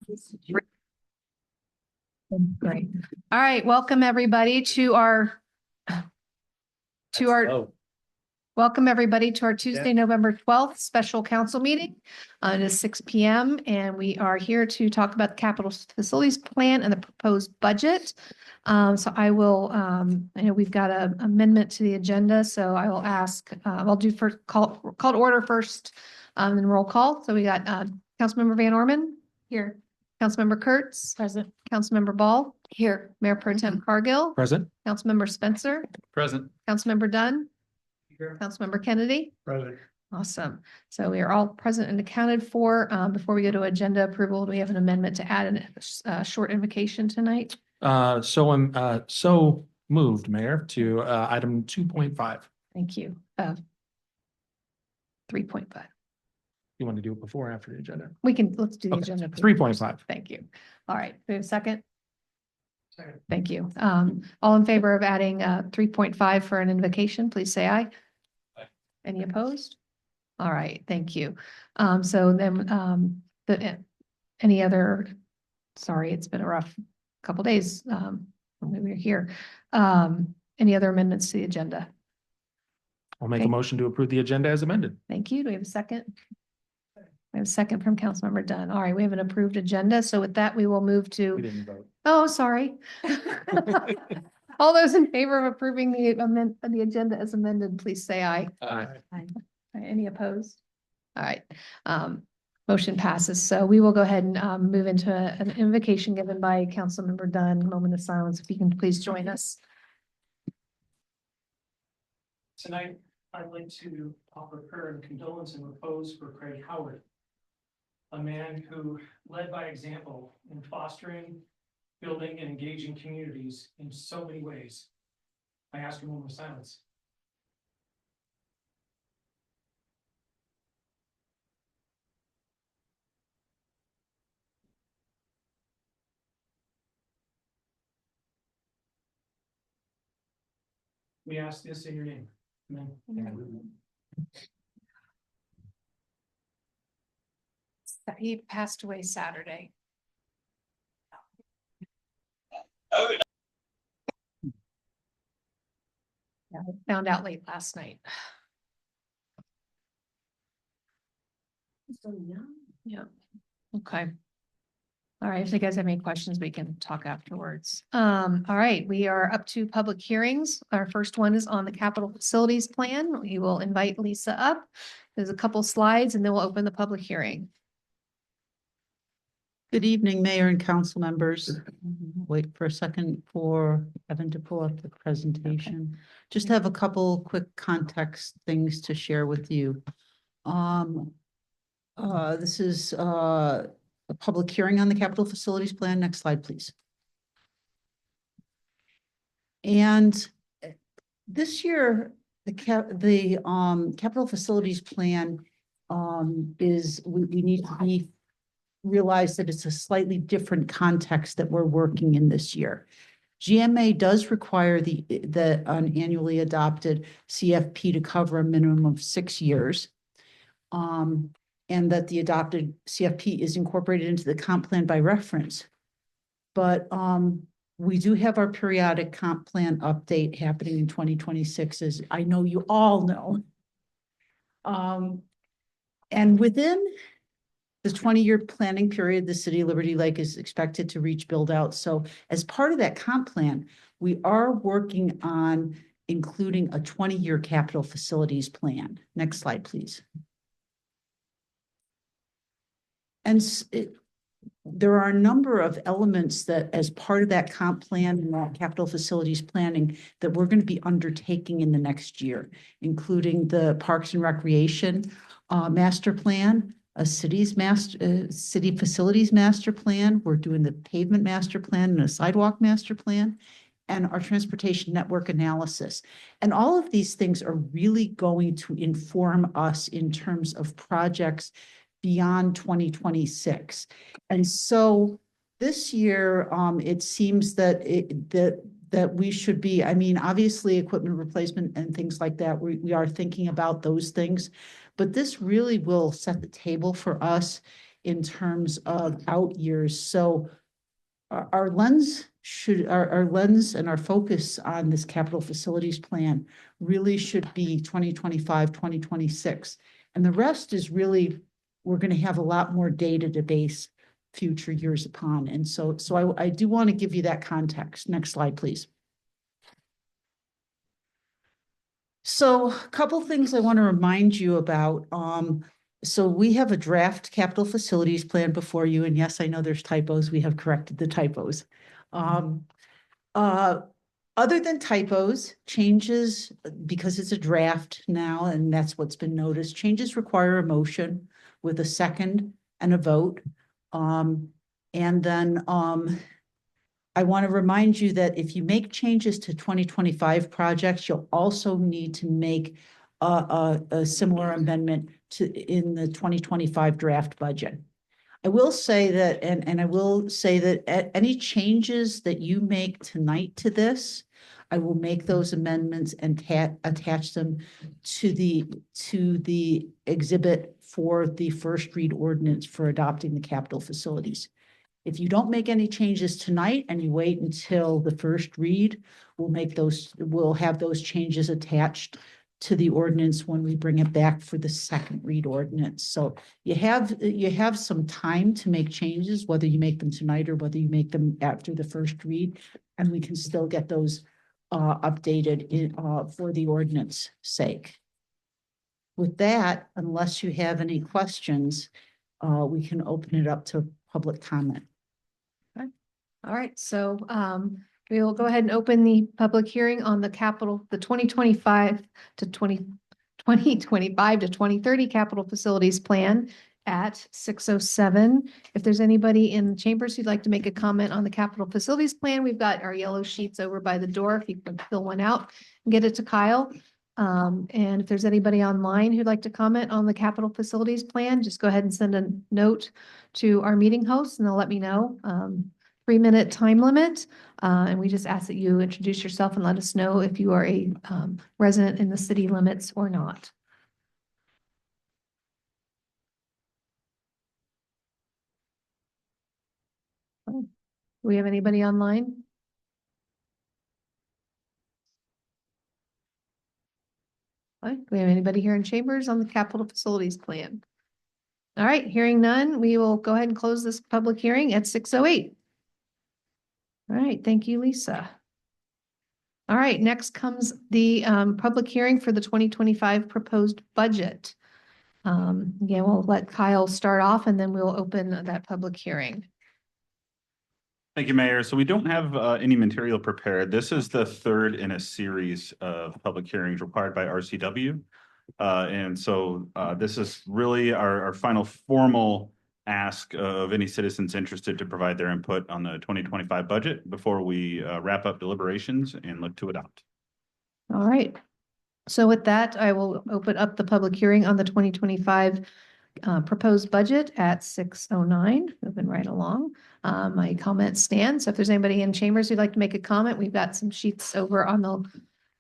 Great. All right. Welcome everybody to our welcome everybody to our Tuesday, November 12th special council meeting. It is 6 p.m. and we are here to talk about the capital facilities plan and the proposed budget. So I will, I know we've got an amendment to the agenda, so I will ask, I'll do first call to order first, then roll call. So we got Councilmember Van Orman here, Councilmember Kurtz present, Councilmember Ball here, Mayor Pro Tem Cargill Present. Councilmember Spencer Present. Councilmember Dunn. Councilmember Kennedy. Present. Awesome. So we are all present and accounted for. Before we go to agenda approval, do we have an amendment to add a short invocation tonight? So I'm so moved, Mayor, to item 2.5. Thank you. 3.5. You want to do it before or after the agenda? Let's do the Okay. agenda. 3.5. Thank you. All right. Do we have a second? Second. Thank you. All in favor of adding 3.5 for an invocation, please say aye. Aye. Any opposed? All right, thank you. So then any other, sorry, it's been a rough couple days when we were here. Any other amendments to the agenda? I'll make Okay. a motion to approve the agenda as amended. Thank you. Do we have a second? We have a second from Councilmember Dunn. All right, we have an approved agenda. So with that, we will move We to, didn't vote. oh, sorry. All those in favor of approving the agenda as amended, please say aye. Aye. Any opposed? All right, motion passes. So we will go ahead and move into an invocation given by Councilmember Dunn. Moment of silence, if you can please join us. Tonight, I'd like to offer prayer and condolence and repose for Craig Howard, a man who led by example in fostering, building, and engaging communities in so many ways. I ask for a moment of silence. We ask this in your name. Amen. He passed away Saturday. Yeah, I found out late last night. So young. Yeah. Okay. All right. If you guys have any questions, we can talk afterwards. All right. We are up to public hearings. Our first one is on the capital facilities plan. We will invite Lisa up. There's a couple slides and then we'll open the public hearing. Good evening, Mayor and council members. Wait for a second for Evan to pull up the presentation. Okay. Just have a couple quick context things to share with you. This is a public hearing on the capital facilities plan. Next slide, please. And this year, the capital facilities plan we need to realize that it's a slightly different context that we're working in this year. GMA does require an annually adopted CFP to cover a minimum of 6 years. And that the adopted CFP is incorporated into the comp plan by reference. But we do have our periodic comp plan update happening in 2026, as I know you all know. And within the 20-year planning period, the city of Liberty Lake is expected to reach build out. So as part of that comp plan, we are working on including a 20-year capital facilities plan. Next slide, please. And there are a number of elements that as part of that comp plan and that capital facilities planning that we're going to be undertaking in the next year, including the Parks and Recreation master plan, a city facilities master plan. We're doing the pavement master plan and a sidewalk master plan, and our transportation network analysis. And all of these things are really going to inform us in terms of projects beyond 2026. And so this year, it seems that that we should be, I mean, obviously equipment replacement and things like that, we are thinking about those things, but this really will set the table for us in terms of out years. So our lens our lens and our focus on this capital facilities plan really should be 2025, 2026. And the rest is really, we're going to have a lot more data to base future years upon. And so I do want to give you that context. Next slide, please. So a couple things I want to remind you about. So we have a draft capital facilities plan before you, and yes, I know there's typos. We have corrected the typos. Other than typos, changes, because it's a draft now, and that's what's been noticed, changes require a motion with a second and a vote. And then I want to remind you that if you make changes to 2025 projects, you'll also need to make a similar amendment in the 2025 draft budget. I will say that, and I will say that any changes that you make tonight to this, I will make those amendments and attach them to the exhibit for the first read ordinance for adopting the capital facilities. If you don't make any changes tonight and you wait until the first read, we'll have those changes attached to the ordinance when we bring it back for the second read ordinance. So you have some time to make changes, whether you make them tonight or whether you make them after the first read, and we can still get those updated for the ordinance sake. With that, unless you have any questions, we can open it up to public comment. Okay. All right, so we will go ahead and open the public hearing on the 2025 to 2030 capital facilities plan at 6:07. If there's anybody in the chambers who'd like to make a comment on the capital facilities plan, we've got our yellow sheets over by the door. If you can fill one out and get it to Kyle. And if there's anybody online who'd like to comment on the capital facilities plan, just go ahead and send a note to our meeting host and they'll let me know. 3-minute time limit. And we just ask that you introduce yourself and let us know if you are a resident in the city limits or not. Do we have anybody online? Do we have anybody here in chambers on the capital facilities plan? All right, hearing none, we will go ahead and close this public hearing at 6:08. All right, thank you, Lisa. All right, next comes the public hearing for the 2025 proposed budget. Yeah, we'll let Kyle start off and then we'll open that public hearing. Thank you, Mayor. So we don't have any material prepared. This is the third in a series of public hearings required by RCW. And so this is really our final formal ask of any citizens interested to provide their input on the 2025 budget before we wrap up deliberations and look to adopt. All right. So with that, I will open up the public hearing on the 2025 proposed budget at 6:09. Moving right along. My comments stand. So if there's anybody in chambers who'd like to make a comment, we've got some sheets over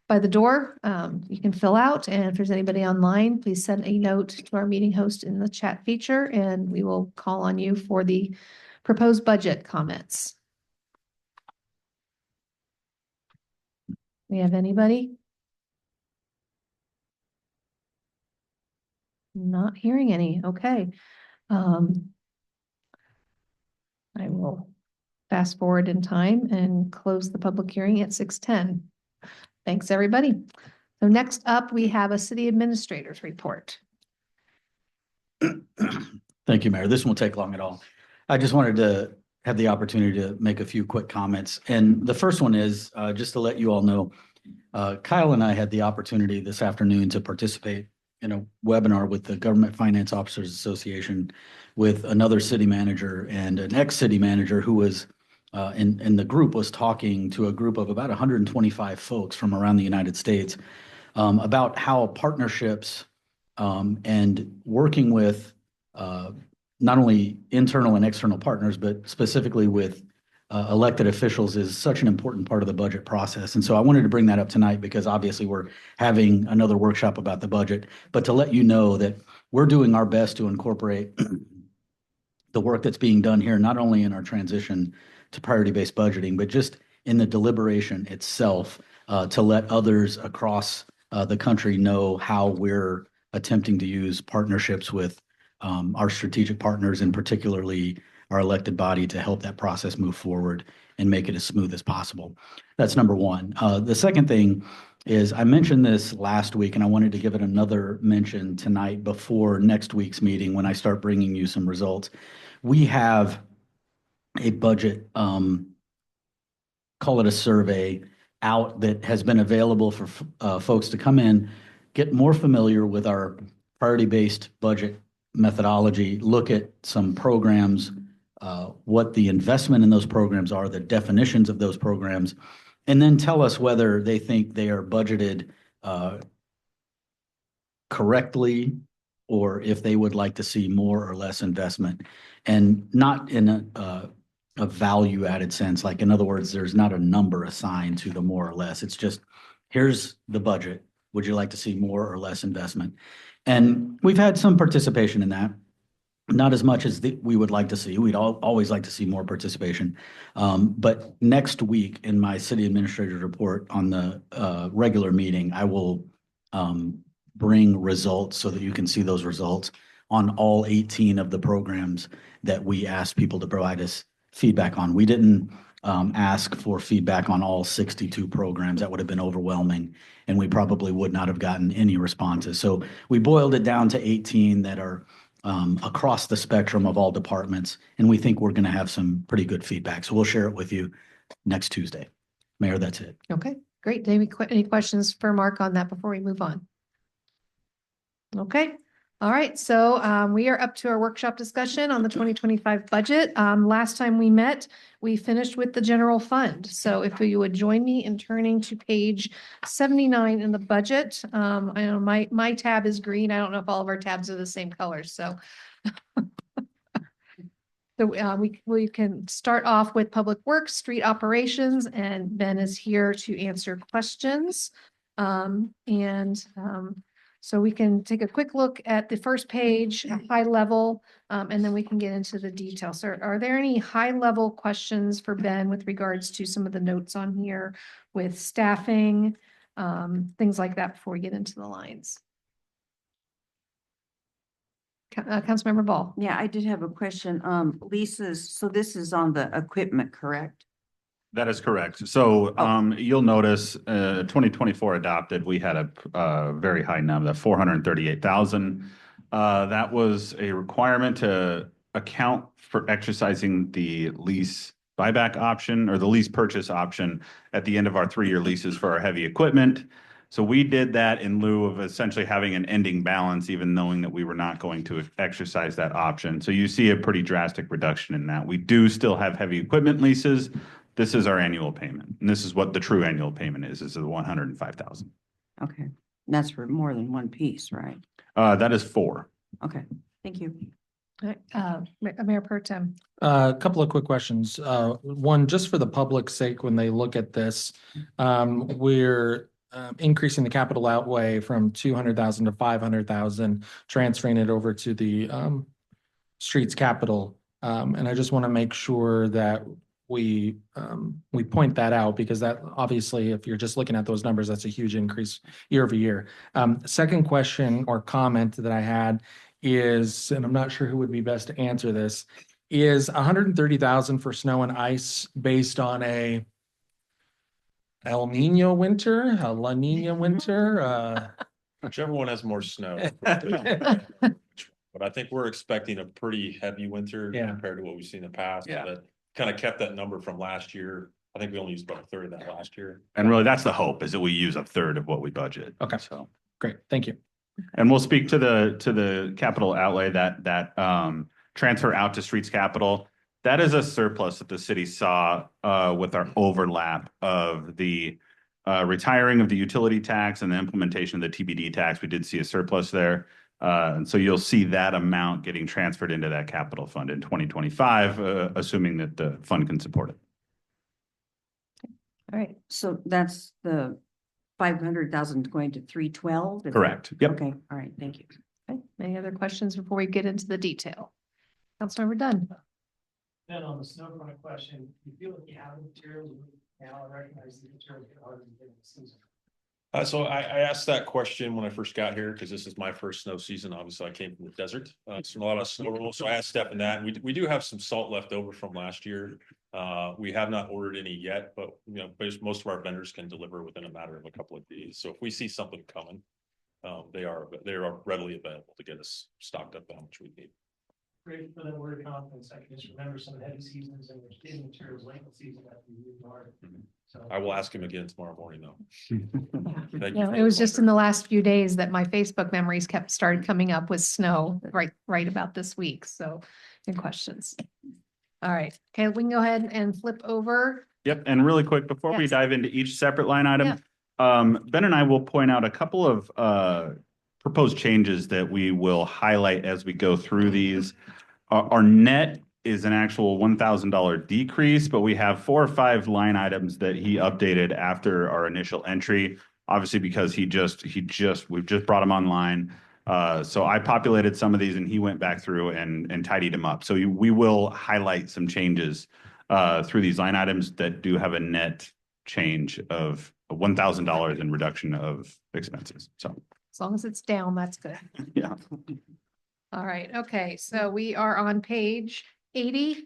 by the door. You can fill out. And if there's anybody online, please send a note to our meeting host in the chat feature and we will call on you for the proposed budget comments. We have anybody? Not hearing any. Okay. I will fast forward in time and close the public hearing at 6:10. Thanks, everybody. So next up, we have a city administrator's report. Thank you, Mayor. This won't take long at all. I just wanted to have the opportunity to make a few quick comments. And the first one is just to let you all know, Kyle and I had the opportunity this afternoon to participate in a webinar with the Government Finance Officers Association with another city manager and an ex-city manager who was in the group was talking to a group of about 125 folks from around the United States about how partnerships and working with not only internal and external partners, but specifically with elected officials is such an important part of the budget process. And so I wanted to bring that up tonight because obviously we're having another workshop about the budget, but to let you know that we're doing our best to incorporate the work that's being done here, not only in our transition to priority-based budgeting, but just in the deliberation itself, to let others across the country know how we're attempting to use partnerships with our strategic partners, and particularly our elected body, to help that process move forward and make it as smooth as possible. That's number one. The second thing is, I mentioned this last week, and I wanted to give it another mention tonight before next week's meeting when I start bringing you some results. We have a budget, call it a survey, out that has been available for folks to come in, get more familiar with our priority-based budget methodology, look at some programs, what the investment in those programs are, the definitions of those programs, and then tell us whether they think they are budgeted correctly, or if they would like to see more or less investment, and not in a value-added sense. Like, in other words, there's not a number assigned to the more or less. It's just, here's the budget. Would you like to see more or less investment? And we've had some participation in that. Not as much as we would like to see. We'd always like to see more participation. But next week in my city administrator's report on the regular meeting, I will bring results so that you can see those results on all 18 of the programs that we asked people to provide us feedback on. We didn't ask for feedback on all 62 programs. That would have been overwhelming, and we probably would not have gotten any responses. So we boiled it down to 18 that are across the spectrum of all departments, and we think we're going to have some pretty good feedback. So we'll share it with you next Tuesday. Mayor, that's it. Okay, great. Any questions for Mark on that before we move on? Okay, all right. So we are up to our workshop discussion on the 2025 budget. Last time we met, we finished with the general fund. So if you would join me in turning to page 79 in the budget. I know my tab is green. I don't know if all of our tabs are the same color. So we can start off with Public Works, Street Operations, and Ben is here to answer questions. So we can take a quick look at the first page, high level, and then we can get into the details. So are there any high level questions for Ben with regards to some of the notes on here with staffing, things like that before we get into the lines? Councilmember Ball. Yeah, I did have a question. Leases, so this is on the equipment, correct? That is correct. So you'll notice 2024 adopted, we had a very high number, 438,000. That was a requirement to account for exercising the lease buyback option or the lease purchase option at the end of our 3-year leases for our heavy equipment. So we did that in lieu of essentially having an ending balance, even knowing that we were not going to exercise that option. So you see a pretty drastic reduction in that. We do still have heavy equipment leases. This is our annual payment, and this is what the true annual payment is the 105,000. Okay, and that's for more than one piece, right? That is 4. Okay, thank you. All right, Mayor Pro Tem. A couple of quick questions. One, just for the public's sake, when they look at this, we're increasing the capital outlay from 200,000 to 500,000, transferring it over to the streets capital. And I just want to make sure that we point that out, because that obviously, if you're just looking at those numbers, that's a huge increase year over year. Second question or comment that I had is, and I'm not sure who would be best to answer this, is 130,000 for snow and ice based on a El Nino winter, a La Nina winter? Whichever one has more snow. But I think we're expecting a pretty heavy winter compared to what we've seen in the past. Yeah. That kind of kept that number from last year. I think we only used about a third of that last year. And really, that's the hope, is that we use a third of what we budget. Okay. So Great, thank you. and we'll speak to the capital outlay that transfer out to streets capital. That is a surplus that the city saw with our overlap of the retiring of the utility tax and the implementation of the TBD tax. We did see a surplus there. And so you'll see that amount getting transferred into that capital fund in 2025, assuming that the fund can support it. All right, So that's the 500,000 going to 312? Correct. Yep. Okay, all right, thank you. okay. Any other questions before we get into the detail? Councilmember Dunn. Then on the snow front question, you feel like you have the materials, now I recognize the materials are already in the season. So I asked that question when I first got here, because this is my first snow season. Obviously, I came from the desert. So a lot of snow removal. So I asked Steph that. We do have some salt left over from last year. We have not ordered any yet, but most of our vendors can deliver within a matter of a couple of days. So if we see something coming, they are readily available to get us stocked up how much we need. Great for that word of confidence. I can just remember some heavy seasons and there's getting materials late in the season that we moved hard. So I will ask him again tomorrow morning, though. Thank you Yeah, for it the was just in reminder. the last few days that my Facebook memories started coming up with snow right about this week. So good questions. All right. Okay, we can go ahead and flip over. Yep, and really quick, before we Yes. dive into each separate line item, Ben and I will point out a couple of proposed changes that we will highlight as we go through these. Our net is an actual $1,000 decrease, but we have 4 or 5 line items that he updated after our initial entry. Obviously, because we've just brought him online. So I populated some of these and he went back through and tidied them up. So we will highlight some changes through these line items that do have a net change of $1,000 in reduction of expenses. So, As long as it's down, that's good. yeah. All right, okay, so we are on page 80.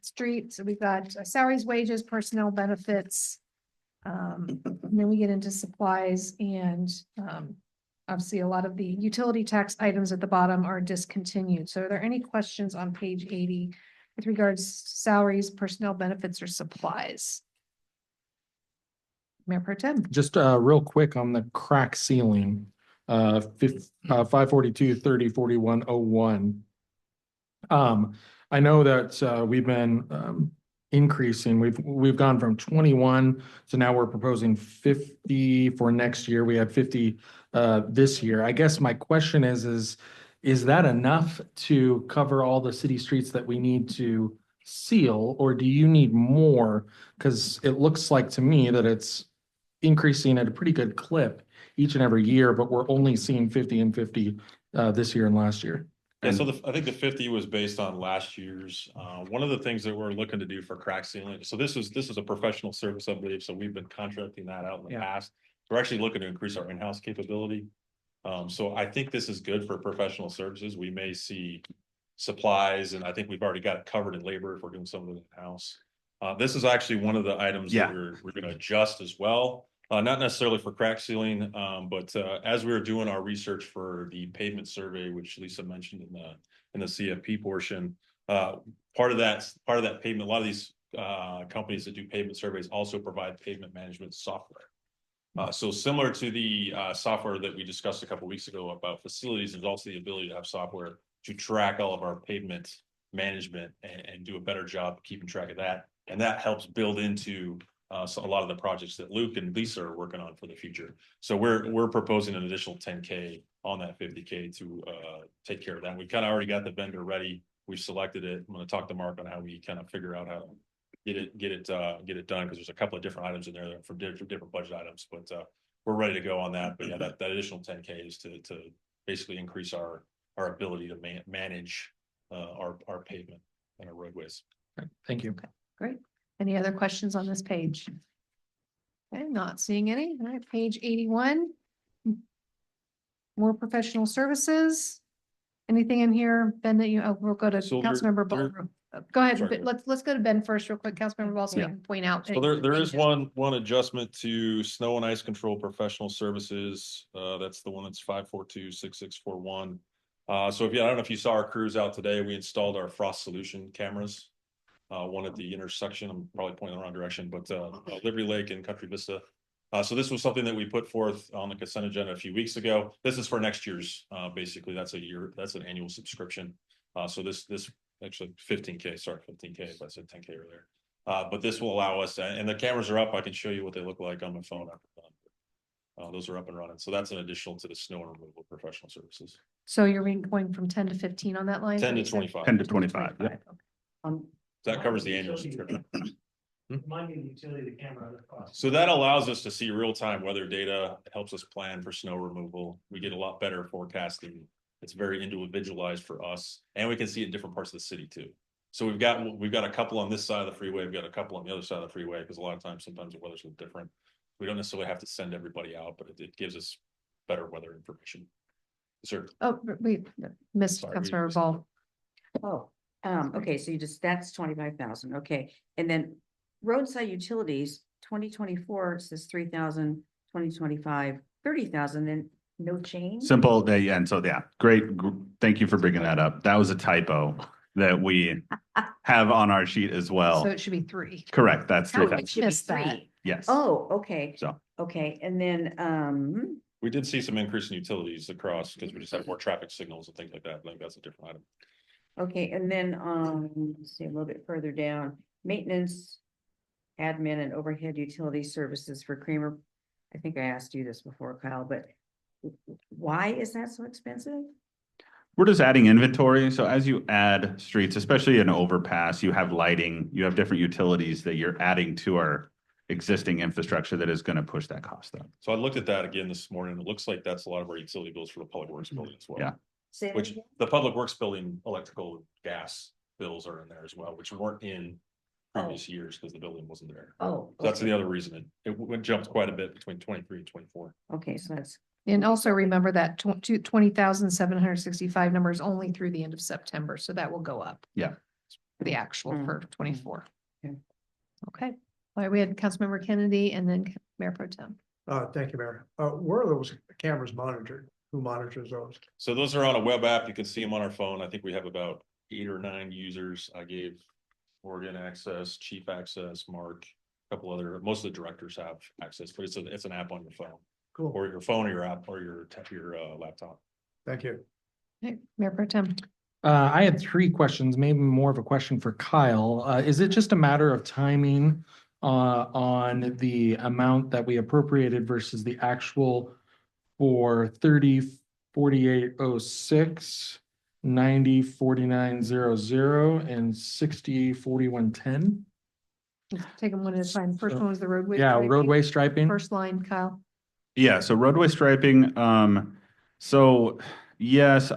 Streets, so we've got salaries, wages, personnel benefits. And then we get into supplies and obviously a lot of the utility tax items at the bottom are discontinued. So are there any questions on page 80 with regards to salaries, personnel benefits, or supplies? Mayor Pro Tem. Just real quick on the crack ceiling, 542-30-4101. I know that we've been increasing. We've gone from 21 to now we're proposing 50 for next year. We had 50 this year. I guess my question is that enough to cover all the city streets that we need to seal, or do you need more? Because it looks like to me that it's increasing at a pretty good clip each and every year, but we're only seeing 50 and 50 this year and last year. Yeah, so I think the 50 was based on last year's. One of the things that we're looking to do for crack sealing, so this is a professional service, I believe, so we've been contracting that out in the past. We're actually looking to increase our in-house capability. So I think this is good for professional services. We may see supplies, and I think we've already got it covered in labor if we're doing some of it in-house. This is actually one of the items that we're going to adjust as well. Not necessarily for crack sealing, but as we were doing our research for the pavement survey, which Lisa mentioned in the CFP portion, part of that pavement, a lot of these companies that do pavement surveys also provide pavement management software. So similar to the software that we discussed a couple of weeks ago about facilities, there's also the ability to have software to track all of our pavement management and do a better job of keeping track of that. And that helps build into so a lot of the projects that Luke and Lisa are working on for the future. So we're proposing an additional 10K on that 50K to take care of that. We kind of already got the vendor ready. We've selected it. I'm going to talk to Mark on how we kind of figure out how to get it done, because there's a couple of different items in there for different budget items, but we're ready to go on that. But yeah, that additional 10K is to basically increase our ability to manage our pavement and our roadways. Thank you. Okay, great. Any other questions on this page? Okay, not seeing any. All right, page 81. More professional services. Anything in here, Ben, that we'll go to So Councilmember there- Ball. Go ahead. Sorry. Let's go to Ben first real quick. Councilmember Ball, so we can point out. So there is one adjustment to snow and ice control professional services. That's the one that's 542-6641. So I don't know if you saw our crews out today, we installed our frost solution cameras. One at the intersection, I'm probably pointing the wrong direction, but Liberty Lake and Country Vista. So this was something that we put forth on the consent agenda a few weeks ago. This is for next year's, basically, that's an annual subscription. So this actually 15K, sorry, 15K, if I said 10K earlier. But this will allow us, and the cameras are up, I can show you what they look like on my phone. Those are up and running. So that's an additional to the snow removal professional services. So you're going from 10 to 15 on that line? 10 to 25. 10 to 25. Yeah. Okay. That covers the annual subscription. Remind me of the utility, the camera, other costs. So that allows us to see real-time weather data. It helps us plan for snow removal. We get a lot better forecasting It's very individualized for us, and we can see it in different parts of the city too. So we've got a couple on this side of the freeway, we've got a couple on the other side of the freeway, because a lot of times, sometimes the weather's a little different. We don't necessarily have to send everybody out, but it gives us better weather information. Sir, Oh, we missed Sorry, we Councilmember missed Ball. Oh, okay, so that's 25,000, okay. And then roadside utilities, 2024 says 3,000, 2025, 30,000, and no change? Simple, yeah, and so, yeah, great, thank you for bringing that up. That was a typo that we have on our sheet as So well. it should be 3. Correct, that's Oh, 3,000. it should be Missed that. 3. Yes. Oh, okay. So. Okay, and then, we did see some increase in utilities across, because we just have more traffic signals and things like that. I think that's a different item. okay, and then, let's see, a little bit further down, maintenance, admin and overhead utility services for Creamer. I think I asked you this before, Kyle, but why is that so expensive? We're just adding inventory. So as you add streets, especially an overpass, you have lighting, you have different utilities that you're adding to our existing infrastructure that is going to push that cost up. So I looked at that again this morning. It looks like that's a lot of our utility bills for the public works building as well. Yeah. Say that Which again? the public works building, electrical, and gas bills are in there as well, which weren't in previous years because the building wasn't there. Oh. So that's okay. the other reason it jumped quite a bit between 23 and 24. Okay, so that's, And also remember that 20,765 number is only through the end of September, so that will go up. Yeah. For the actual for 24. Okay. Okay, all right, we had Councilmember Kennedy and then Mayor Pro Tem. Thank you, Mayor. Where are those cameras monitored? Who monitors those? So those are on a web app. You can see them on our phone. I think we have about 8 or 9 users. I gave Morgan access, Chief access, Mark, a couple other, most of the directors have access, but it's an app on your phone. Cool. Or your phone or your app or your laptop. Thank you. Okay, Mayor Pro Tem. I had 3 questions, maybe more of a question for Kyle. Is it just a matter of timing on the amount that we appropriated versus the actual for 30-4806, 90-4900, and 60-4110? Let's take them one at a time. First one was the roadway. Yeah, striping. roadway striping. First line, Kyle. Yeah, so roadway striping, so yes,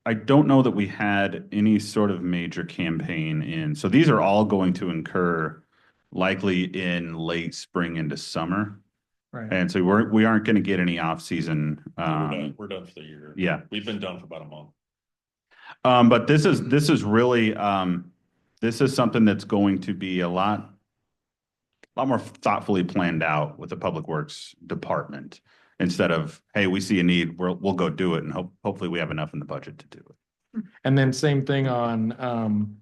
I don't know that we had any sort of major campaign in, so these are all going to incur likely in late spring into summer. Right. And so we aren't going to get any off-season, We're done for the year. yeah. We've been done for about a month. But this is really, this is something that's going to be a lot more thoughtfully planned out with the Public Works Department instead of, hey, we see a need, we'll go do it, and hopefully we have enough in the budget to do it. And then same thing on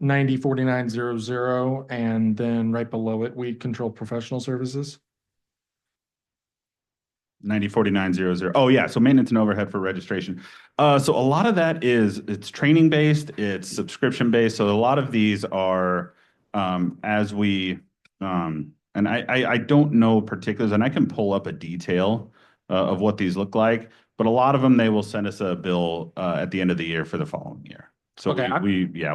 90-4900, and then right below it, weed control professional services. 90-4900. Oh, yeah. So maintenance and overhead for registration. So a lot of that it's training based, it's subscription based. So a lot of these are as we and I don't know particulars, and I can pull up a detail of what these look like, but a lot of them, they will send us a bill at the end of the year for the following year. So Okay,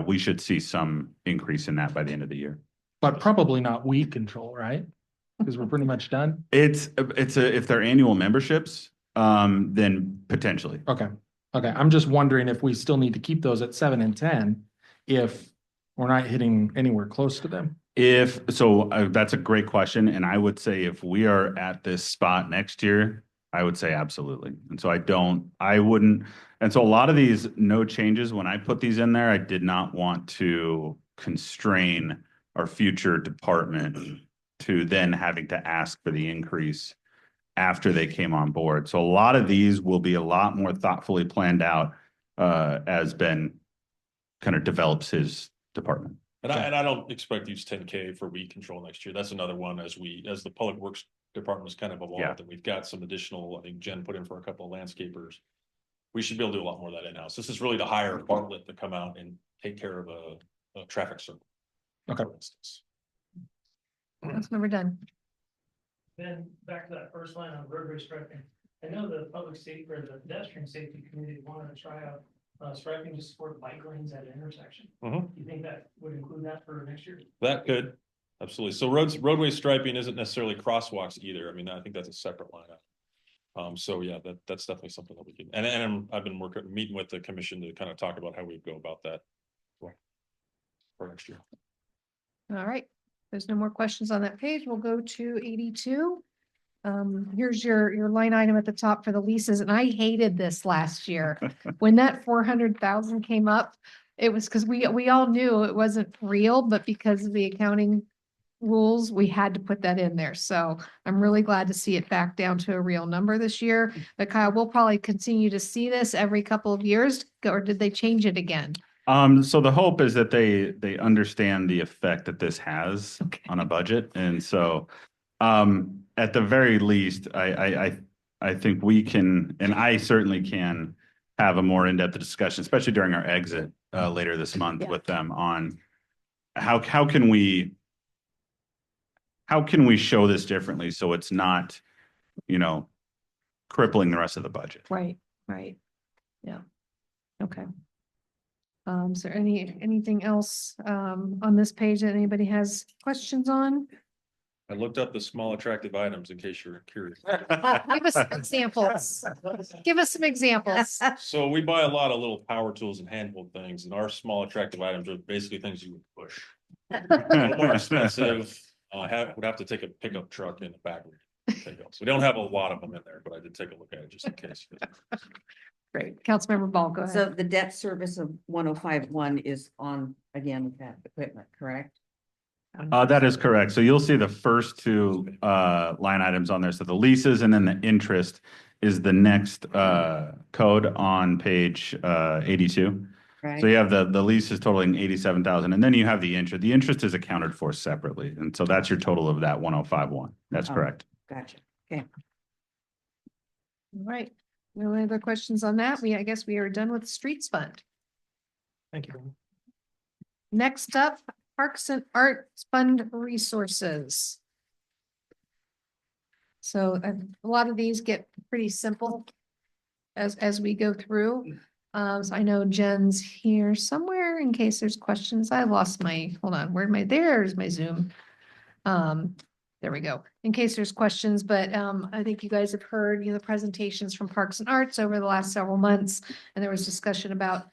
we should see some increase in that by the end of the year. But probably not weed control, right? Because we're pretty much done. If they're annual memberships, then potentially. Okay, I'm just wondering if we still need to keep those at 7 and 10 if we're not hitting anywhere close to them. That's a great question. And I would say if we are at this spot next year, I would say absolutely. And so I wouldn't. And so a lot of these no changes, when I put these in there, I did not want to constrain our future department to then having to ask for the increase after they came on board. So a lot of these will be a lot more thoughtfully planned out as Ben kind of develops his department. And I don't expect to use 10K for weed control next year. That's another one as the Public Works Department has kind of evolved, Yeah. and we've got some additional, I think Jen put in for a couple of landscapers. We should be able to do a lot more of that in-house. This is really to hire Bartlett to come out and take care of a traffic circle. Okay. For instance. Councilmember Dunn. Then back to that first line on roadway striping. I know the public safety or the pedestrian safety committee wanted to try out striping to support bike lanes at an intersection. Mhm. You think that would include that for next year? That could, absolutely. So roadway striping isn't necessarily crosswalks either. I mean, I think that's a separate line item. So yeah, that's definitely something that we can, I've been meeting with the commission to kind of talk about how we go about that. For next year. All right, there's no more questions on that page. We'll go to 82. Here's your line item at the top for the leases, and I hated this last year. When that 400,000 came up, it was because we all knew it wasn't real, but because of the accounting rules, we had to put that in there. So I'm really glad to see it back down to a real number this year. But Kyle, we'll probably continue to see this every couple of years, or did they change it again? So the hope is that they understand the effect that this has Okay. on a budget. And so, at the very least, I think we can, and I certainly can have a more in-depth discussion, especially during our exit, later this month Yeah. with them on how can we show this differently so it's not, crippling the rest of the budget. Right. Yeah. Okay. Is there anything else on this page that anybody has questions on? I looked up the small attractive items in case you're curious. Give us some examples. Give us some examples. So we buy a lot of little power tools and handheld things, and our small attractive items are basically things you would push. A little more expensive, would have to take a pickup truck in the back. So we don't have a lot of them in there, but I did take a look at it just in case. Great. Councilmember Ball, go So ahead. the debt service of 1051 is on, again, with that equipment, correct? That is correct. So you'll see the first two line items on there. So the leases and then the interest is the next code on page 82. Right? So you have the leases totaling 87,000, and then you have the interest. The interest is accounted for separately, and so that's your total of that 1051. That's Oh. correct. Gotcha. Okay. All right. No other questions on that? I guess we are done with the streets fund. Thank you. Next up, Parks and Arts Fund resources. So a lot of these get pretty simple as we go through. So I know Jen's here somewhere in case there's questions. I lost hold on, there's my Zoom. There we go. In case there's questions, but I think you guys have heard, the presentations from Parks and Arts over the last several months. And there was discussion about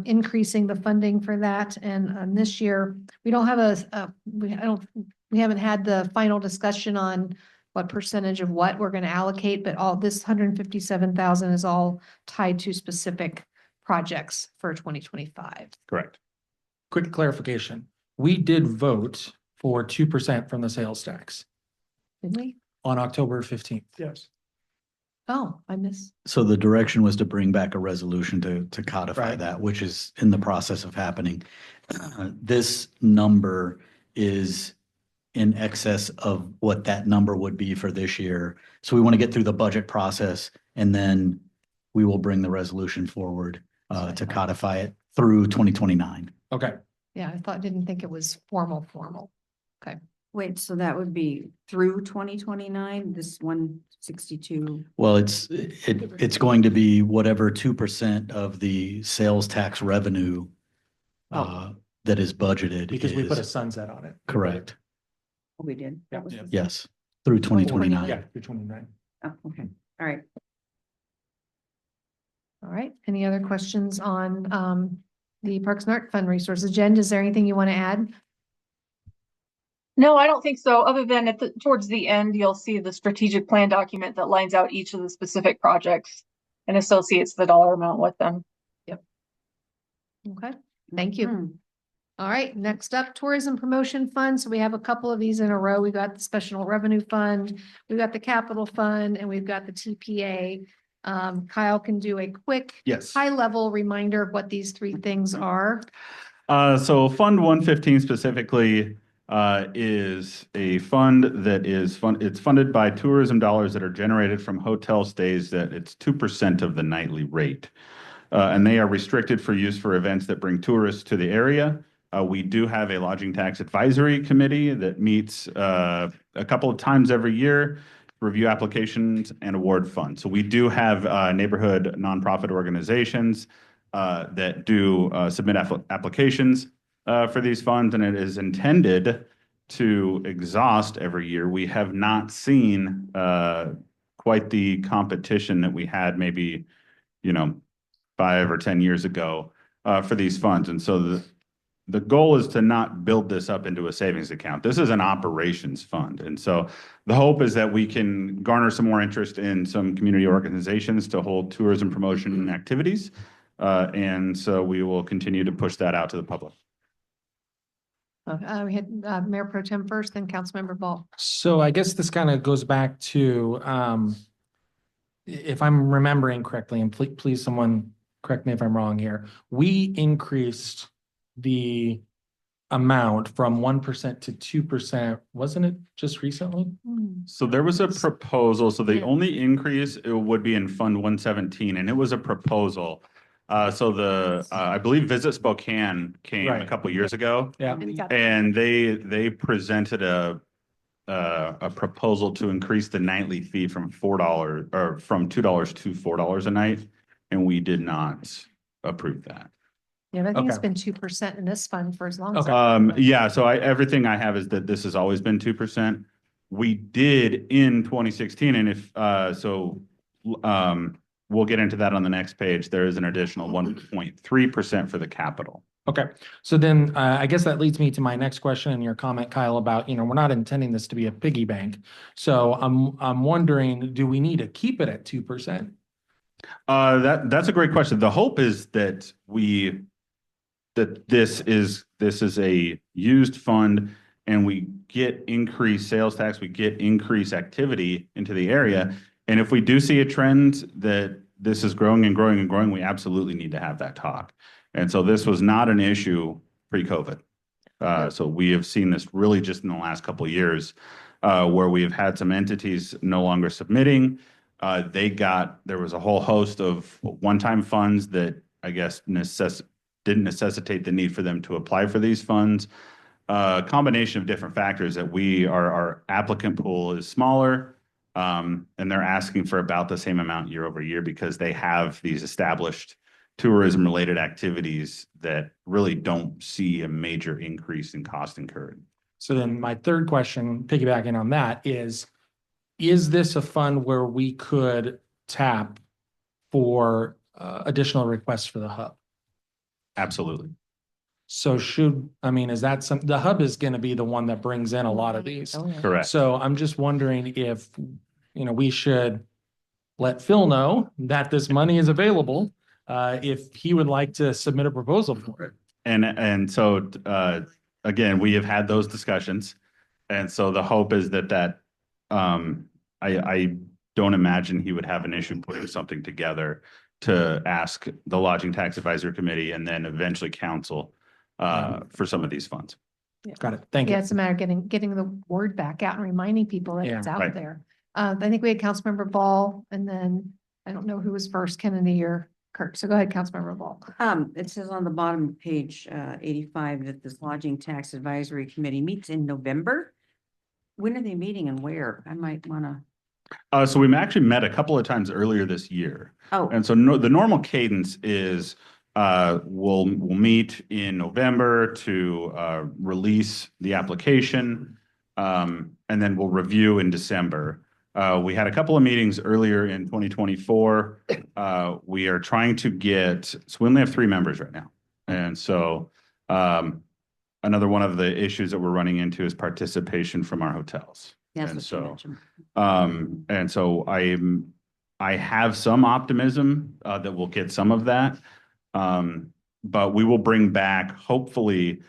increasing the funding for that. And this year, we don't have we haven't had the final discussion on what percentage of what we're going to allocate, but all this 157,000 is all tied to specific projects for 2025. Correct. Quick clarification. We did vote for 2% from the sales tax Didn't we? on October 15th. Yes. Oh, I missed. So the direction was to bring back a resolution to codify Right. that, which is in the process of happening. This number is in excess of what that number would be for this year. So we want to get through the budget process, and then we will bring the resolution forward to codify it through 2029. Okay. Yeah, didn't think it was formal. Wait, so that would be through 2029, this 162? Well, it's going to be whatever 2% of the sales tax revenue that is budgeted. Because we put a is sunset on it. correct. Oh, we did? That was- Yes, through 2029. Yeah, through 29. Oh, okay. All right. All right. Any other questions on the Parks and Art Fund resources? Jen, is there anything you want to add? No, I don't think so. Other than towards the end, you'll see the strategic plan document that lines out each of the specific projects and associates the dollar amount with them. Okay, thank you. Hmm. All right, next up, Tourism Promotion Fund. So we have a couple of these in a row. We got the Special Revenue Fund, we've got the Capital Fund, and we've got the TPA. Kyle can do a quick Yes. high-level reminder of what these three things are. So Fund 115 specifically is a fund that it's funded by tourism dollars that are generated from hotel stays that it's 2% of the nightly rate. And they are restricted for use for events that bring tourists to the area. We do have a lodging tax advisory committee that meets a couple of times every year, review applications and award funds. So we do have neighborhood nonprofit organizations that do submit applications for these funds, and it is intended to exhaust every year. We have not seen quite the competition that we had maybe, 5 or 10 years ago for these funds. And so the goal is to not build this up into a savings account. This is an operations fund. And so the hope is that we can garner some more interest in some community organizations to hold tourism promotion and activities. And so we will continue to push that out to the public. We had Mayor Pro Tem first, then Councilmember Ball. So I guess this kind of goes back to, if I'm remembering correctly, and please someone correct me if I'm wrong here, we increased the amount from 1% to 2%, wasn't it just recently? So there was a proposal. So the Yeah. only increase it would be in Fund 117, and it was a proposal. So I believe Visit Spokane came a Right. couple years ago. Yeah. And they presented a proposal to increase the nightly fee from $4 or from $2 to $4 a night, and we did not approve that. Yeah, but I think it's Okay. been 2% in this fund for as long as. Okay. Yeah, so everything I have is that this has always been 2%. We did in 2016, and we'll get into that on the next page. There is an additional 1.3% for the capital. Okay, so then I guess that leads me to my next question and your comment, Kyle, about, we're not intending this to be a piggy bank. So I'm wondering, do we need to keep it at 2%? That's a great question. The hope is that this is a used fund and we get increased sales tax, we get increased activity into the area. And if we do see a trend that this is growing and growing and growing, we absolutely need to have that talk. And so this was not an issue pre-COVID. So we have seen this really just in the last couple of years, where we have had some entities no longer submitting. There was a whole host of one-time funds that I guess didn't necessitate the need for them to apply for these funds. A combination of different factors that our applicant pool is smaller, and they're asking for about the same amount year over year because they have these established tourism-related activities that really don't see a major increase in cost incurred. So then my third question, piggybacking on that, is this a fund where we could tap for additional requests for the hub? Absolutely. So is that the hub is going to be the one that brings in a lot of these. Correct. So I'm just wondering if, we should let Phil know that this money is available, if he would like to submit a proposal for it. And so, again, we have had those discussions. And so the hope is that I don't imagine he would have an issue putting something together to ask the Lodging Tax Advisory Committee and then eventually council for some of these funds. Got it. Thank you. Yeah, it's a matter of getting the word back out and reminding people that it's Yeah. out Right. there. I think we had Councilmember Ball and then I don't know who was first, Kennedy or Kirk. So go ahead, Councilmember Ball. It says on the bottom of page 85 that this Lodging Tax Advisory Committee meets in November. When are they meeting and where? I might wanna. So we actually met a couple of times earlier this year. Oh, And so the normal cadence is we'll meet in November to release the application, and then we'll review in December. We had a couple of meetings earlier in 2024. We are trying to so we only have 3 members right now. And so another one of the issues that we're running into is participation from our hotels. that's And what you so, mentioned. and so I have some optimism that we'll get some of that. But we will bring back, hopefully,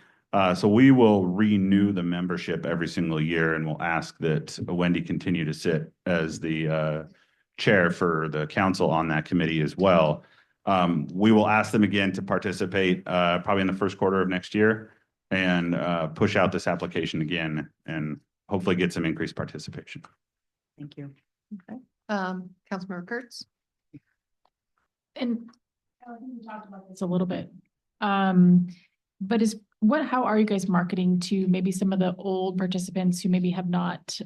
so we will renew the membership every single year and we'll ask that Wendy continue to sit as the chair for the council on that committee as well. We will ask them again to participate probably in the first quarter of next year and push out this application again and hopefully get some increased participation. Thank you. Councilmember Kurtz. And we talked about this a little bit. But how are you guys marketing to maybe some of the old participants who maybe have not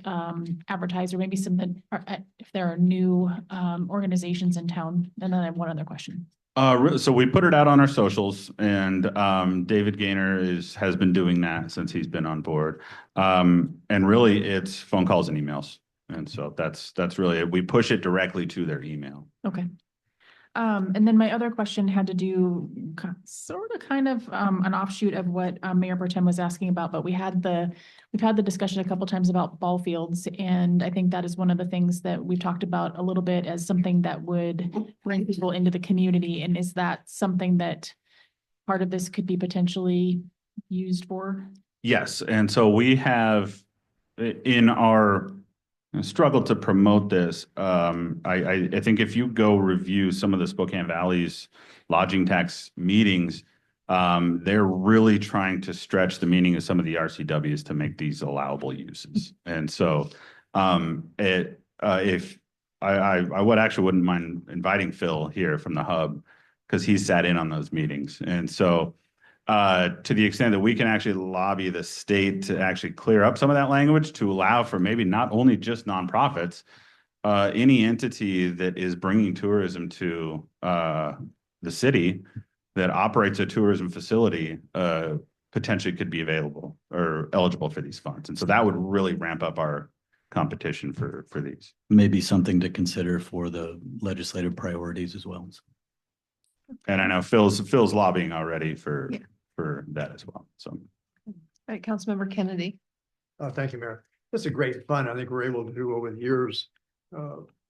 advertised, or maybe some that are, if there are new organizations in town? And then I have one other question. So we put it out on our socials, and David Gaynor has been doing that since he's been on board. And really, it's phone calls and emails. And so that's really, it. We push it directly to their email. Okay. And then my other question had to do sort of kind of an offshoot of what Mayor Pro Tem was asking about, but we've had the discussion a couple times about ball fields. And I think that is one of the things that we've talked about a little bit as something that would bring people into the community. And is that something that part of this could be potentially used for? Yes, and so we have in our struggle to promote this. I think if you go review some of the Spokane Valley's lodging tax meetings, they're really trying to stretch the meaning of some of the RCWs to make these allowable uses. And so if I wouldn't mind inviting Phil here from the hub because he sat in on those meetings. And so to the extent that we can actually lobby the state to actually clear up some of that language to allow for maybe not only just nonprofits, any entity that is bringing tourism to the city that operates a tourism facility potentially could be available or eligible for these funds. And so that would really ramp up our competition for these. Maybe something to consider for the legislative priorities as well. And I know Phil's lobbying already for that as well. So. All right, Councilmember Kennedy. Thank you, Mayor. This is great fun. I think we're able to do over the years,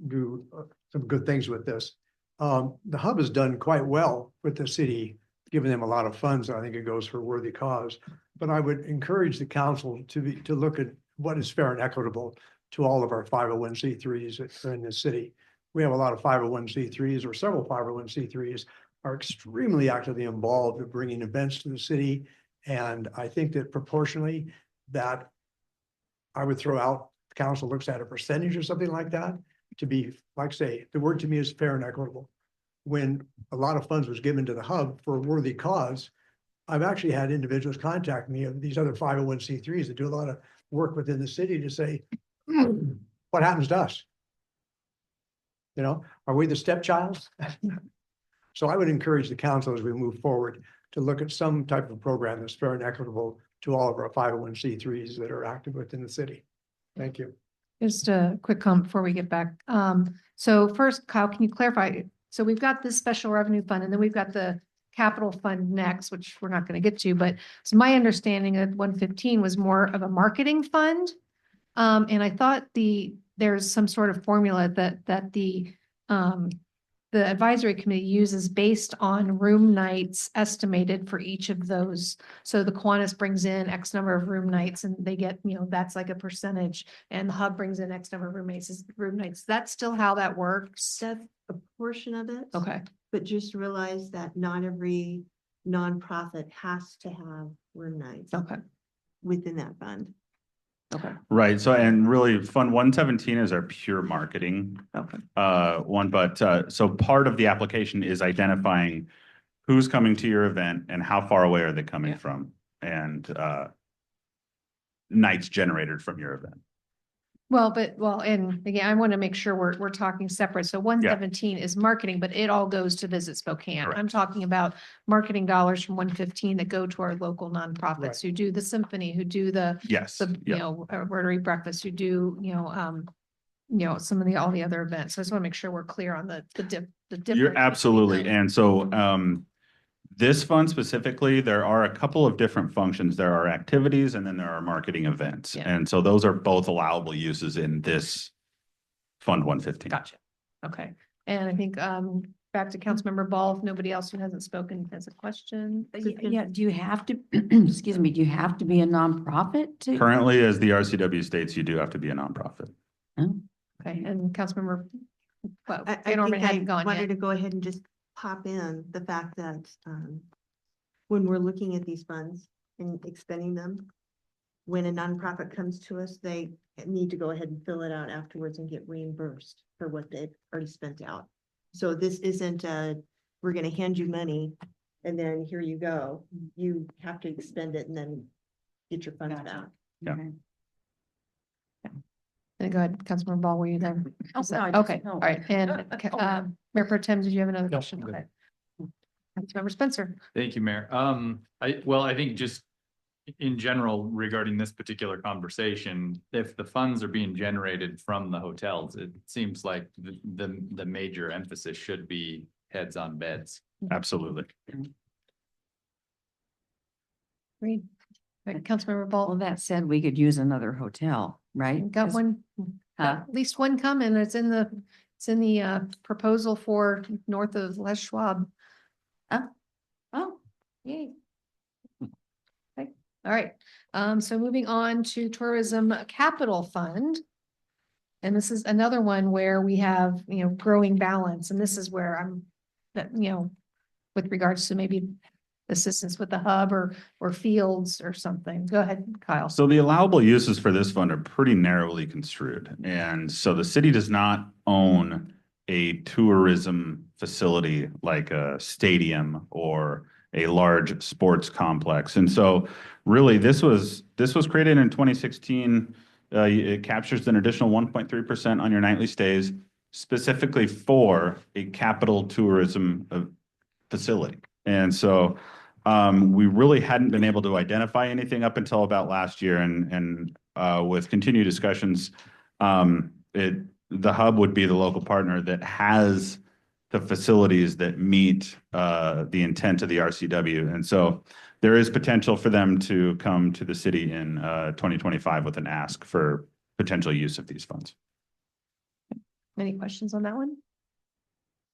do some good things with this. The hub has done quite well with the city, giving them a lot of funds. I think it goes for a worthy cause. But I would encourage the council to look at what is fair and equitable to all of our 501c3s that are in the city. We have a lot of 501c3s or several 501c3s are extremely actively involved in bringing events to the city. And I think that proportionally that I would throw out, the council looks at a percentage or something like that to be, like say, the word to me is fair and equitable. When a lot of funds was given to the hub for a worthy cause, I've actually had individuals contact me of these other 501c3s that do a lot of work within the city to say, what happens to us? You know, are we the stepchild? So I would encourage the council as we move forward to look at some type of program that's fair and equitable to all of our 501c3s that are active within the city. Thank you. Just a quick comment before we get back. So first, Kyle, can you clarify? So we've got this special revenue fund and then we've got the capital fund next, which we're not going to get to, but it's my understanding that 115 was more of a marketing fund. And I thought there's some sort of formula that the advisory committee uses based on room nights estimated for each of those. So the Kiwanis brings in X number of room nights and they get, that's like a percentage, and the hub brings in X number of room nights. That's still how that works. That's a portion of it. Okay. But just realize that not every nonprofit has to have room nights. Okay. Within that fund. Okay. Right. So, and really Fund 117 is our pure marketing Okay. one, but so part of the application is identifying who's coming to your event and how far away are they coming from, and nights generated from your event. And again, I want to make sure we're talking separate. So 117 is marketing, but it all goes to Visit Spokane. Correct. I'm talking about marketing dollars from 115 that go to our local nonprofits Right. who do the symphony, who do the Yes. Rotary breakfast, who do, some of all the other events. So I just want to make sure we're clear on the difference. You're absolutely. between And so this fund specifically, there are a couple of different functions. There are activities and then there are marketing events. Yeah. And so those are both allowable uses in this Fund 115. Gotcha. Okay. And I think back to Councilmember Ball, if nobody else who hasn't spoken has a question. Yeah, do you have to, excuse me, do you have to be a nonprofit to? Currently, as the RCW states, you do have to be a nonprofit. Okay, and Councilmember, well, I Van Orman think I hadn't gone wanted yet. to go ahead and just pop in the fact that when we're looking at these funds and expending them, when a nonprofit comes to us, they need to go ahead and fill it out afterwards and get reimbursed for what they've already spent out. So this isn't we're going to hand you money and then here you go. You have to expend it and then get your funds back. Yeah. And go ahead, Councilmember Ball, were you there? Oh, Is that- no, I just- Okay, no. all right, and Mayor Pro Tem, did you have another No, question? I'm good. Okay. Councilmember Spencer. Thank you, Mayor. I think just, in general, regarding this particular conversation, if the funds are being generated from the hotels, it seems like the major emphasis should be heads on beds. Absolutely. Great. Councilmember Well, Ball, that said, we could use another hotel, right? got 'Cause- one, Huh? at least one coming. It's in the proposal for north of Les Schwab. Oh, Yay. Okay, all right. So moving on to Tourism Capital Fund. And this is another one where we have, growing balance, and this is where with regards to maybe assistance with the hub or fields or something. Go ahead, Kyle. So the allowable uses for this fund are pretty narrowly construed. And so the city does not own a tourism facility like a stadium or a large sports complex. And so really this was created in 2016. It captures an additional 1.3% on your nightly stays specifically for a capital tourism facility. And so we really hadn't been able to identify anything up until about last year, and with continued discussions, the hub would be the local partner that has the facilities that meet the intent of the RCW. And so there is potential for them to come to the city in 2025 with an ask for potential use of these funds. Any questions on that one?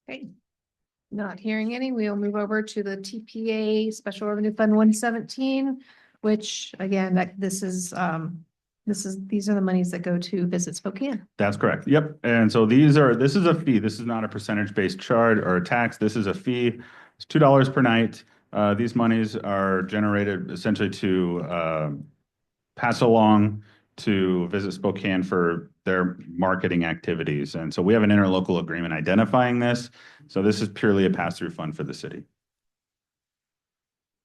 Okay. Not hearing any, we'll move over to the TPA Special Revenue Fund 117, which again, these are the monies that go to Visit Spokane. That's correct. Yep. And so this is a fee. This is not a percentage-based charge or a tax. This is a fee. It's $2 per night. These monies are generated essentially to pass along to Visit Spokane for their marketing activities. And so we have an interlocal agreement identifying this. So this is purely a pass-through fund for the city.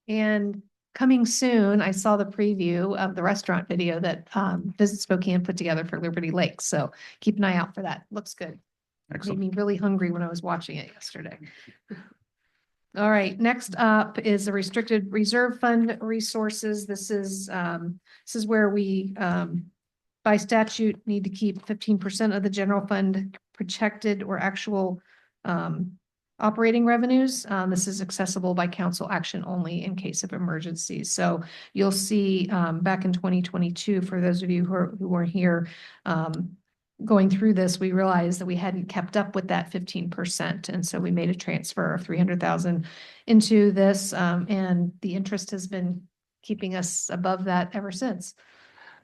And coming soon, I saw the preview of the restaurant video that Visit Spokane put together for Liberty Lakes. So keep an eye out for that. Looks good. Excellent. Made me really hungry when I was watching it yesterday. All right, next up is the Restricted Reserve Fund resources. This is where we by statute need to keep 15% of the general fund protected or actual operating revenues. This is accessible by council action only in case of emergencies. So you'll see back in 2022, for those of you who were here, going through this, we realized that we hadn't kept up with that 15%. And so we made a transfer of 300,000 into this, and the interest has been keeping us above that ever since.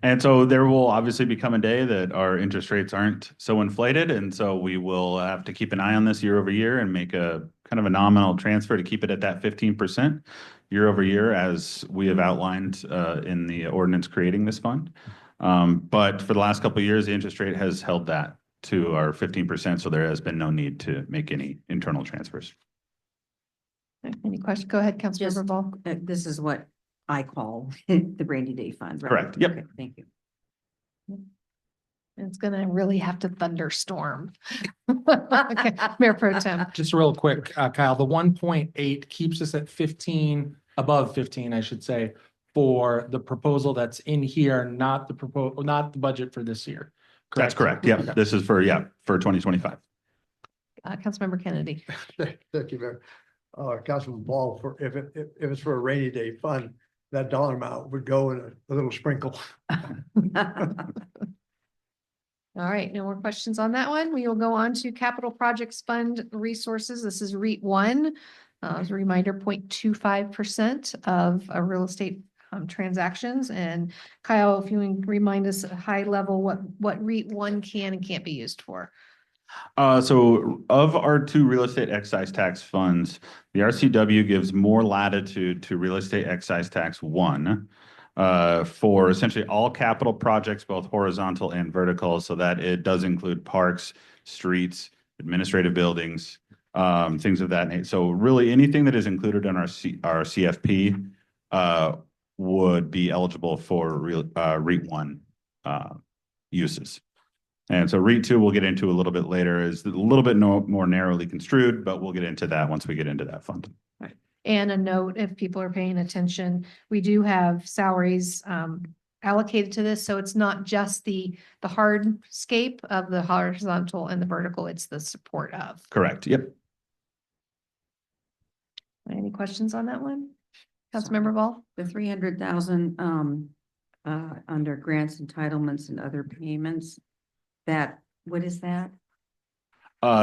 And so there will obviously become a day that our interest rates aren't so inflated. And so we will have to keep an eye on this year over year and make a kind of a nominal transfer to keep it at that 15% year over year, as we have outlined in the ordinance creating this fund. But for the last couple of years, the interest rate has held that to our 15%. So there has been no need to make any internal transfers. Any questions? Go ahead, Just- Councilmember Ball. this is what I call the rainy day fund, right? Correct. Yep. Okay, thank you. It's gonna really have to thunderstorm. Okay, Mayor Pro Tem. Just real quick, Kyle, the 1.8 keeps us at 15, above 15, I should say, for the proposal that's in here, not the budget for this year. That's correct. Yep. Okay. This is for 2025. Councilmember Kennedy. Thank you, Mayor. Councilman Ball, if it's for a rainy day fund, that dollar amount would go in a little sprinkle. All right, no more questions on that one. We will go on to Capital Projects Fund resources. This is REIT 1. As a reminder, 0.25% of real estate transactions. And Kyle, if you can remind us at a high level what REIT 1 can and can't be used for. So of our two real estate excise tax funds, the RCW gives more latitude to real estate excise tax 1 for essentially all capital projects, both horizontal and vertical, so that it does include parks, streets, administrative buildings, things of that nature. So really anything that is included in our CFP would be eligible for REIT 1 uses. And so REIT 2 we'll get into a little bit later, is a little bit more narrowly construed, but we'll get into that once we get into that fund. And a note, if people are paying attention, we do have salaries allocated to this, so it's not just the hardscape of the horizontal and the vertical, it's the support of. Correct. Yep. Any questions on that one? Councilmember Ball? The 300,000, under grants, entitlements and other payments, what is that?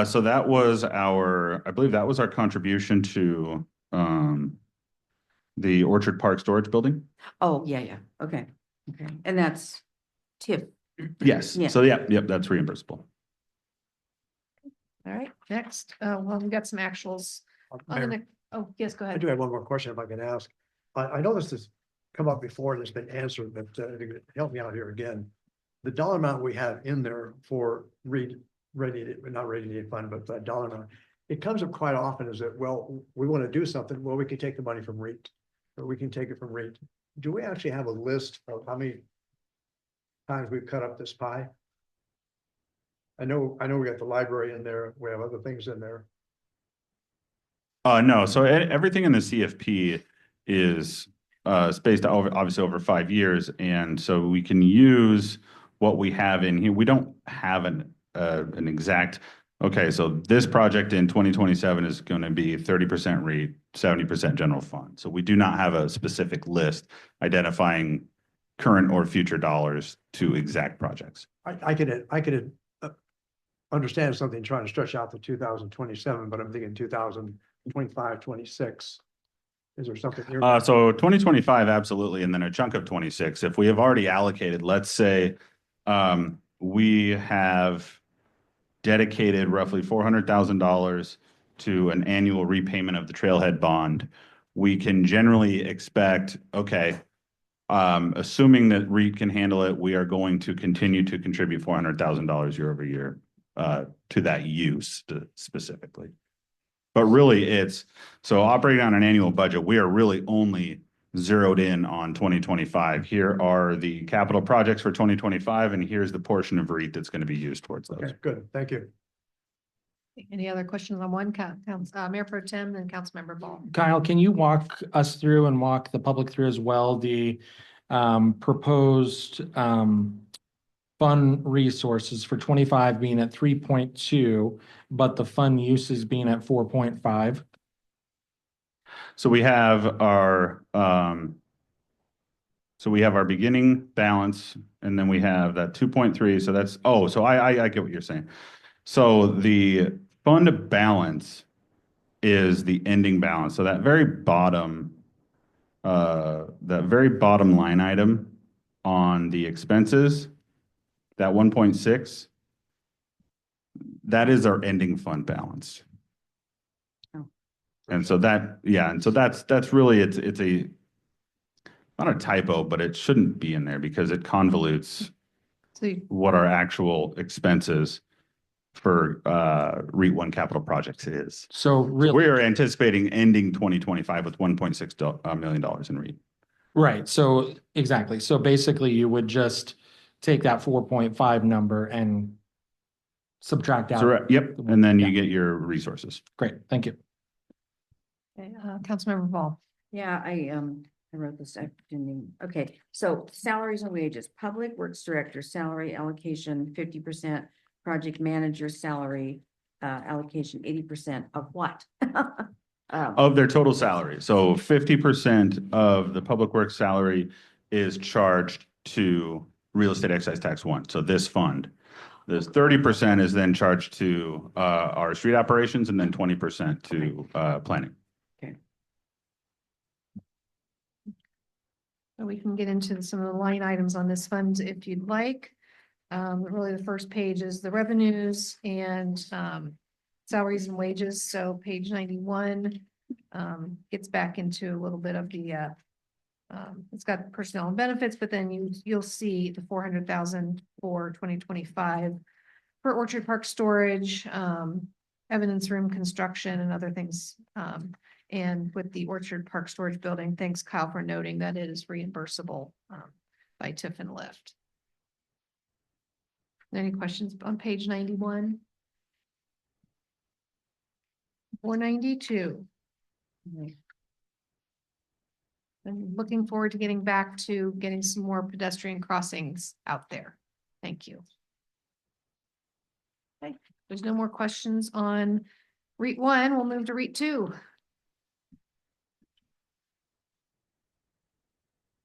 So that was I believe that was our contribution to, the Orchard Park Storage Building. Oh, yeah, okay, and that's TIF. Yes. Yeah. So yep, that's reimbursable. All right, next, well, we got some actuals on the Mayor, next, oh, yes, go I ahead. do have one more question if I can ask. I know this has come up before and it's been answered, but help me out here again. The dollar amount we have in there for not radiated fund, but the dollar amount, it comes up quite often is that, well, we want to do something, well, we can take the money from REIT, or we can take it from REIT. Do we actually have a list of how many times we've cut up this pie? I know we got the library in there, we have other things in there. No, so everything in the CFP is spaced out obviously over 5 years, and so we can use what we have in here. We don't have an exact. Okay, so this project in 2027 is going to be 30% REIT, 70% general fund. So we do not have a specific list identifying current or future dollars to exact projects. I could understand something trying to stretch out to 2027, but I'm thinking 2025, 26. Is there something here? So 2025, absolutely, and then a chunk of 26. If we have already allocated, let's say, we have dedicated roughly $400,000 to an annual repayment of the Trailhead bond, we can generally expect, okay, assuming that REIT can handle it, we are going to continue to contribute $400,000 year over year to that use specifically. But really so operating on an annual budget, we are really only zeroed in on 2025. Here are the capital projects for 2025, and here's the portion of REIT that's going to be used towards those. Okay, good, thank you. Any other questions on one Mayor Pro Tem and Councilmember Ball? Kyle, can you walk us through and walk the public through as well, the proposed fund resources for 25 being at 3.2, but the fund uses being at 4.5? So we have our beginning balance, and then we have that 2.3. So that's, so I get what you're saying. So the fund balance is the ending balance. So that very bottom line item on the expenses, that 1.6, that is our ending fund balance. And so that's really, it's not a typo, but it shouldn't be in there because it convolutes what our actual expenses for REIT 1 capital projects is. So really, we are anticipating ending 2025 with $1.6 million in REIT. right. So exactly. So basically you would just take that 4.5 number and subtract out. So, yep. And then you get your resources. Great. Thank you. Okay, Councilmember Ball. Yeah, I wrote this, I didn't even, okay, so salaries and wages, public works director salary allocation 50%, project manager salary allocation 80% of what? Of their total salary. So 50% of the public works salary is charged to real estate excise tax 1. So this fund. This 30% is then charged to our street operations, and then 20% to planning. So we can get into some of the line items on this fund if you'd like. Really the first page is the revenues and salaries and wages. So page 91 gets back into a little bit of the it's got personnel and benefits, but then you'll see the 400,000 for 2025 for Orchard Park storage, evidence room construction and other things. And with the Orchard Park storage building, thanks Kyle for noting that it is reimbursable by TIF and Lyft. Any questions on page 91? 492. I'm looking forward to getting back to getting some more pedestrian crossings out there. Thank you. Okay, there's no more questions on REIT 1. We'll move to REIT 2.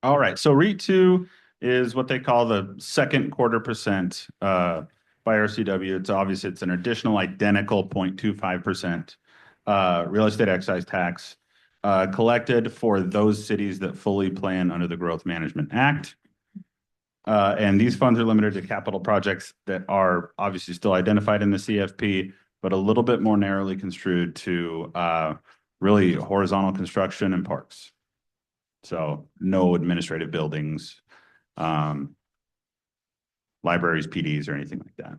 All right, so REIT 2 is what they call the second quarter percent by RCW. It's obvious it's an additional identical 0.25% real estate excise tax collected for those cities that fully plan under the Growth Management Act. And these funds are limited to capital projects that are obviously still identified in the CFP, but a little bit more narrowly construed to really horizontal construction and parks. So no administrative buildings, libraries, PDs, or anything like that.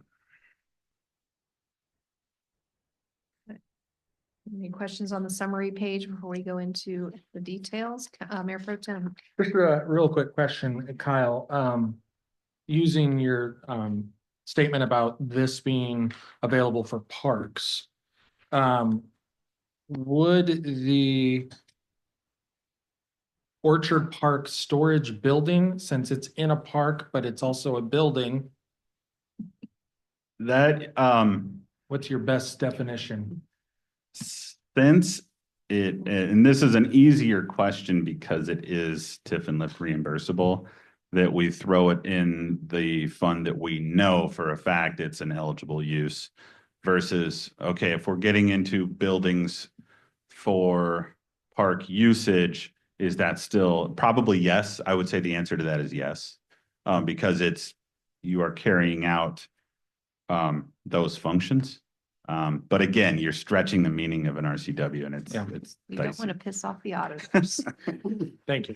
Any questions on the summary page before we go into the details? Mayor Pro Tem. Just a real quick question, Kyle. Using your statement about this being available for parks, would the Orchard Park storage building, since it's in a park, but it's also a building, That what's your best definition? since it, and this is an easier question because it is TIF and LIF reimbursable, that we throw it in the fund that we know for a fact it's an eligible use versus, okay, if we're getting into buildings for park usage, is that still probably yes? I would say the answer to that is yes, because you are carrying out those functions. But again, you're stretching the meaning of an RCW and it's We don't dicey. want to piss off the auditors. Thank you.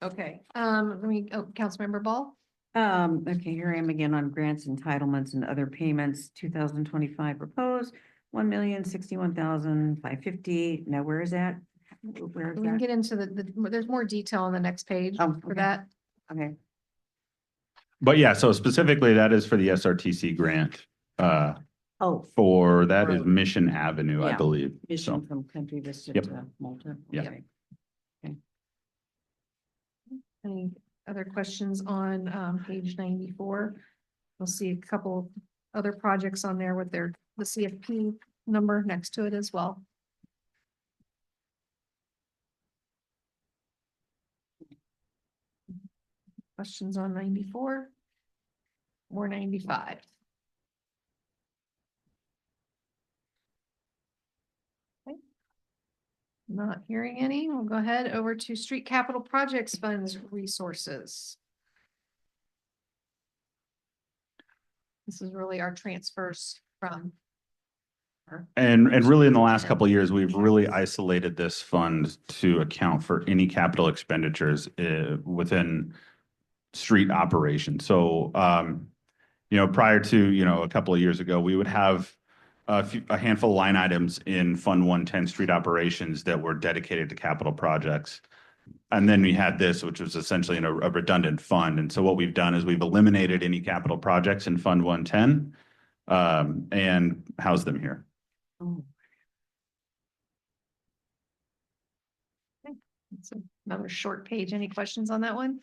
Okay, Councilmember Ball? Okay, here I am again on grants, entitlements and other payments, 2025 proposed, 1,061,550. Now, where is that? Where is We can that? get into there's more detail on the next page Oh, for okay. that. Okay, But yeah, so specifically that is for the SRTC grant. oh, For that is Road. Mission Avenue, I Yeah. believe. mission So, from Country Vista Yep. to Malta. Yeah. Okay. Any other questions on page 94? We'll see a couple other projects on there with the CFP number next to it as well. Questions on 94 or 95? Okay. Not hearing any. We'll go ahead over to Street Capital Projects Funds Resources. This is really our transfers from. and really in the last couple of years, we've really isolated this fund to account for any capital expenditures within street operations. So, prior to, a couple of years ago, we would have a handful of line items in Fund 110 street operations that were dedicated to capital projects. And then we had this, which was essentially a redundant fund. And so what we've done is we've eliminated any capital projects in Fund 110 and housed them here. Oh, It's another short page. Any questions on that one?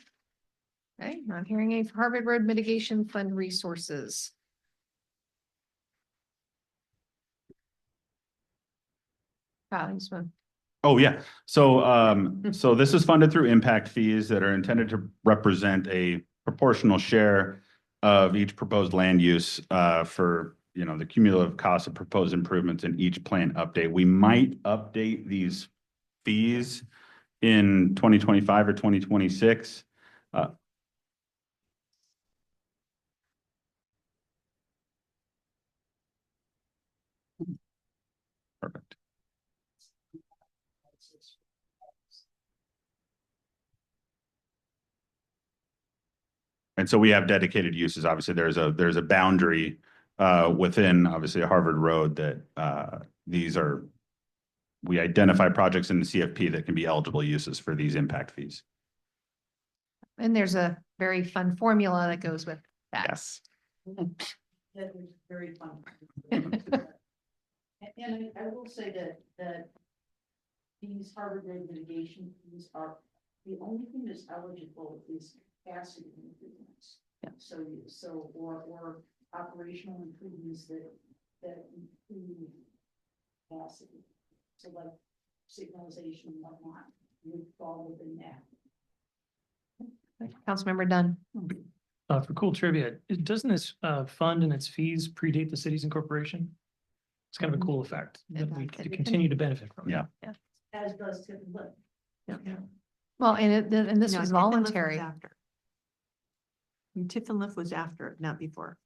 Okay, not hearing any for Harvard Road Mitigation Fund Resources. Oh, yeah. So this is funded through impact fees that are intended to represent a proportional share of each proposed land use for, the cumulative cost of proposed improvements in each plan update. We might update these fees in 2025 or 2026. Perfect. And so we have dedicated uses. Obviously, there's a boundary within obviously a Harvard Road that we identify projects in the CFP that can be eligible uses for these impact fees. And there's a very fun formula that goes with that. Yes. That is very fun. And I will say that these Harvard Road mitigation fees are, the only thing that's eligible is capacity improvements. Yeah. So, or operational improvements that improve capacity. So like signalization and whatnot would fall within that. Councilmember Dunn. For cool trivia, doesn't this fund and its fees predate the city's incorporation? It's kind of a cool effect that we continue to benefit from. Yeah. As does Tiffin Lift. Yeah. Well, and this No, was Tiffin Lift voluntary. after. And Tiffin Lift was after, not before.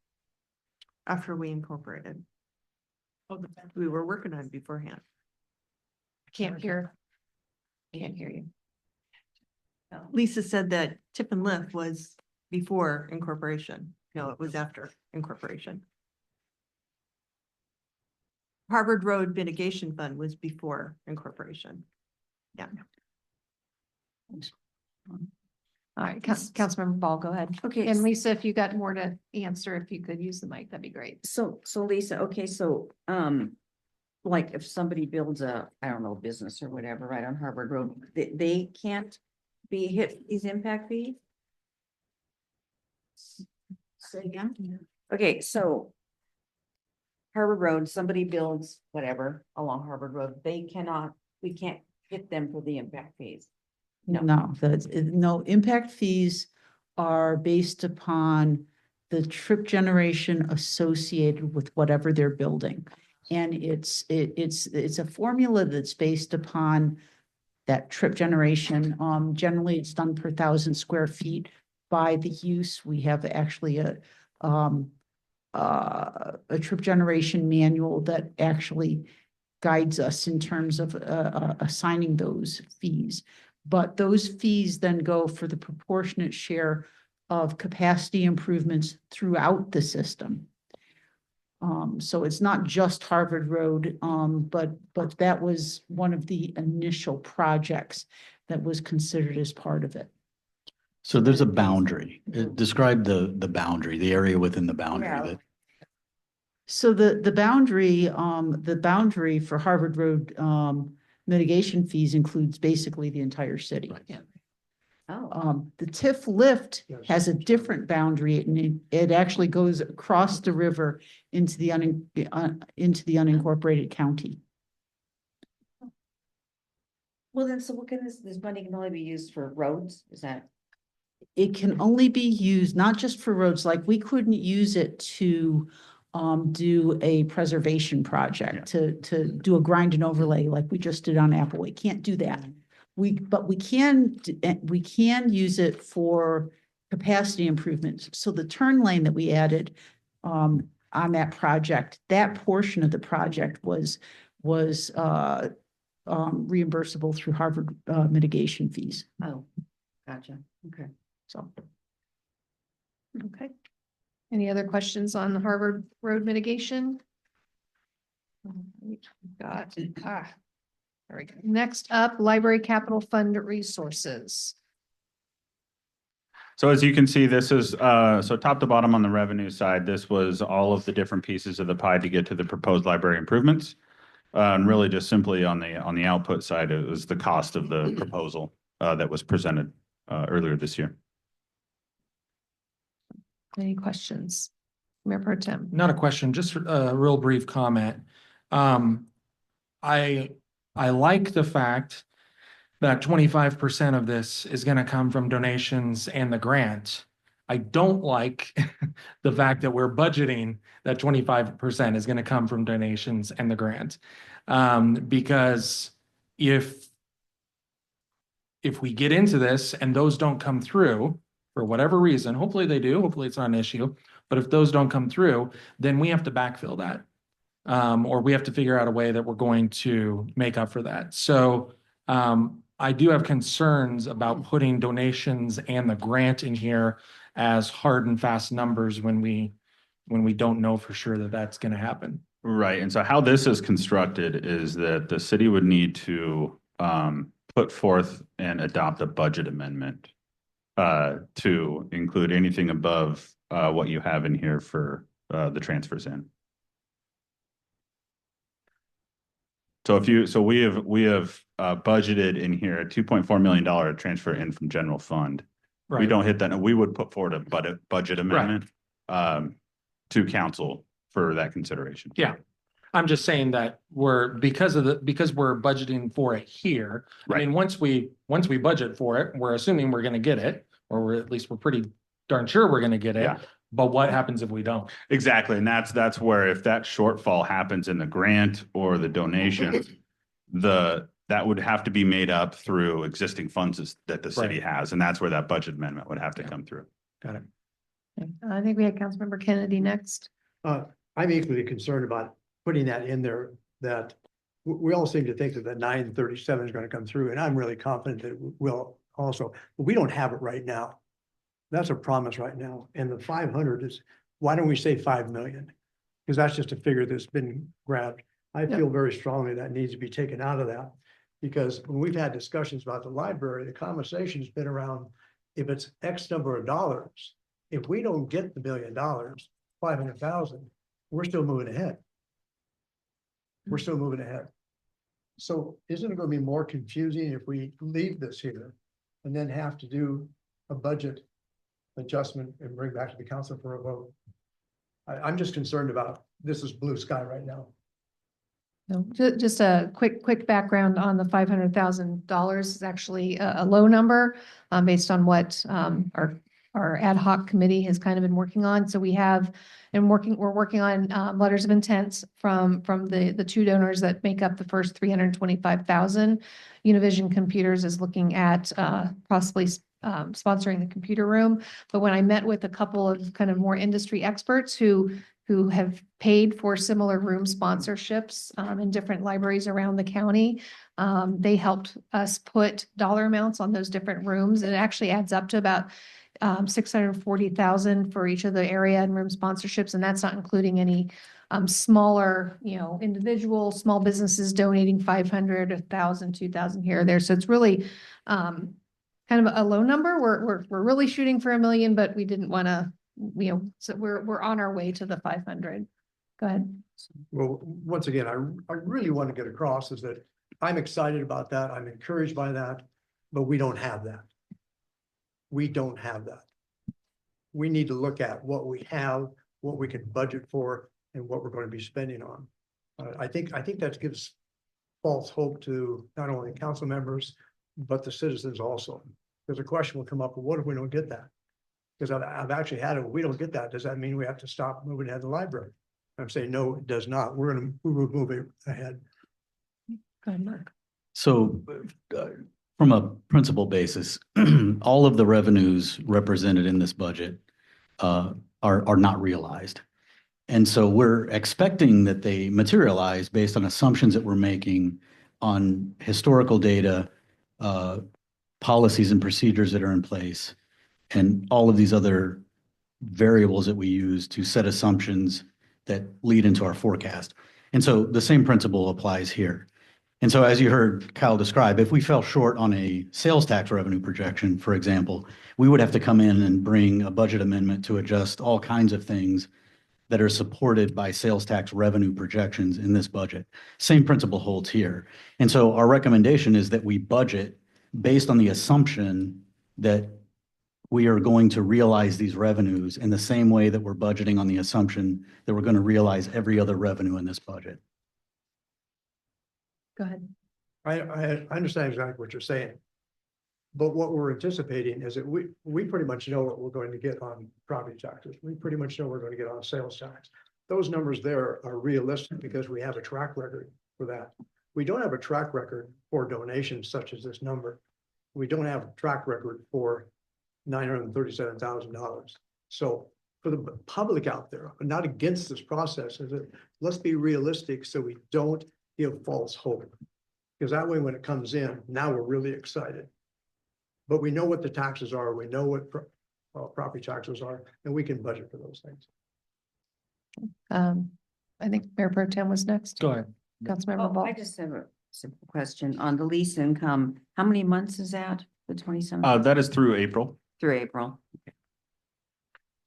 After we incorporated. We were working on it beforehand. Can't hear. Can't hear you. Lisa said that Tiffin Lift was before incorporation. No, it was after incorporation. Harvard Road Mitigation Fund was before incorporation. Yeah. All right, Councilmember Ball, go ahead. Okay. And Lisa, if you got more to answer, if you could use the mic, that'd be great. So Lisa, okay, so, like if somebody builds a, I don't know, business or whatever, right on Harvard Road, they can't be hit these impact fees? Say again? Okay, so Harvard Road, somebody builds whatever along Harvard Road, we can't hit them for the impact fees. No, no, impact fees are based upon the trip generation associated with whatever they're building. And it's a formula that's based upon that trip generation. Generally it's done per 1,000 square feet by the use. We have actually a trip generation manual that actually guides us in terms of assigning those fees. But those fees then go for the proportionate share of capacity improvements throughout the system. So it's not just Harvard Road, but that was one of the initial projects that was considered as part of it. So there's a boundary. Describe the boundary, the area within the boundary Yeah. that. So the boundary for Harvard Road mitigation fees includes basically the entire city. Right. Yeah. Oh, The TIF lift has a different boundary and it actually goes across the river into the unincorporated county. well then, so what can this money can only be used for roads, is that? It can only be used, not just for roads, like we couldn't use it to do a preservation project, to do a grind and overlay like we just did on Appleway. Can't do that. But we can use it for capacity improvements. So the turn lane that we added on that project, that portion of the project was reimbursable through Harvard mitigation fees. Oh, gotcha, okay. So. Okay. Any other questions on the Harvard Road mitigation? Got, there we go. Next up, Library Capital Fund Resources. So as you can see, this is, so top to bottom on the revenue side, this was all of the different pieces of the pie to get to the proposed library improvements. And really just simply on the output side, it was the cost of the proposal that was presented earlier this year. Any questions? Mayor Pro Tem. Not a question, just a real brief comment. I like the fact that 25% of this is going to come from donations and the grant. I don't like the fact that we're budgeting that 25% is going to come from donations and the grant. Because if we get into this and those don't come through for whatever reason, hopefully they do, hopefully it's not an issue, but if those don't come through, then we have to backfill that. Or we have to figure out a way that we're going to make up for that. So I do have concerns about putting donations and the grant in here as hard and fast numbers when we don't know for sure that that's going to happen. Right. And so how this is constructed is that the city would need to put forth and adopt a budget amendment to include anything above what you have in here for the transfers in. So we have budgeted in here a $2.4 million transfer in from general fund. We Right. don't hit that, and we would put forward a budget amendment to council for that consideration. Yeah. I'm just saying that because we're budgeting for it here. I Right. mean, once we budget for it, we're assuming we're gonna get it, or we're pretty darn sure we're gonna get it. Yeah. But what happens if we don't? Exactly, and that's where if that shortfall happens in the grant or the donation, that would have to be made up through existing funds that the city has, and that's where that budget amendment would have to come through. Got it. I think we had Councilmember Kennedy next. I'm equally concerned about putting that in there, that we all seem to think that the 937 is going to come through, and I'm really confident that it will also, but we don't have it right now. That's a promise right now. And the 500 is, why don't we say 5 million? Because that's just a figure that's been grabbed. I feel very strongly that needs to be taken out of that. Because when we've had discussions about the library, the conversation's been around, if it's X number of dollars, if we don't get the $1 million, 500,000, we're still moving ahead. We're still moving ahead. So isn't it going to be more confusing if we leave this here and then have to do a budget adjustment and bring back to the council for a vote? I'm just concerned about, this is blue sky right now. No, just a quick background on the $500,000 is actually a low number based on what our ad hoc committee has kind of been working on. So we're working on letters of intent from the two donors that make up the first 325,000. Univision Computers is looking at possibly sponsoring the computer room. But when I met with a couple of kind of more industry experts who have paid for similar room sponsorships in different libraries around the county, they helped us put dollar amounts on those different rooms. It actually adds up to about 640,000 for each of the area and room sponsorships, and that's not including any smaller, individual small businesses donating 500, 1,000, 2,000 here or there. So it's really kind of a low number. We're really shooting for $1 million, but we didn't want to, so we're on our way to the 500. Go ahead. Well, once again, I really want to get across is that I'm excited about that. I'm encouraged by that, but we don't have that. We don't have that. We need to look at what we have, what we can budget for, and what we're going to be spending on. I think that gives false hope to not only council members, but the citizens also. Because a question will come up, well, what if we don't get that? Because I've actually had it, we don't get that. Does that mean we have to stop moving ahead of the library? I'm saying, no, it does not. We're going to move it ahead. Go ahead, Mark. So from a principal basis, all of the revenues represented in this budget are not realized. And so we're expecting that they materialize based on assumptions that we're making on historical data, policies and procedures that are in place, and all of these other variables that we use to set assumptions that lead into our forecast. And so the same principle applies here. And so as you heard Kyle describe, if we fell short on a sales tax revenue projection, for example, we would have to come in and bring a budget amendment to adjust all kinds of things that are supported by sales tax revenue projections in this budget. Same principle holds here. And so our recommendation is that we budget based on the assumption that we are going to realize these revenues in the same way that we're budgeting on the assumption that we're going to realize every other revenue in this budget. Go ahead. I understand exactly what you're saying. But what we're anticipating is that we pretty much know what we're going to get on property taxes. We pretty much know we're going to get on sales tax. Those numbers there are realistic because we have a track record for that. We don't have a track record for donations such as this number. We don't have a track record for $937,000. So for the public out there, but not against this process, is that let's be realistic so we don't give false hope. Because that way when it comes in, now we're really excited. But we know what the taxes are, we know what property taxes are, and we can budget for those things. I think Mayor Pro Tem was next. Go ahead. Councilmember I Ball. just have a simple question on the lease income. How many months is that? The 27th That is through April. through April?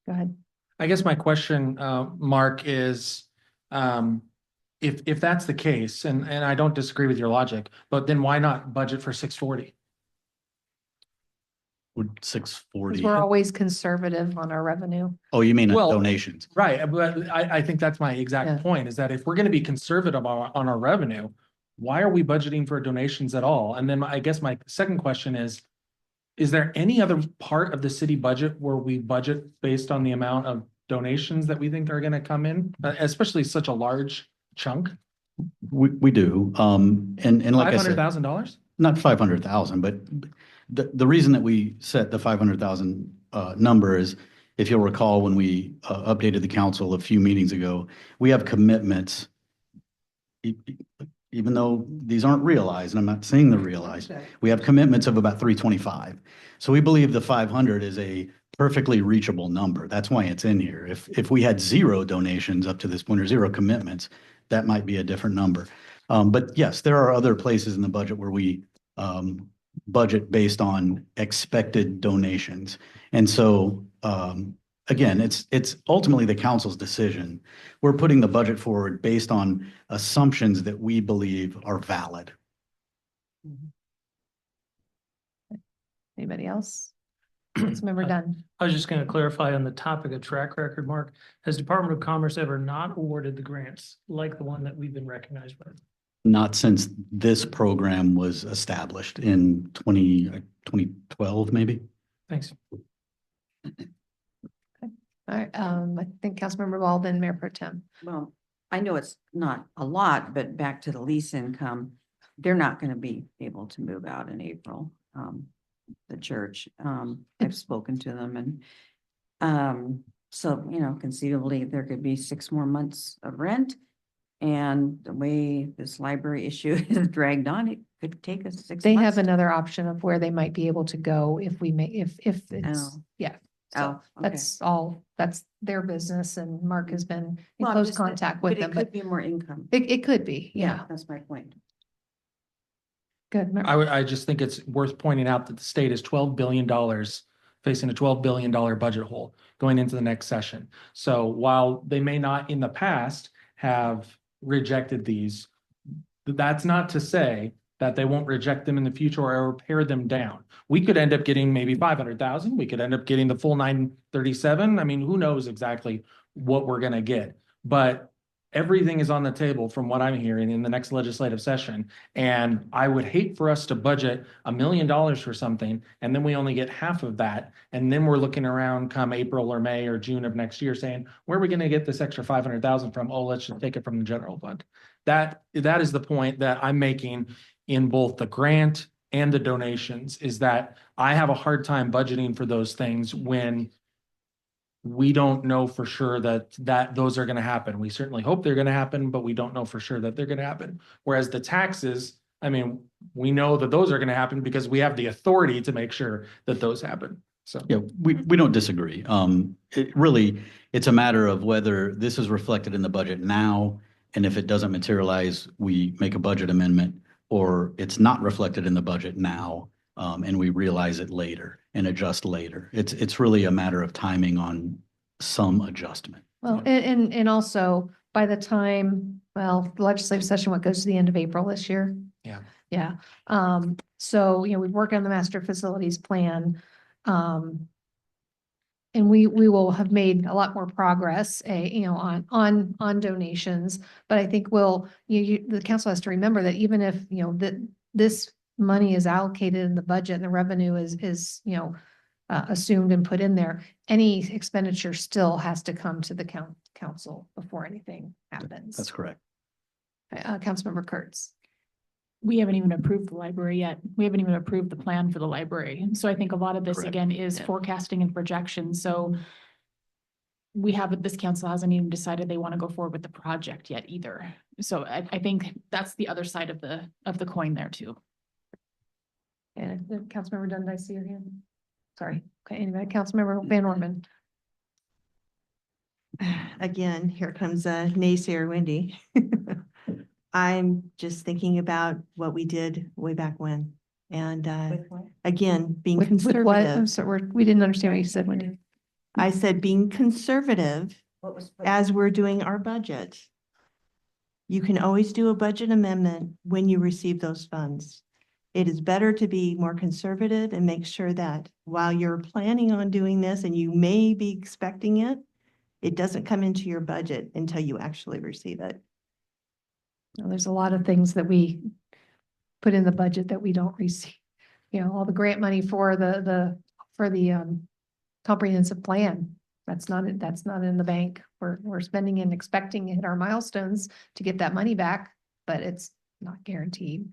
Go ahead. I guess my question, Mark, is if that's the case, and I don't disagree with your logic, but then why not budget for 640? Would 640? Because we're always conservative on our revenue. Oh, you mean Well, donations? Right, but I think that's my Yeah. exact point, is that if we're gonna be conservative on our revenue, why are we budgeting for donations at all? And then I guess my second question is there any other part of the city budget where we budget based on the amount of donations that we think are gonna come in, especially such a large chunk? We do, and like I said. $500,000? Not 500,000, but the reason that we set the 500,000 number is, if you'll recall, when we updated the council a few meetings ago, we have commitments. Even though these aren't realized, and I'm not saying they're realized, we have commitments of about 325. So we believe the 500 is a perfectly reachable number. That's why it's in here. If we had 0 donations up to this point, or 0 commitments, that might be a different number. But yes, there are other places in the budget where we budget based on expected donations. And so, again, it's ultimately the council's decision. We're putting the budget forward based on assumptions that we believe are valid. Anybody else? Councilmember Dunn. I was just going to clarify on the topic of track record, Mark. Has Department of Commerce ever not awarded the grants like the one that we've been recognized with? Not since this program was established in 2012, maybe. Thanks. All right, I think Councilmember Walden, Mayor Pro Tem. Well, I know it's not a lot, but back to the lease income, they're not gonna be able to move out in April. The church, I've spoken to them and, so, you know, conceivably there could be 6 more months of rent. And the way this library issue is dragged on, it could take us 6 months. They have another option of where they might be able to go if we may, if it's, Oh. yeah. So Oh, okay. that's their business, and Mark has been in Well, I'm close just- contact with but them, it but could be more income. it could be, yeah, That's my point. good. I just think it's worth pointing out that the state is $12 billion, facing a $12 billion budget hole going into the next session. So while they may not in the past have rejected these, that's not to say that they won't reject them in the future or pare them down. We could end up getting maybe 500,000. We could end up getting the full 937. I mean, who knows exactly what we're gonna get, but everything is on the table from what I'm hearing in the next legislative session. And I would hate for us to budget $1 million for something, and then we only get half of that. And then we're looking around come April or May or June of next year saying, where are we gonna get this extra 500,000 from? Oh, let's just take it from the general fund. That is the point that I'm making in both the grant and the donations, is that I have a hard time budgeting for those things when we don't know for sure that those are going to happen. We certainly hope they're going to happen, but we don't know for sure that they're going to happen. Whereas the taxes, I mean, we know that those are going to happen because we have the authority to make sure that those happen. So, Yeah, we don't disagree. It's a matter of whether this is reflected in the budget now, and if it doesn't materialize, we make a budget amendment, or it's not reflected in the budget now, and we realize it later and adjust later. It's really a matter of timing on some adjustment. Well, and also by the time, well, the legislative session, what goes to the end of April this year? Yeah. Yeah. So, you know, we've worked on the master facilities plan. And we will have made a lot more progress, you know, on donations. But I think the council has to remember that even if, you know, that this money is allocated in the budget and the revenue is, you know, assumed and put in there, any expenditure still has to come to the council before anything happens. That's correct. Councilmember Kurtz. We haven't even approved the library yet. We haven't even approved the plan for the library. So I think a lot of this Correct. again is Yeah. forecasting and projection. So this council hasn't even decided they want to go forward with the project yet either. So I think that's the other side of the coin there too. And Councilmember Dunn, did I see your hand? Sorry. Okay, anybody? Councilmember Van Orman. Again, here comes naysayer Wendy. I'm just thinking about what we did way back when. And again, being With what? I'm conservative. sorry, we didn't understand what you said, Wendy. I said being conservative What was? as we're doing our budget. You can always do a budget amendment when you receive those funds. It is better to be more conservative and make sure that while you're planning on doing this and you may be expecting it, it doesn't come into your budget until you actually receive it. Well, there's a lot of things that we put in the budget that we don't receive. You know, all the grant money for the comprehensive plan. That's not in the bank. We're spending and expecting to hit our milestones to get that money back, but it's not guaranteed.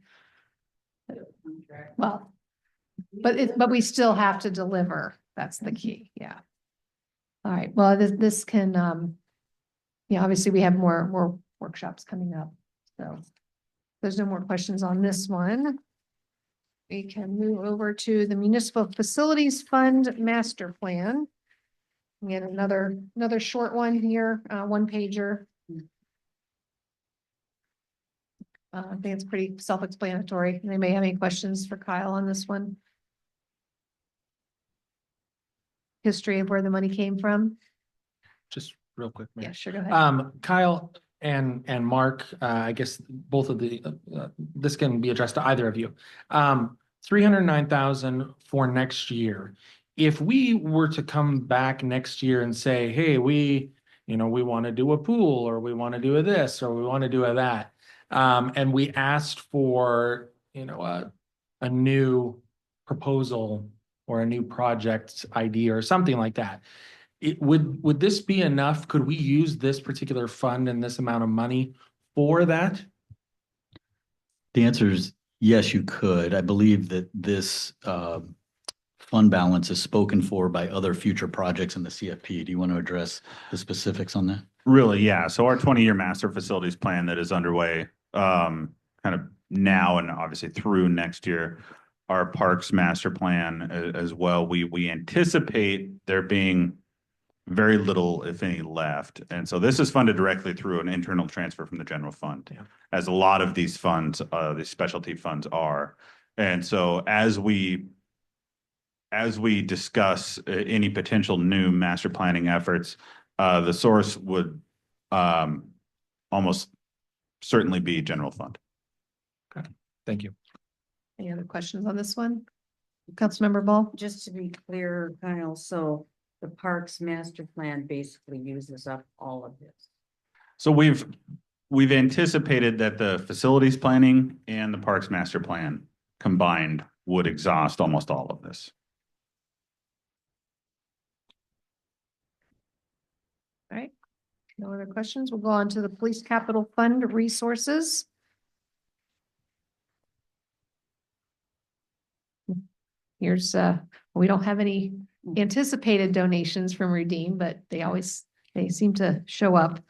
Well, but we still have to deliver. That's the key. Yeah. All right. Well, this can, yeah, obviously we have more workshops coming up. So if there's no more questions on this one. We can move over to the Municipal Facilities Fund Master Plan. Again, another short one here, one pager. I think it's pretty self-explanatory. Anybody have any questions for Kyle on this one? History of where the money came from? Just real quick. Mayor. Yeah, sure, go ahead. Kyle and Mark, I guess both of this can be addressed to either of you. 309,000 for next year. If we were to come back next year and say, hey, we want to do a pool, or we want to do a this, or we want to do a that. And we asked for, a new proposal or a new project idea or something like that. Would this be enough? Could we use this particular fund and this amount of money for that? The answer is yes, you could. I believe that this fund balance is spoken for by other future projects in the CFP. Do you want to address the specifics on that? Really, yeah. So our 20-year master facilities plan that is underway, kind of now and obviously through next year, our parks master plan as well. We anticipate there being very little, if any, left. And so this is funded directly through an internal transfer from the general fund, as a lot of these funds, these specialty funds are. And so as we discuss any potential new master planning efforts, the source would almost certainly be general fund. Okay, thank you. Any other questions on this one? Councilmember Ball? Just to be clear, Kyle, so the Parks Master Plan basically uses up all of this. So we've anticipated that the facilities planning and the Parks Master Plan combined would exhaust almost all of this. All right. No other questions? We'll go on to the Police Capital Fund resources. Here's, we don't have any anticipated donations from Redeem, but they seem to show up.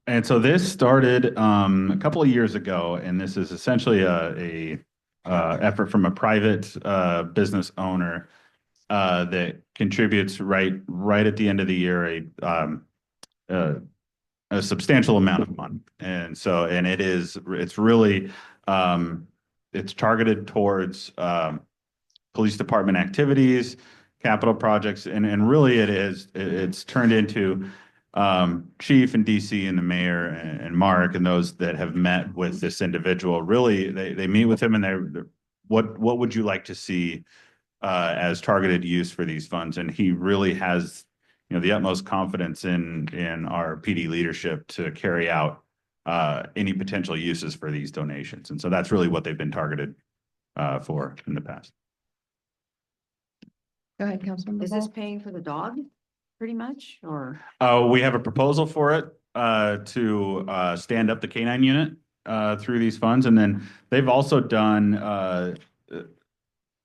And so this started a couple of years ago, and this is essentially a effort from a private business owner that contributes right at the end of the year a substantial amount of money. And so, and it's really it's targeted towards police department activities, capital projects, and really it's turned into Chief and DC and the mayor and Mark and those that have met with this individual. Really, they meet with him and they're what would you like to see as targeted use for these funds? And he really has, the utmost confidence in our PD leadership to carry out any potential uses for these donations. And so that's really what they've been targeted for in the past. Go ahead, Councilmember Is this Ball. paying for the dog pretty much, or? We have a proposal for it to stand up the canine unit through these funds. And then they've also done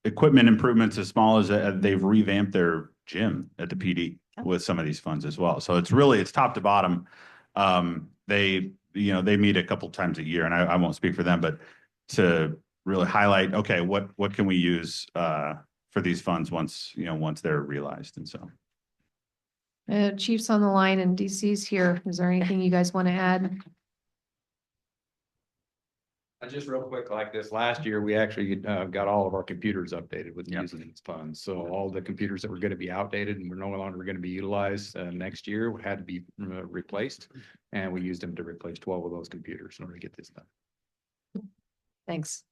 equipment improvements as small as they've revamped their gym at the PD with some of these funds as well. So it's top to bottom. They meet a couple times a year, and I won't speak for them, but to really highlight, okay, what can we use for these funds once they're realized. And so. Chief's on the line and DC's here. Is there anything you guys want to add? Just real quick, like this last year, we actually got all of our computers updated with using these funds. So all the computers that were going to be outdated and were no longer going to be utilized next year had to be replaced. And we used them to replace 12 of those computers in order to get this done. Thanks.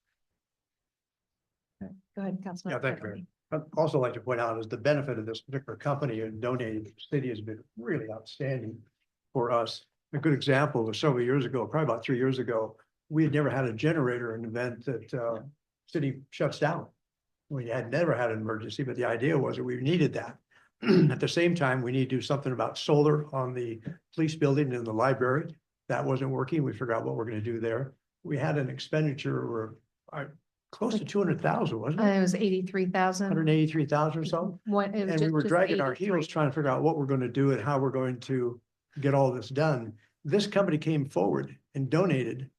Go ahead, Councilman. Yeah, thank you, Mayor. I'd also like to point out is the benefit of this particular company and donating to the city has been really outstanding for us. A good example was several years ago, probably about 3 years ago, we had never had a generator in an event that city shuts down. We had never had an emergency, but the idea was that we needed that. At the same time, we need to do something about solar on the police building and the library. That wasn't working. We figured out what we're going to do there. We had an expenditure close to 200,000, wasn't it? It was 83,000. 183,000 or so. What? And we were dragging our heels trying to figure out what we're going to do and how we're going to get all this done. This company came forward and donated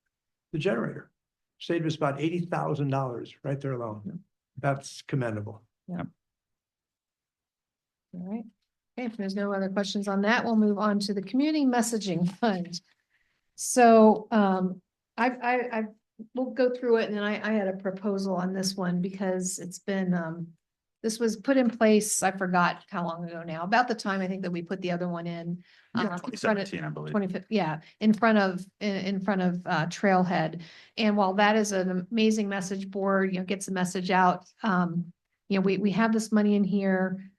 the generator. Saved us about $80,000 right there alone. That's commendable. All right. Okay, if there's no other questions on that, we'll move on to the community messaging fund. So we'll go through it, and then I had a proposal on this one because it's been this was put in place, I forgot how long ago now, about the time I think that we put the other one in. Yeah, 2017, I believe. 25th, yeah, in front of Trailhead. And while that is an amazing message board, gets the message out, we have this money in here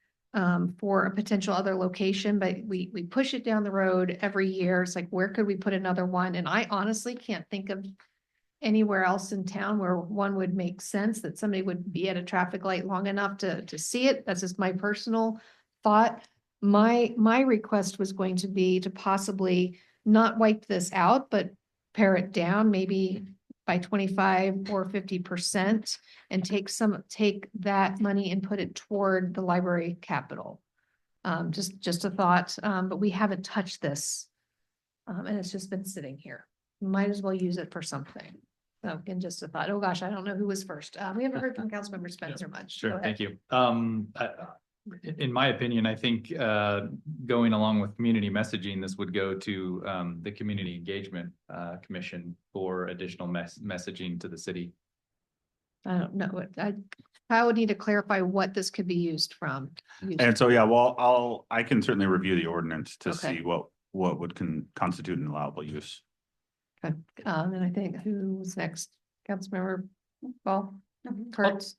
for a potential other location, but we push it down the road every year. It's like, where could we put another one? And I honestly can't think of anywhere else in town where one would make sense that somebody would be at a traffic light long enough to see it. That's just my personal thought. My request was going to be to possibly not wipe this out, but pare it down maybe by 25 or 50% and take that money and put it toward the library capital. Just a thought, but we haven't touched this. And it's just been sitting here. Might as well use it for something. So again, just a thought. Oh gosh, I don't know who was first. We haven't heard from Councilmember Spencer much. Go Sure, ahead. thank you. In my opinion, I think going along with community messaging, this would go to the Community Engagement Commission for additional messaging to the city. I don't know. I would need to clarify what this could be used from. And so, yeah, well, I can certainly review the ordinance to Okay. see what would constitute an allowable use. Okay, and I think who was next? Councilmember Paul? Kurtz?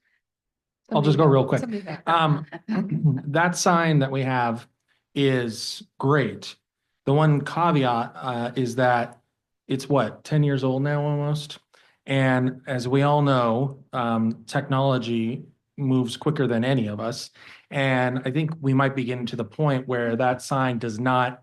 I'll just go real quick. Somebody back. That sign that we have is great. The one caveat is that it's 10 years old now almost. And as we all know, technology moves quicker than any of us. And I think we might be getting to the point where that sign does not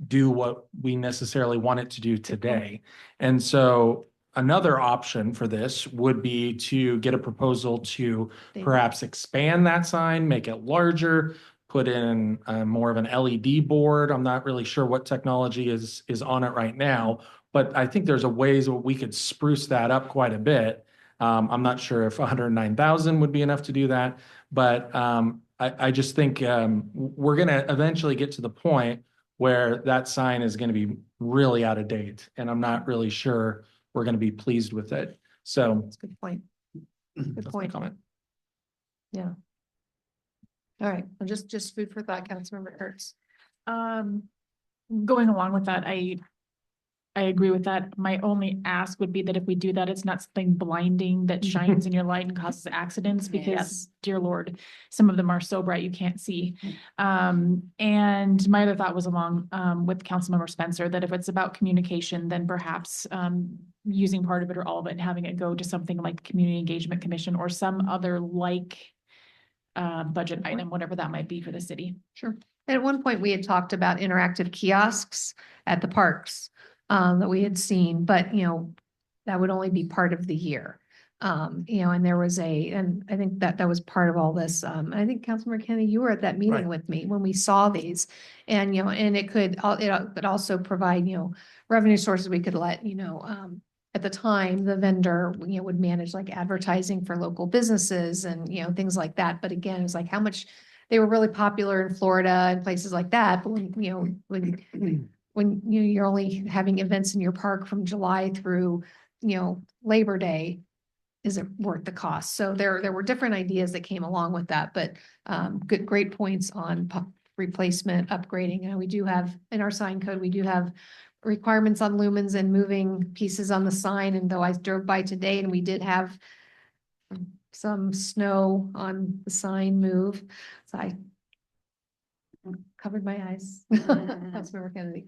do what we necessarily want it to do today. And so another option for this would be to get a proposal to perhaps expand that sign, make it larger, put in more of an LED board. I'm not really sure what technology is on it right now, but I think there's a ways where we could spruce that up quite a bit. I'm not sure if 109,000 would be enough to do that, but I just think we're going to eventually get to the point where that sign is going to be really out of date, and I'm not really sure we're going to be pleased with it. So That's a good point. that's Good my point. comment. Yeah. All right, well, just food for thought, Councilmember Kurtz. Going along with that, I agree with that. My only ask would be that if we do that, it's not something blinding that shines in your light and causes accidents, because dear Lord, some of them are so bright you can't see. And my other thought was along with Councilmember Spencer, that if it's about communication, then perhaps using part of it or all of it and having it go to something like the Community Engagement Commission or some other budget item, whatever that might be for the city. Sure. And at one point, we had talked about interactive kiosks at the parks that we had seen, but that would only be part of the year. And there was and I think that was part of all this. I think Councilmember Kennedy, you were at that meeting Right. with me when we saw these, and and it could also provide revenue sources. We could let at the time the vendor would manage like advertising for local businesses and things like that. But again, it's like how much they were really popular in Florida and places like that. But when you're only having events in your park from July through Labor Day, is it worth the cost? So there were different ideas that came along with that, but great points on replacement, upgrading. We do have in our sign code, we do have requirements on lumens and moving pieces on the sign. And though I drove by today and we did have some snow on the sign move, so I covered my eyes. Councilmember Kennedy.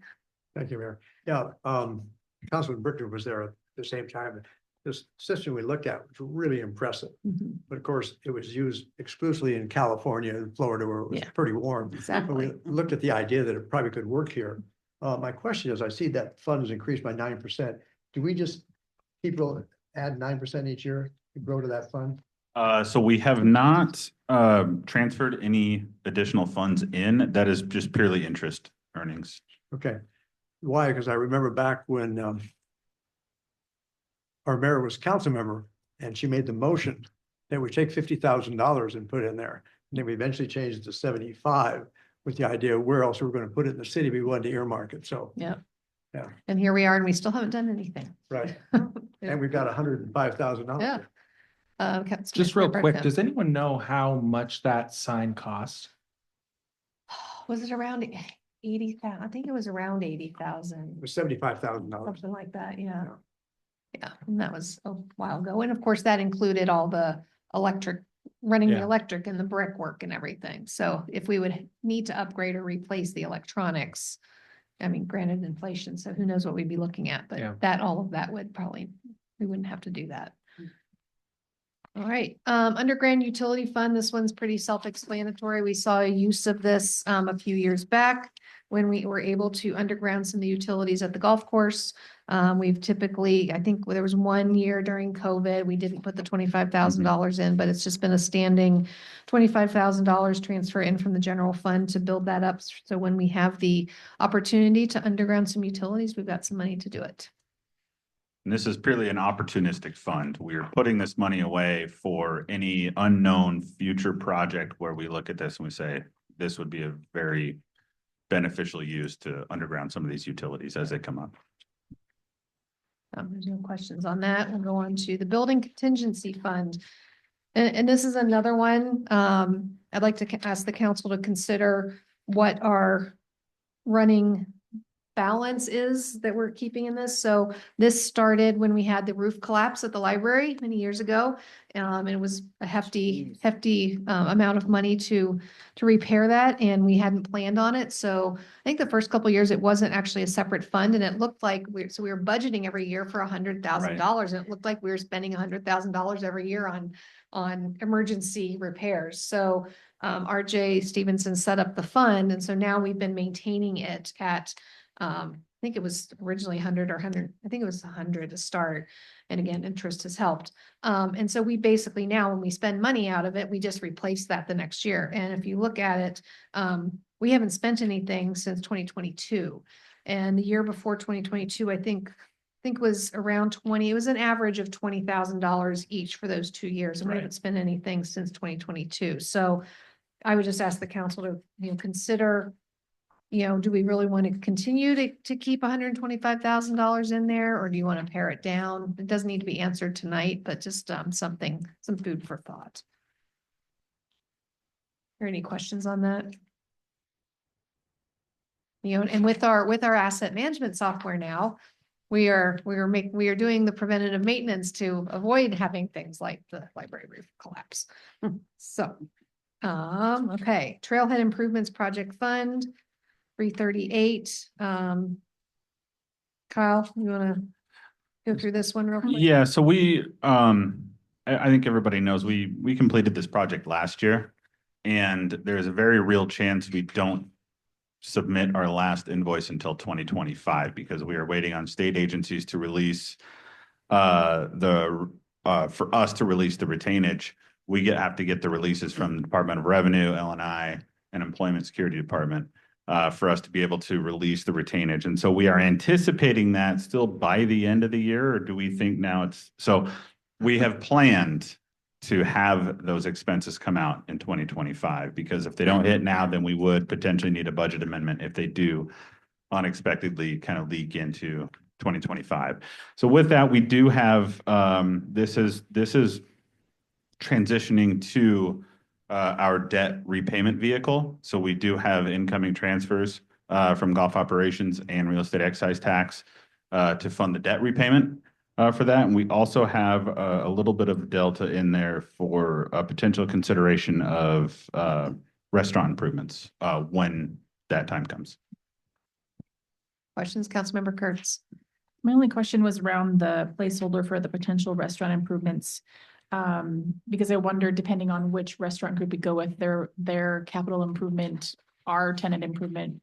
Thank you, Mayor. Yeah, Councilman Bricker was there at the same time. This system we looked at was really impressive. Mhm. But of course, it was used exclusively in California and Florida where it was Yeah. pretty warm. But Exactly. we looked at the idea that it probably could work here. My question is, I see that funds increased by 9%. Do we just add 9% each year to grow to that fund? So we have not transferred any additional funds in. That is just purely interest earnings. Okay. Why? Because I remember back when our mayor was council member and she made the motion that we take $50,000 and put in there. And then we eventually changed it to 75 with the idea of where else we were going to put it in the city. We wanted to earmark it. So, Yeah. Yeah. And here we are, and we still haven't done anything. right. And we've got $105,000. Yeah. Just real quick, does does anyone know how much that sign cost? was it around 80,000? I think it was around 80,000, It was $75,000. something like that. Yeah. Yeah, and that was a while ago. And of course, that included all the running the Yeah. electric and the brickwork and everything. So if we would need to upgrade or replace the electronics, I mean, granted inflation, so who knows what we'd be looking at, Yeah. but all of that would probably, we wouldn't have to do that. All right, underground utility fund, this one's pretty self-explanatory. We saw a use of this a few years back when we were able to underground some of the utilities at the golf course. We've typically, I think there was 1 year during COVID, we didn't put the $25,000 in, but it's just been a standing $25,000 transfer in from the general fund to build that up. So when we have the opportunity to underground some utilities, we've got some money to do it. And this is purely an opportunistic fund. We are putting this money away for any unknown future project where we look at this and we say, this would be a very beneficial use to underground some of these utilities as they come up. There's no questions on that. We'll go on to the building contingency fund. And this is another one. I'd like to ask the council to consider what our running balance is that we're keeping in this. So this started when we had the roof collapse at the library many years ago. And it was a hefty amount of money to repair that, and we hadn't planned on it. So I think the first couple of years, it wasn't actually a separate fund, and it looked like we were budgeting every year for $100,000, and it looked like we were spending $100,000 every year on emergency repairs. So RJ Stevenson set up the fund, and so now we've been maintaining it at I think it was originally 100 or 100. I think it was 100 to start. And again, interest has helped. And so we basically now, when we spend money out of it, we just replace that the next year. And if you look at it, we haven't spent anything since 2022. And the year before 2022, I think was around 20. It was an average of $20,000 each for those 2 years. And we Right. haven't spent anything since 2022. So I would just ask the council to, consider, do we really want to continue to keep $125,000 in there, or do you want to pare it down? It doesn't need to be answered tonight, but just some food for thought. Are any questions on that? And with our asset management software now, we are doing the preventative maintenance to avoid having things like the library roof collapse. So, okay, Trailhead Improvements Project Fund. 338. Kyle, you want to go through this one real quick? Yeah, so I think everybody knows we completed this project last year, and there's a very real chance we don't submit our last invoice until 2025 because we are waiting on state agencies to release for us to release the retainage. We have to get the releases from the Department of Revenue, L&I, and Employment Security Department for us to be able to release the retainage. And so we are anticipating that still by the end of the year, or do we think now so we have planned to have those expenses come out in 2025, because if they don't hit now, then we would potentially need a budget amendment if they do unexpectedly kind of leak into 2025. So with that, we do have, this is transitioning to our debt repayment vehicle. So we do have incoming transfers from golf operations and real estate excise tax to fund the debt repayment for that. And we also have a little bit of delta in there for a potential consideration of restaurant improvements when that time comes. Questions, Councilmember Kurtz? My only question was around the placeholder for the potential restaurant improvements. Because I wonder, depending on which restaurant group we go with, their capital improvement, our tenant improvement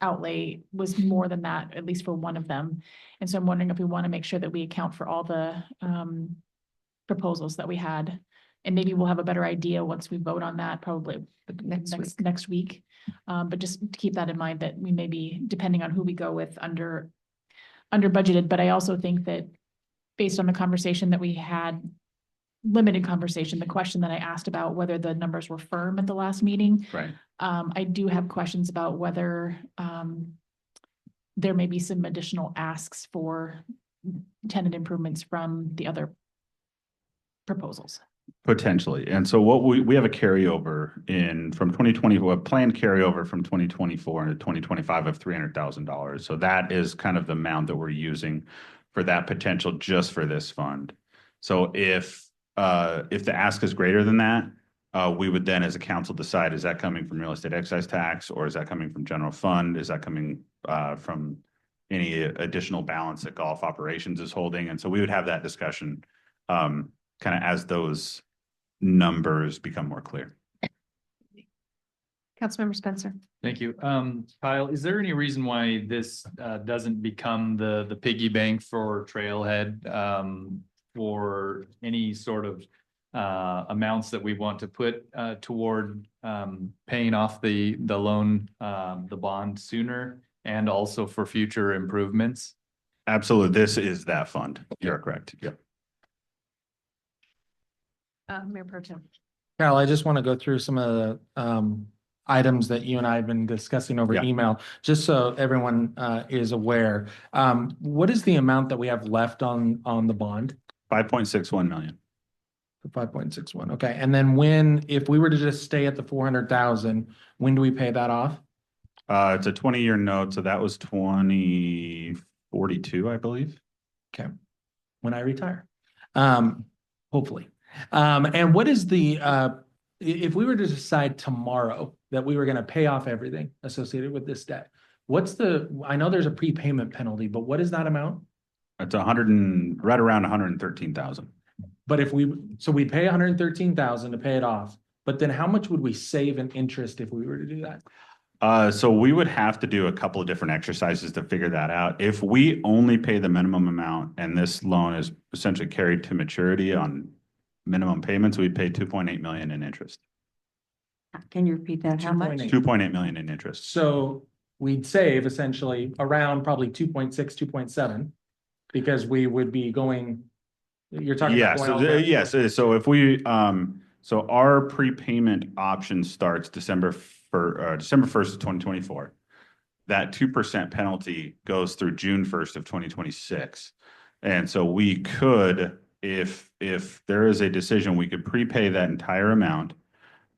outlay was more than that, at least for one of them. And so I'm wondering if we want to make sure that we account for all the proposals that we had. And maybe we'll have a better idea once we vote on that, probably next week. But just to keep that in mind, that we may be, depending on who we go with, under budgeted. But I also think that based on the conversation that we had, limited conversation, the question that I asked about whether the numbers were firm at the last meeting. Right. I do have questions about whether there may be some additional asks for tenant improvements from the other proposals. Potentially. And so what we have a carryover from 2020, a planned carryover from 2024 into 2025 of $300,000. So that is kind of the amount that we're using for that potential just for this fund. So if the ask is greater than that, we would then as a council decide, is that coming from real estate excise tax, or is that coming from general fund? Is that coming from any additional balance that golf operations is holding? And so we would have that discussion kind of as those numbers become more clear. Councilmember Spencer? Thank you. Kyle, is there any reason why this doesn't become the piggy bank for Trailhead for any sort of amounts that we want to put toward paying off the loan, the bond sooner, and also for future improvements? Absolutely. This is that fund. You're correct. Yep. Mayor Pro Tem. Carol, I just want to go through some of the items that you and I have been discussing over Yeah. email, just so everyone is aware. What is the amount that we have left on the bond? 5.61 million. 5.61. Okay. And then if we were to just stay at the 400,000, when do we pay that off? It's a 20-year note. So that was 2042, I believe. Okay. When I retire, hopefully. And what is if we were to decide tomorrow that we were going to pay off everything associated with this debt, I know there's a prepayment penalty, but what is that amount? It's right around 113,000. But we pay 113,000 to pay it off, but then how much would we save in interest if we were to do that? So we would have to do a couple of different exercises to figure that out. If we only pay the minimum amount and this loan is essentially carried to maturity on minimum payments, we'd pay 2.8 million in interest. Can you repeat that? How much? 2.8 million in interest. So we'd save essentially around probably 2.6, 2.7, because we would be going, you're talking about going all yes. So if we, so our prepayment option starts December 1st of 2024. That 2% penalty goes through June 1st of 2026. And so we could, if there is a decision, we could prepay that entire amount.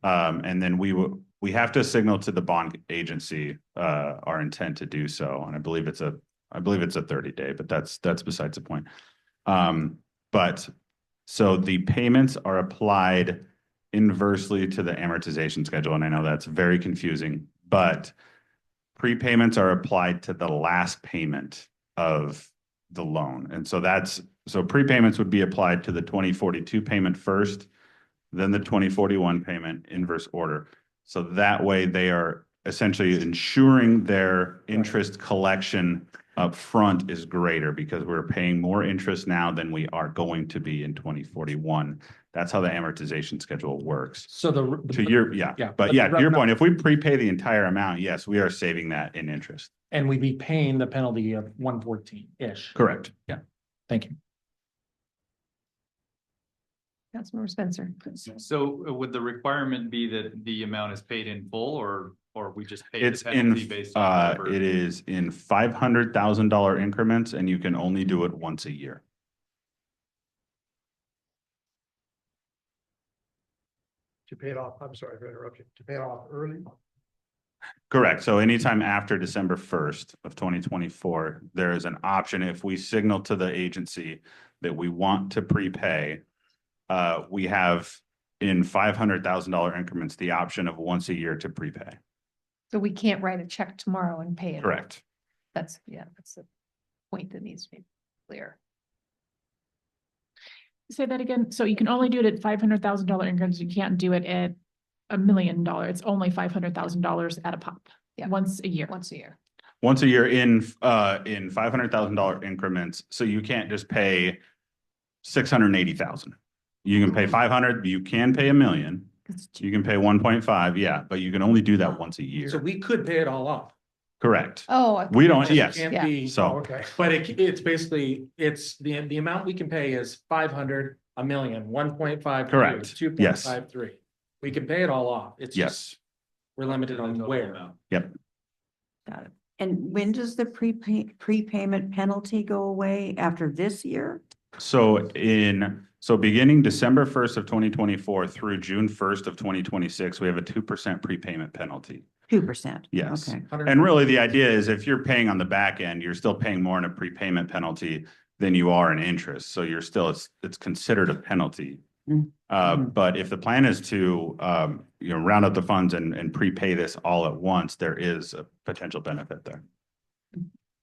And then we have to signal to the bond agency our intent to do so. And I believe it's a 30-day, but that's besides the point. But so the payments are applied inversely to the amortization schedule. And I know that's very confusing, but prepayments are applied to the last payment of the loan. And so prepayments would be applied to the 2042 payment first, then the 2041 payment, inverse order. So that way they are essentially ensuring their interest collection up front is greater, because we're paying more interest now than we are going to be in 2041. That's how the amortization schedule works. So to your point, if we prepay the entire amount, yes, we are saving that in interest. And we'd be paying the penalty of 114-ish. Correct. Yeah. Thank you. Councilmember Spencer? So would the requirement be that the amount is paid in full, or Or we just pay the It's penalty in, based on whatever? it is in $500,000 increments, and you can only do it once a year. To pay it off, I'm sorry for interrupting, to pay it off early. Correct. So anytime after December 1st of 2024, there is an option if we signal to the agency that we want to prepay. We have in $500,000 increments, the option of once a year to prepay. So we can't write a check tomorrow and pay it. Correct. That's the point that needs to be clear. Say that again. So you can only do it at $500,000 increments. You can't do it at $1 million. It's only $500,000 at a pop. Yeah. Once a year. Once a year. Once a year in $500,000 increments. So you can't just pay 680,000. You can pay 500, you can pay $1 million. You can pay 1.5, yeah, but you can only do that once a So year. we could pay it all off. Correct. Oh. We don't, Just yes. can't Yeah. be- So- Okay. But it's basically, it's the amount we can pay is 500, $1 million, 1.5. Correct. 2.53. We can pay it all off. It's just, Yes. we're limited on where. Got it. And when does the prepayment penalty go away after this year? So beginning December 1st of 2024 through June 1st of 2026, we have a 2% prepayment penalty. 2%. Yes. Okay. And really the idea is if you're paying on the back end, you're still paying more in a prepayment penalty than you are in interest. So you're still, it's considered a penalty. But if the plan is to, round up the funds and prepay this all at once, there is a potential benefit there.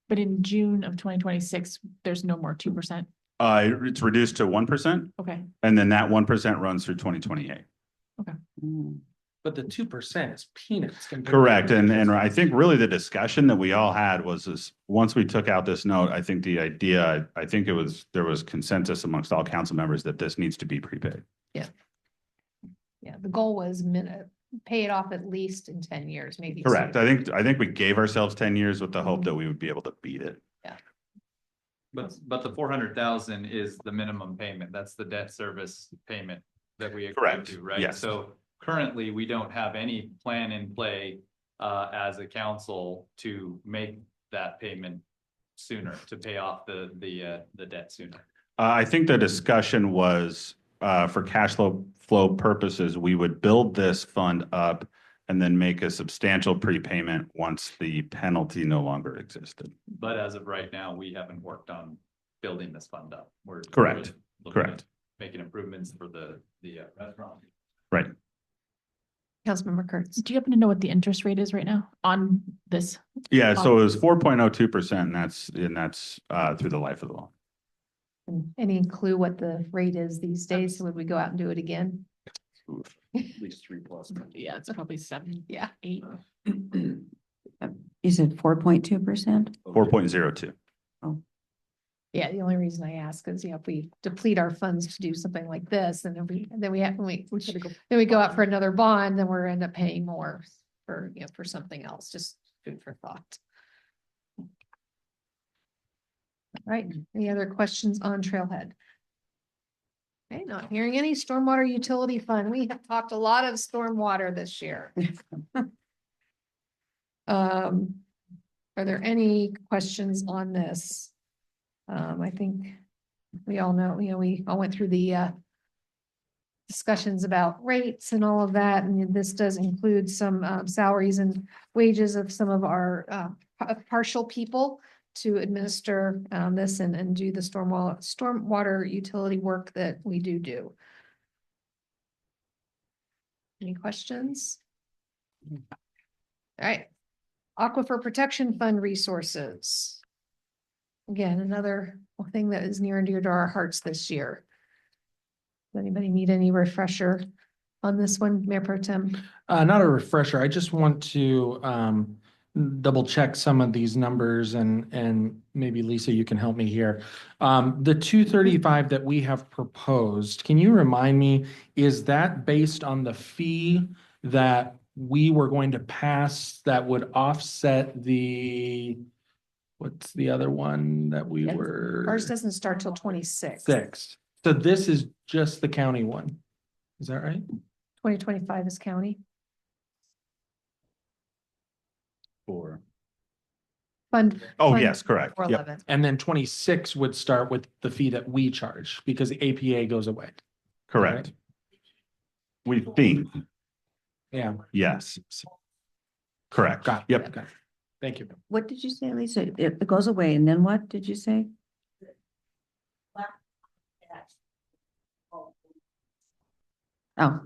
But in June of 2026, there's no more 2%. It's reduced to 1%, Okay. and then that 1% runs through 2028. But the 2% is peanuts. compared to Correct. And interest. I think really the discussion that we all had was this, once we took out this note, I think the idea, there was consensus amongst all council members that this needs to be prepaid. Yeah, the goal was pay it off at least in 10 years, maybe. Correct. sooner. I think we gave ourselves 10 years with the hope that we would be able to beat it. But the 400,000 is the minimum payment. That's the debt service payment that we agreed Correct. to, right? Yes. So currently, we don't have any plan in play as a council to make that payment sooner, to pay off the debt sooner. I think the discussion was, for cash flow purposes, we would build this fund up and then make a substantial prepayment once the penalty no longer existed. But as of right now, we haven't worked on building this fund up. We're Correct. really looking at Correct. making improvements for the restaurant. Right. Councilmember Kurtz. Do you happen to know what the interest rate is right now on this? Yeah, so it was 4.02%, and that's through the life of the loan. Any clue what the rate is these days? Would we go out and do it again? At least 3+. Yeah, it's probably 7, Yeah. 8. You said 4.2%? 4.02. Yeah, the only reason I ask is, if we deplete our funds to do something like this, and then we go out for another bond, then we're end up paying more for, for something else, just food for thought. All right, any other questions on Trailhead? Okay, not hearing any. Stormwater utility fund. We have talked a lot of stormwater this year. Are there any questions on this? I think we all know, we all went through the discussions about rates and all of that, and this does include some salaries and wages of some of our partial people to administer this and do the stormwater utility work that we do. Any questions? All right. Aquifer Protection Fund resources. Again, another thing that is near and dear to our hearts this year. Does anybody need any refresher on this one, Mayor Pro Tem? Not a refresher. I just want to double check some of these numbers and maybe Lisa, you can help me here. The 235 that we have proposed, can you remind me, is that based on the fee that we were going to pass that would offset what's the other one that we were? Ours doesn't start till 26. So this is just the county one. Is that right? 2025 is county. for, Fund. oh, Fund yes, correct. Yep, 411. And then 26 would start with the fee that we charge because the APA goes away. correct. We think, Yeah, yes. Correct. got it. Yep. Okay. Thank you. What did you say, Lisa? It goes away and then what did you say? Oh,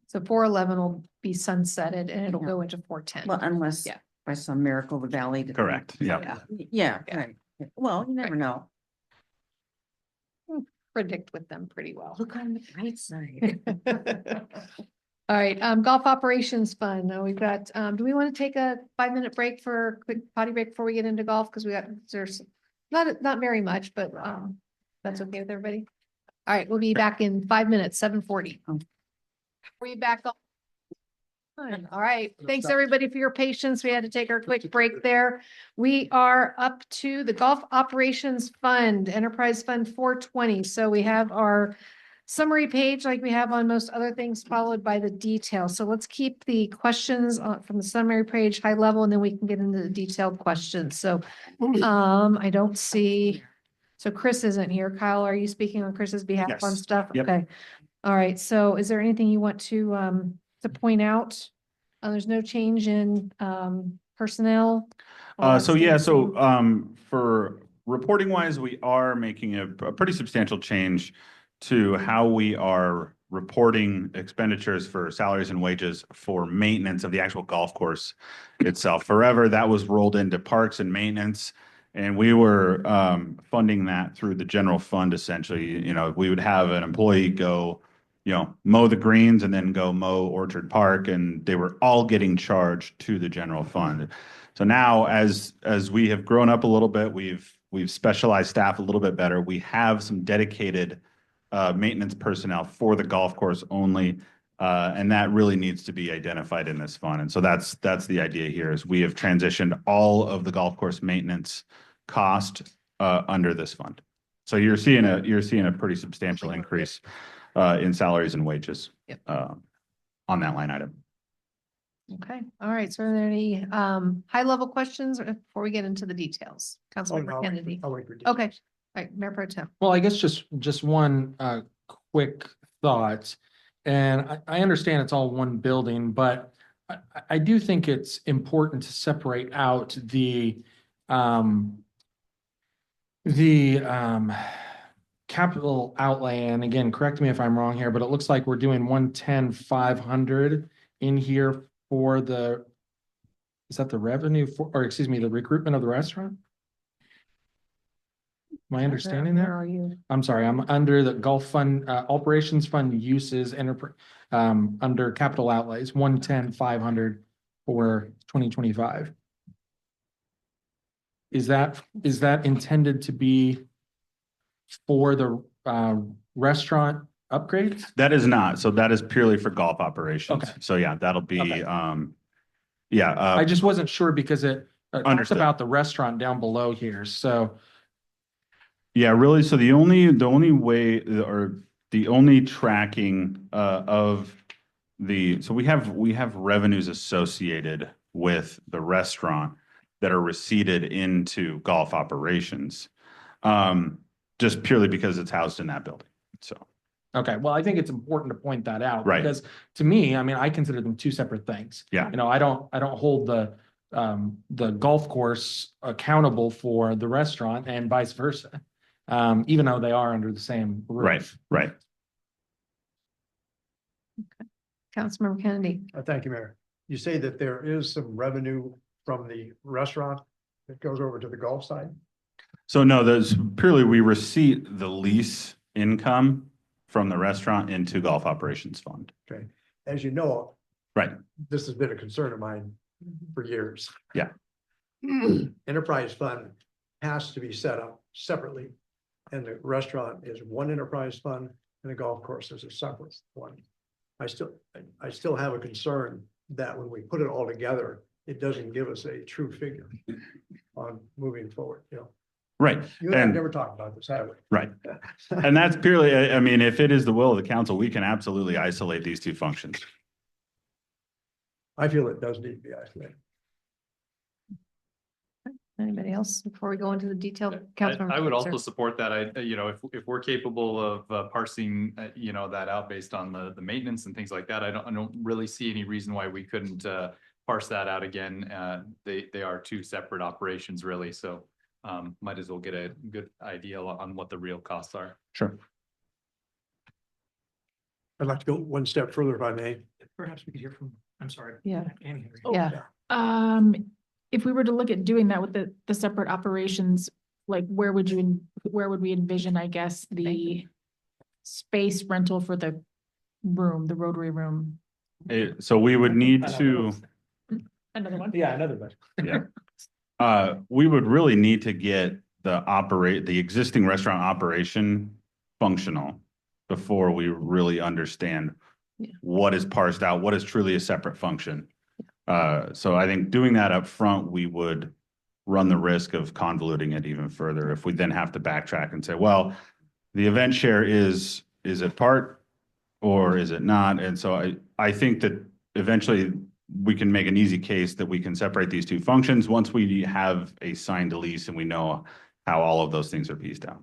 So 411 will be sunsetted and it'll go into 410. well, unless Yeah. by some miracle the valley. Correct. Yeah. Yeah. Yeah, Yeah. right. Well, you never know. Predict with them pretty well. Look on the bright side. All right, golf operations fund. Now we've got, do we want to take a 5-minute break for a quick potty break before we get into golf? Because there's not very much, but that's okay with everybody. All right, we'll be back in 5 minutes, 7:40. We'll be back on. All right, thanks everybody for your patience. We had to take our quick break there. We are up to the Golf Operations Fund, Enterprise Fund 420. So we have our summary page like we have on most other things, followed by the details. So let's keep the questions from the summary page high level, and then we can get into the detailed questions. So I don't see, so Chris isn't here. Kyle, are you speaking on Chris's behalf on Yes. stuff? Yep. Okay. All right. So is there anything you want to point out? There's no change in personnel. All that So yeah, stays the same? for reporting wise, we are making a pretty substantial change to how we are reporting expenditures for salaries and wages for maintenance of the actual golf course itself. Forever, that was rolled into parks and maintenance. And we were funding that through the general fund, essentially. You know, we would have an employee go, you know, mow the greens and then go mow Orchard Park, and they were all getting charged to the general fund. So now, as we have grown up a little bit, we've specialized staff a little bit better. We have some dedicated maintenance personnel for the golf course only, and that really needs to be identified in this fund. And so that's the idea here, is we have transitioned all of the golf course maintenance cost under this fund. So you're seeing a pretty substantial increase in salaries and wages Yep. on that line item. Okay, all right. So are there any high-level questions before we get into the details? Councilmember Kennedy. I'll wait for. Okay, all right, Mayor Pro Tem. Well, I guess just one quick thought. And I understand it's all one building, but I do think it's important to separate out the capital outlay. And again, correct me if I'm wrong here, but it looks like we're doing 110,500 in here for is that the revenue for, or excuse me, the recruitment of the restaurant? Am I understanding that? Where are you? I'm sorry, I'm under the golf fund, operations fund uses, under capital outlays, 110,500 for 2025. Is that intended to be for the restaurant upgrades? That is not. So that is purely for golf operations. Okay. So yeah, that'll be, Okay. yeah. I just wasn't sure because it talks Understood. about the restaurant down below here, so. Yeah, really. So the only way, or the only tracking of so we have revenues associated with the restaurant that are receipted into golf operations, just purely because it's housed in that building. So. Okay, well, I think it's important to point that out. Right. Because to me, I mean, I consider them two separate things. Yeah. You know, I don't hold the golf course accountable for the restaurant and vice versa. Even though they are under the same roof. Right. Councilmember Kennedy. Thank you, Mayor. You say that there is some revenue from the restaurant that goes over to the golf side? So no, there's purely, we receipt the lease income from the restaurant into golf operations fund. Okay, as you know. Right. This has been a concern of mine for years. Yeah. Enterprise fund has to be set up separately. And the restaurant is one enterprise fund and the golf course is a separate one. I still have a concern that when we put it all together, it doesn't give us a true figure on moving forward, you know. Right. You and I have And- never talked about this, have we? Right. And that's purely, I mean, if it is the will of the council, we can absolutely isolate these two functions. I feel it does need to be isolated. Anybody else before we go into the detailed? I Councilmember would Switzer? also support that. If we're capable of parsing, that out based on the maintenance and things like that, I don't really see any reason why we couldn't parse that out again. They are two separate operations really, so might as well get a good idea on what the real costs are. Sure. I'd like to go one step further if I may. Perhaps we could hear from, I'm sorry. Yeah. Annie. Yeah. If we were to look at doing that with the separate operations, like where would we envision, I guess, the space rental for the room, the Rotary room? So we would need to, Another one? Yeah, another one. we would really need to get the existing restaurant operation functional before we really understand what is parsed out, what is truly a separate function. So I think doing that up front, we would run the risk of convoluting it even further if we then have to backtrack and say, well, the event share is it part or is it not? And so I think that eventually we can make an easy case that we can separate these two functions once we have a signed lease and we know how all of those things are pieced out.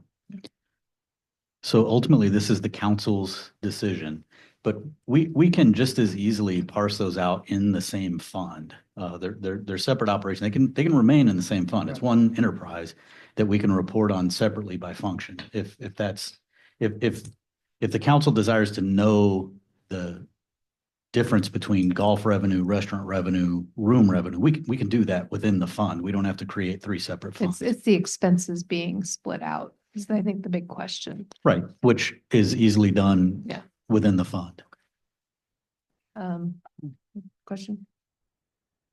So ultimately, this is the council's decision, but we can just as easily parse those out in the same fund. They're separate operations. They can remain in the same fund. It's one enterprise that we can report on separately by function. If the council desires to know the difference between golf revenue, restaurant revenue, room revenue, we can do that within the fund. We don't have to create three separate funds. It's the expenses being split out is I think the big question. Right, which is easily done Yeah. within the fund. Question?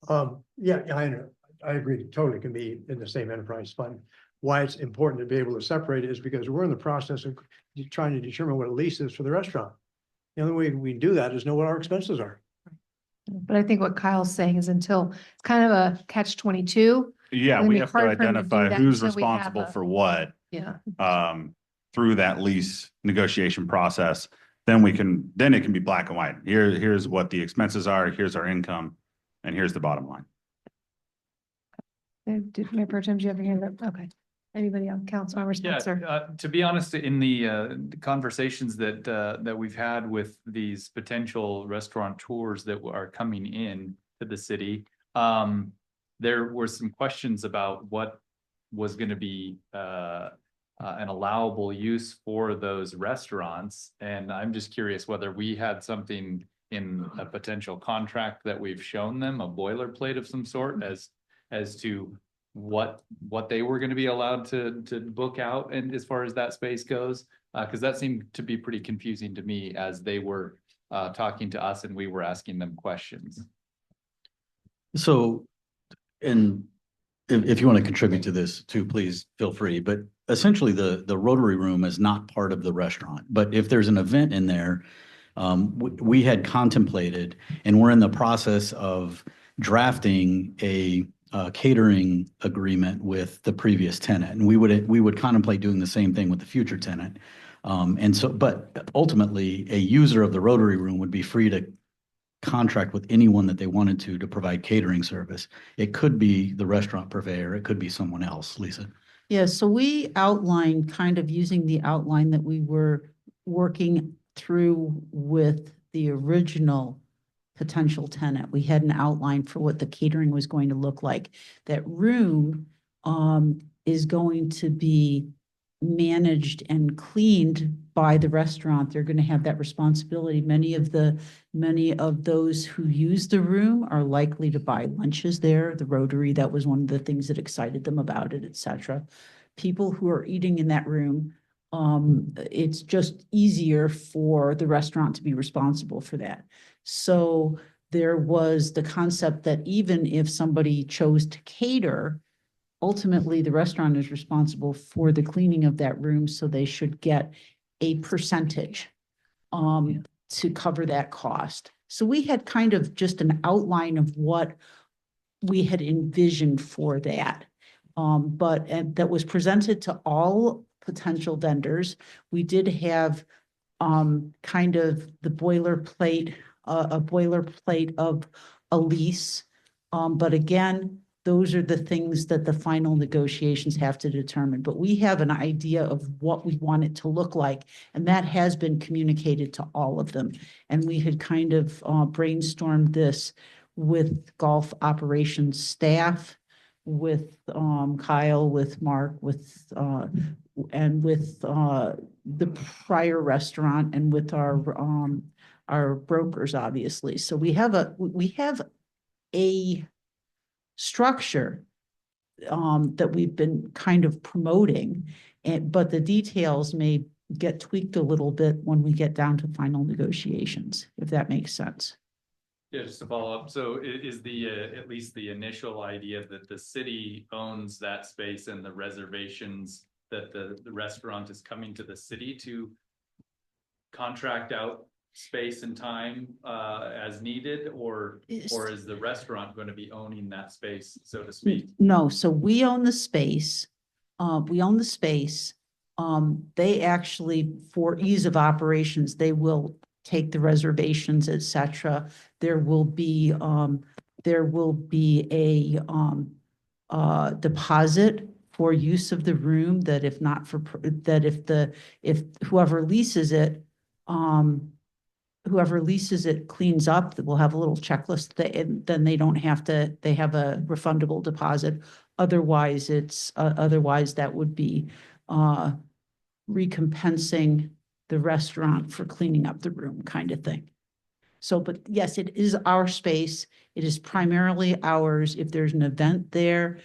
Yeah, I know. I agree. Totally can be in the same enterprise fund. Why it's important to be able to separate it is because we're in the process of trying to determine what a lease is for the restaurant. The only way we do that is know what our expenses are. But I think what Kyle's saying is until it's kind of a catch-22. Yeah, It'll we be have to hard for him to do identify that who's until we have responsible a- for what Yeah. through that lease negotiation process. Then it can be black and white. Here's what the expenses are, here's our income, and here's the bottom line. Did Mayor Pro Tem, do you ever hear that? Okay. Anybody else? Councilmember Spencer? To be honest, in the conversations that we've had with these potential restaurateurs that are coming in to the city, there were some questions about what was going to be an allowable use for those restaurants. And I'm just curious whether we had something in a potential contract that we've shown them, a boilerplate of some sort as to what they were going to be allowed to book out, and as far as that space goes, because that seemed to be pretty confusing to me as they were talking to us and we were asking them questions. So, and if you want to contribute to this too, please feel free. But essentially, the Rotary Room is not part of the restaurant. But if there's an event in there, we had contemplated, and we're in the process of drafting a catering agreement with the previous tenant, and we would contemplate doing the same thing with the future tenant. But ultimately, a user of the Rotary Room would be free to contract with anyone that they wanted to provide catering service. It could be the restaurant purveyor, it could be someone else. Lisa. Yeah, so we outlined kind of using the outline that we were working through with the original potential tenant. We had an outline for what the catering was going to look like. That room is going to be managed and cleaned by the restaurant. They're going to have that responsibility. Many of those who use the room are likely to buy lunches there. The Rotary, that was one of the things that excited them about it, et cetera. People who are eating in that room, it's just easier for the restaurant to be responsible for that. So there was the concept that even if somebody chose to cater, ultimately the restaurant is responsible for the cleaning of that room, so they should get a percentage to cover that cost. So we had kind of just an outline of what we had envisioned for that. And that was presented to all potential vendors. We did have kind of the boilerplate, a boilerplate of a lease. But again, those are the things that the final negotiations have to determine. But we have an idea of what we want it to look like, and that has been communicated to all of them. And we had kind of brainstormed this with golf operations staff, with Kyle, with Mark, with and with the prior restaurant, and with our brokers, obviously. So we have a structure that we've been kind of promoting, but the details may get tweaked a little bit when we get down to final negotiations, if that makes sense. Yeah, just to follow up, so is the, at least the initial idea that the city owns that space and the reservations that the restaurant is coming to the city to contract out space and time as needed, or is the restaurant going to be owning that space, so to speak? No, so we own the space. They actually, for ease of operations, they will take the reservations, et cetera. There will be a deposit for use of the room, that if not for, that if whoever leases it cleans up, that we'll have a little checklist, then they don't have to, they have a refundable deposit. Otherwise, otherwise that would be recompensing the restaurant for cleaning up the room, kind of thing. So, but yes, it is our space. It is primarily ours. If there's an event there,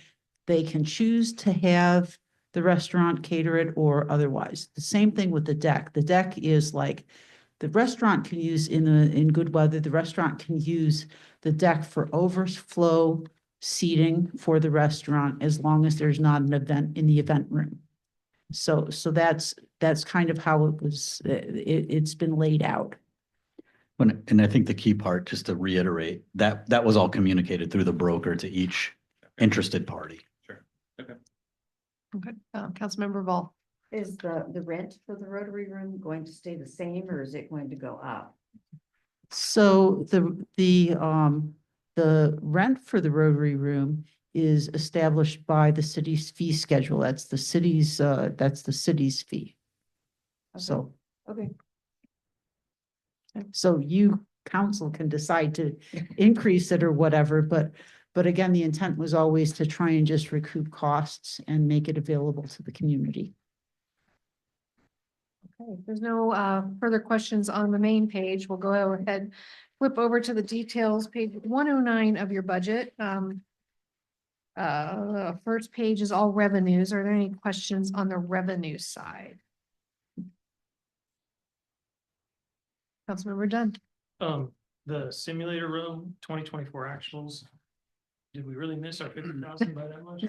they can choose to have the restaurant cater it or otherwise. The same thing with the deck. The deck is like, the restaurant can use in good weather, the restaurant can use the deck for overflow seating for the restaurant, as long as there's not an event in the event room. So that's kind of how it was, it's been laid out. And I think the key part, just to reiterate, that was all communicated through the broker to each interested party. Sure. Okay. Okay, Councilmember Vol. Is the rent for the Rotary Room going to stay the same, or is it going to go up? So the rent for the Rotary Room is established by the city's fee schedule. That's the city's fee. So. Okay. So you, council, can decide to increase it or whatever, but again, the intent was always to try and just recoup costs and make it available to the community. Okay, if there's no further questions on the main page, we'll go ahead, flip over to the details, page 109 of your budget. First page is all revenues. Are there any questions on the revenue side? Councilmember Dunn. The simulator room, 2024 actuals. Did we really miss our 50,000 by that much?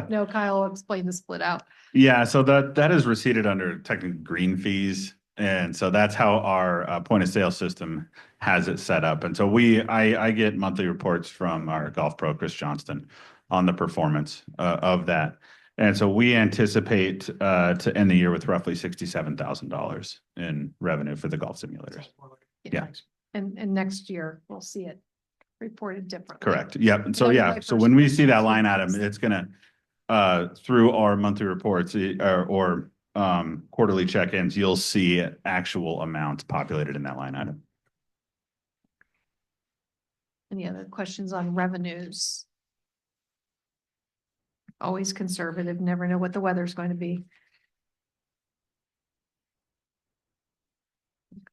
No, Kyle will explain the split out. Yeah, so that is receipted under technically green fees. And so that's how our point of sale system has it set up. And so I get monthly reports from our golf pro, Chris Johnston, on the performance of that. And so we anticipate to end the year with roughly $67,000 in revenue for the golf simulators. Yeah. And next year, we'll see it reported differently. Correct. Yep. And so, That was yeah, my so first when we see question. that line item, it's gonna, through our monthly reports or quarterly check-ins, you'll see actual amounts populated in that line item. Any other questions on revenues? Always conservative, never know what the weather's going to be.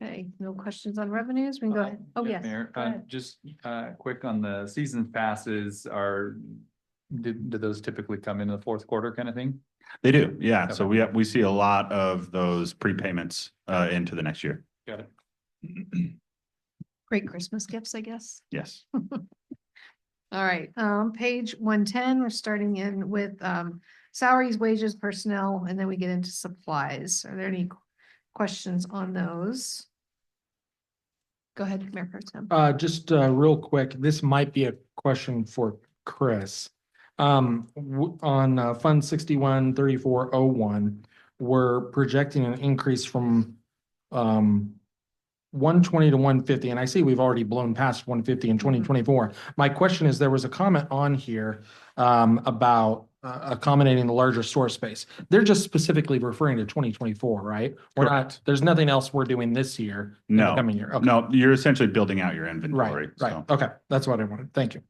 Okay, no questions on revenues, we can go ahead. Oh, Yeah, yes. Mayor, go ahead. just quick on the season passes do those typically come in the fourth quarter kind of thing? They do, yeah. So Okay. we see a lot of those prepayments into the next year. Got it. Great Christmas gifts, I guess. Yes. All right, page 110, we're starting in with salaries, wages, personnel, and then we get into supplies. Are there any questions on those? Go ahead, Mayor Pro Tem. Just real quick, this might be a question for Chris. On Fund 613401, we're projecting an increase from 120 to 150, and I see we've already blown past 150 in 2024. My question is, there was a comment on here about accommodating the larger store space. They're just specifically referring to 2024, right? We're not, Correct. there's nothing else we're doing this year. in the No, Coming year. Okay. no, you're essentially building out your inventory. Right, right. Okay, that's what I wanted. Thank you.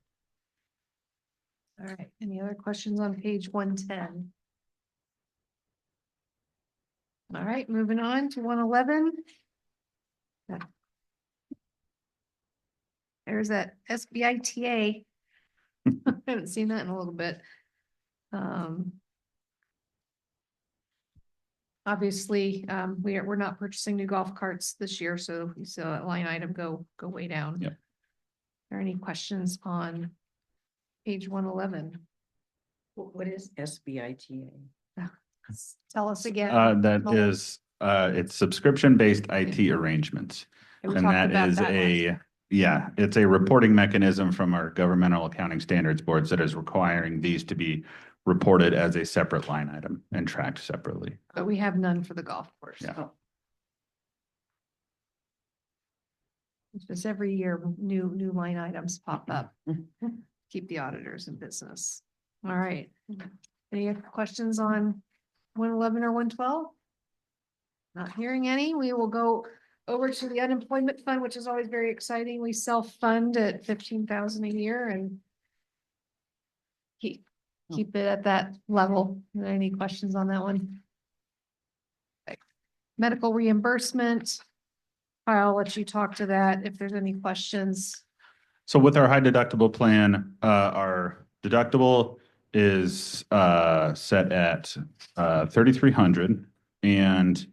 All right, any other questions on page 110? All right, moving on to 111. There's that SBITA. I haven't seen that in a little bit. Obviously, we're not purchasing new golf carts this year, so you saw that line item go way down. Yep. Are there any questions on page 111? What is SBITA? Tell us again. That Noel. is, it's subscription-based IT arrangements. We And talked that about is that last- yeah, it's a reporting mechanism from our governmental accounting standards boards that is requiring these to be reported as a separate line item and tracked separately. But we have none for the golf course. Yeah. It's just every year, new line items pop up. Keep the auditors in business. All right. Any questions on 111 or 112? Not hearing any. We will go over to the unemployment fund, which is always very exciting. We self-fund at 15,000 a year and keep it at that level. Are there any questions on that one? Okay. Medical reimbursement. I'll let you talk to that if there's any questions. So with our high deductible plan, our deductible is set at 3,300 and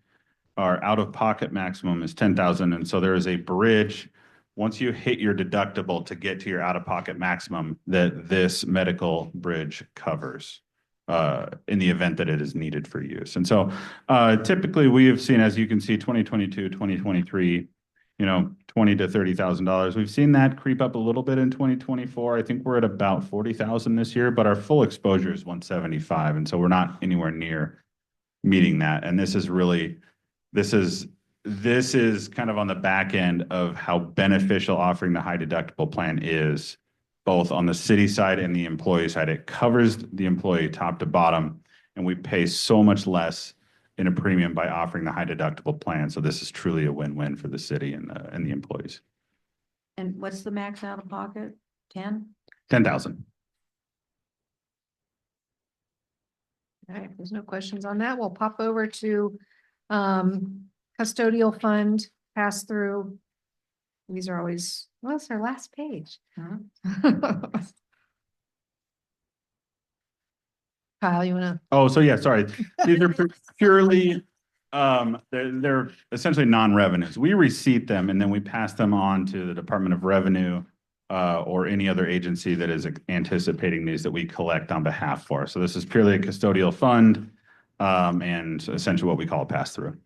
our out-of-pocket maximum is 10,000. And so there is a bridge. Once you hit your deductible to get to your out-of-pocket maximum, that this medical bridge covers in the event that it is needed for use. And so typically we have seen, as you can see, 2022, 2023, $20,000 to $30,000. We've seen that creep up a little bit in 2024. I think we're at about 40,000 this year, but our full exposure is 175. And so we're not anywhere near meeting that. And this is kind of on the back end of how beneficial offering the high deductible plan is, both on the city side and the employee side. It covers the employee top to bottom, and we pay so much less in a premium by offering the high deductible plan. So this is truly a win-win for the city and the employees. And what's the max out of pocket? 10? 10,000. All right, if there's no questions on that, we'll pop over to custodial fund, pass through. These are always, well, it's our last page. Kyle, you wanna? Oh, so yeah, sorry. These are purely, they're essentially non-revenues. We receipt them and then we pass them on to the Department of Revenue or any other agency that is anticipating these that we collect on behalf for. So this is purely a custodial fund and essentially what we call a pass-through.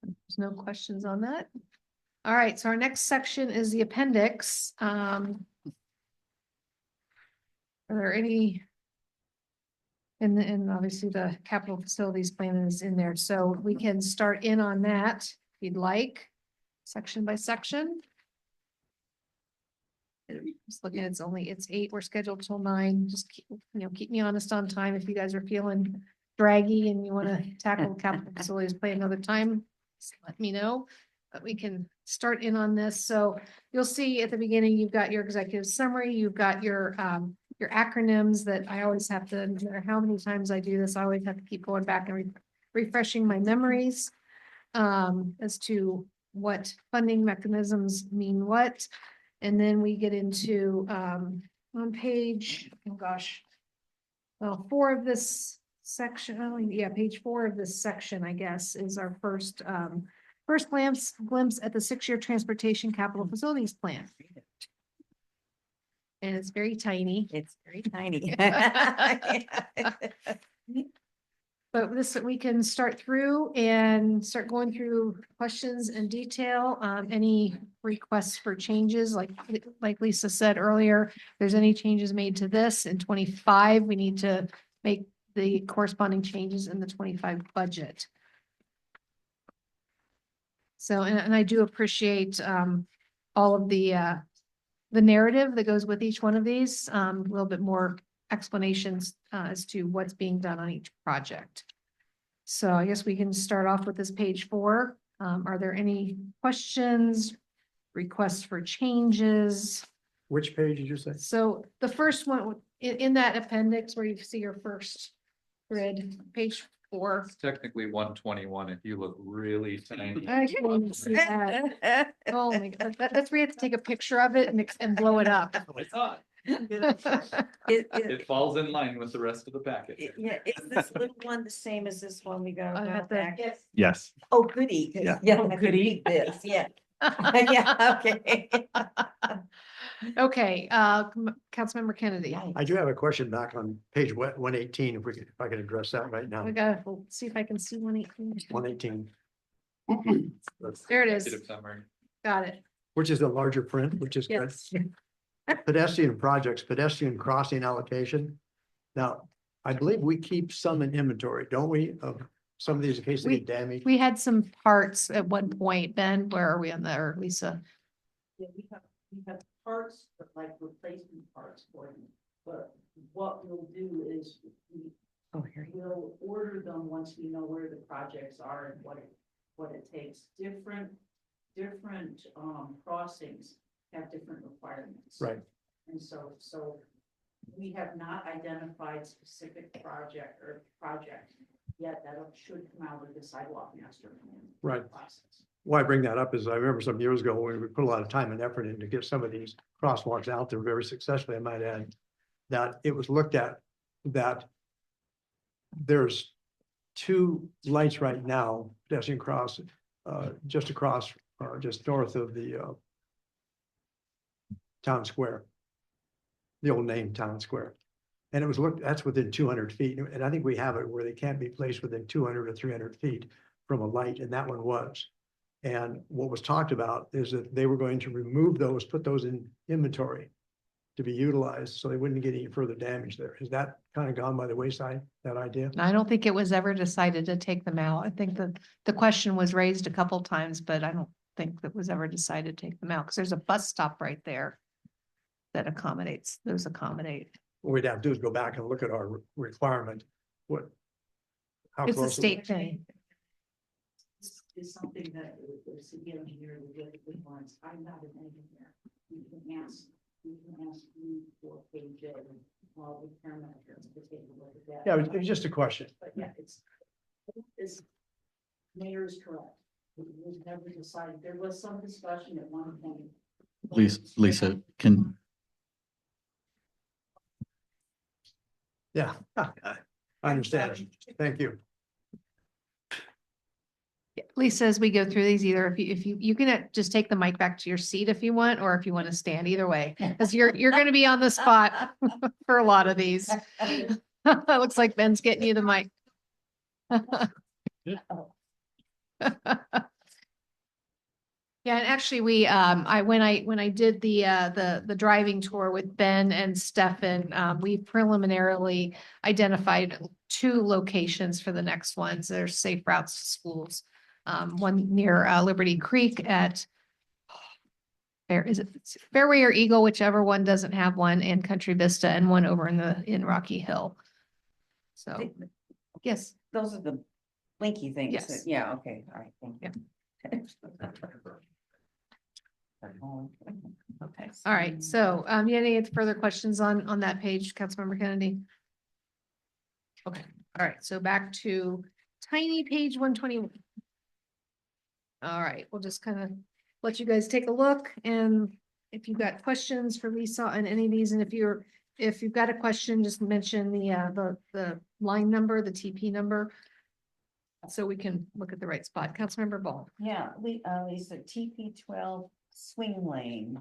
There's no questions on that. All right, so our next section is the appendix. Are there any? And obviously the capital facilities plan is in there, so we can start in on that if you'd like, section by section. Just looking, it's 8, we're scheduled till 9. Just keep me honest on time if you guys are feeling draggy and you want to tackle capital facilities plan another time, just let me know. But we can start in on this. So you'll see at the beginning, you've got your executive summary, you've got your acronyms that I always have to, no matter how many times I do this, I always have to keep going back and refreshing my memories as to what funding mechanisms mean what. And then we get into on page, oh gosh, well, 4 of this section, oh yeah, page 4 of this section, I guess, is our first glimpse at the 6-year transportation capital facilities plan. And it's very tiny. It's very tiny. But this, we can start through and start going through questions in detail. Any requests for changes, like Lisa said earlier, if there's any changes made to this in 25, we need to make the corresponding changes in the 25 budget. So, and I do appreciate, all of the narrative that goes with each one of these, a little bit more explanations, as to what's being done on each project. So I guess we can start off with this page 4. Are there any questions, requests for changes? Which page did you say? So the first one, in that appendix where you see your first grid, page 4. It's technically 121 if you look really tiny. I can't even see that. Oh my God, that's where you have to take a picture of it and blow it up. It's odd. It falls in line with the rest of the packet. Yeah, is this little one the same as this one we got? I have the- Yes. Oh, goody. 'Cause, Yeah. Yeah, goody. This, yeah. Yeah, okay. Okay, Councilmember Kennedy. I do have a question back on page 118, if I can address that right now. We'll see if I can see 118. 118. There it is. Executive summary. Got it. Which is the larger print, which is good. Yes. Pedestrian projects, pedestrian crossing allocation. Now, I believe we keep some in inventory, don't we, of some of these in case they get damaged? We had some parts at one point. Ben, where are we on there, Lisa? Yeah, we have parts, but like replacement parts for them. But what we'll do is Oh, here. we'll order them once we know where the projects are and what it takes. Different crossings have different requirements. Right. And so we have not identified specific project yet that should come out of the sidewalk master plan. Right. Process. Why I bring that up is I remember some years ago when we put a lot of time and effort in to get some of these crosswalks out there very successfully, I might add, that it was looked at that there's 2 lights right now, pedestrian cross, just across, just north of the town square. The old name Town Square. And it was looked, that's within 200 feet. And I think we have it where they can't be placed within 200 or 300 feet from a light, and that one was. And what was talked about is that they were going to remove those, put those in inventory to be utilized, so they wouldn't get any further damage there. Has that kind of gone by the wayside, that idea? I don't think it was ever decided to take them out. I think the question was raised a couple times, but I don't think that was ever decided to take them out, because there's a bus stop right there that accommodates, those accommodate. What we'd have to do is go back and look at our requirement, how It's a close. state thing. Is something that the city engineer would get with once. I'm not an engineer. You can ask me for page and all the parameters to take a look at that. Yeah, it was just a question. But yeah, it's mayor is correct. It was never decided. There was some discussion at one point. Lisa, can, Yeah, I understand. Thank you. Lisa, as we go through these, either if you can just take the mic back to your seat if you want, or if you want to stand, either way, because you're going to be on the spot for a lot of these. It looks like Ben's getting you the mic. Yeah, and actually when I did the driving tour with Ben and Stefan, we preliminarily identified 2 locations for the next ones. There's safe routes to schools. One near Liberty Creek at Fairway or Eagle, whichever one doesn't have one, and Country Vista, and one over in Rocky Hill. So, yes. Those are the blinky things. Yes. Yeah, okay, all right, thank you. Okay, all right. So, any further questions on that page, Councilmember Kennedy? Okay, all right. So back to tiny page 121. All right, we'll just kind of let you guys take a look, and if you've got questions for Lisa on any of these, and if you've got a question, just mention the line number, the TP number, so we can look at the right spot. Councilmember Ball. Yeah, Lisa, TP 12 swing lane.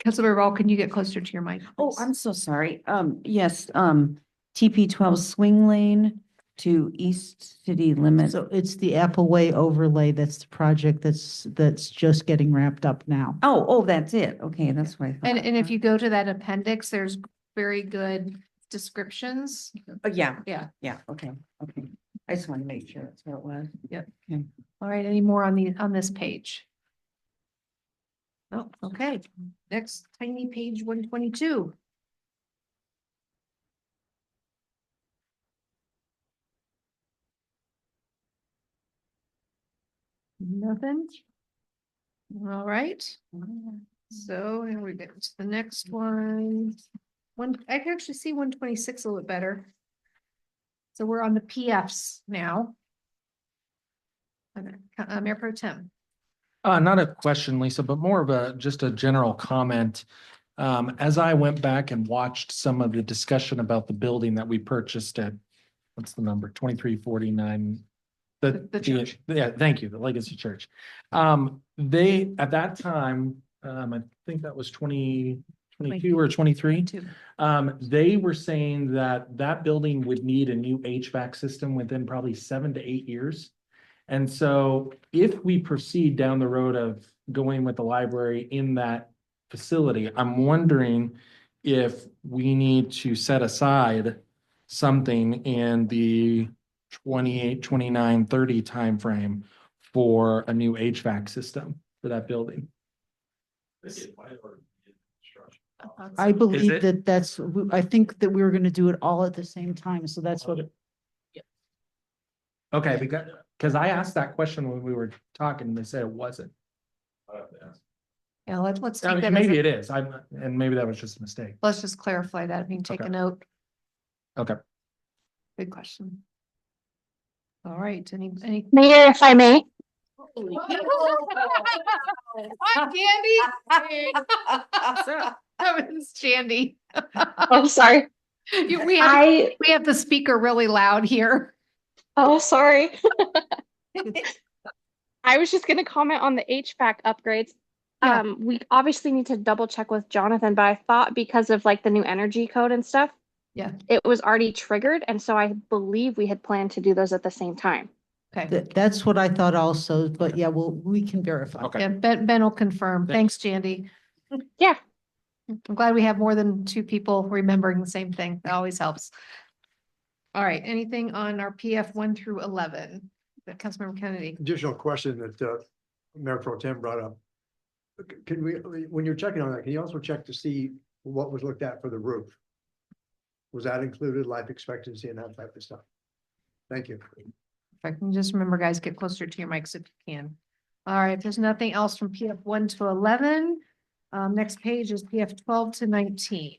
Councilmember Ball, can you get closer to your mic? Oh, please? I'm so sorry. Yes, TP 12 swing lane to east city limits. So it's the Appleway overlay. That's the project that's just getting wrapped up now. Oh, that's it. Okay, that's what I thought. And if you go to that appendix, there's very good descriptions. Oh, yeah, Yeah. yeah, okay. I just wanted to make sure that's what it was. Yep. Okay. All right, any more on this page? Oh, okay, next tiny page 122. Nothing? All right. So, and we get to the next one. I can actually see 126 a little bit better. So we're on the PFs now. Mayor Pro Tem. Not a question, Lisa, but more of just a general comment. As I went back and watched some of the discussion about the building that we purchased at, what's the number, 2349? The church. Yeah, thank you, the Legacy Church. They, at that time, I think that was 2022 or 23. They were saying that that building would need a new HVAC system within probably 7 to 8 years. And so if we proceed down the road of going with the library in that facility, I'm wondering if we need to set aside something in the 28, 29, 30 timeframe for a new HVAC system for that building. I believe it? that I think that we were gonna do it all at the same time, so that's what. Okay, because I asked that question when we were talking, and they said it wasn't. Yeah, let's I take mean, that maybe it is, and maybe that was just a mistake. let's just clarify that. I mean, take a Okay. note. Okay. Good question. All right, any? Mayor, if I may. Hi, Candy. That was Shandy. Oh, sorry. We have the speaker really loud here. Oh, sorry. I was just gonna comment on the HVAC upgrades. Yeah. We obviously need to double check with Jonathan, but I thought because of like the new energy code and stuff, Yeah, it was already triggered, and so I believe we had planned to do those at the same time. okay. That's what I thought also, but yeah, we can verify. Okay. Yeah, Ben will confirm. Thanks, Jandy. Yeah. I'm glad we have more than 2 people remembering the same thing. That always helps. All right, anything on our PF 1 through 11? That Councilmember Kennedy. Additional question that Mayor Pro Tem brought up. Can we, when you're checking on that, can you also check to see what was looked at for the roof? Was that included, life expectancy and that type of stuff? Thank you. If I can just remember, guys, get closer to your mics if you can. All right, if there's nothing else from PF 1 to 11. Next page is PF 12 to 19.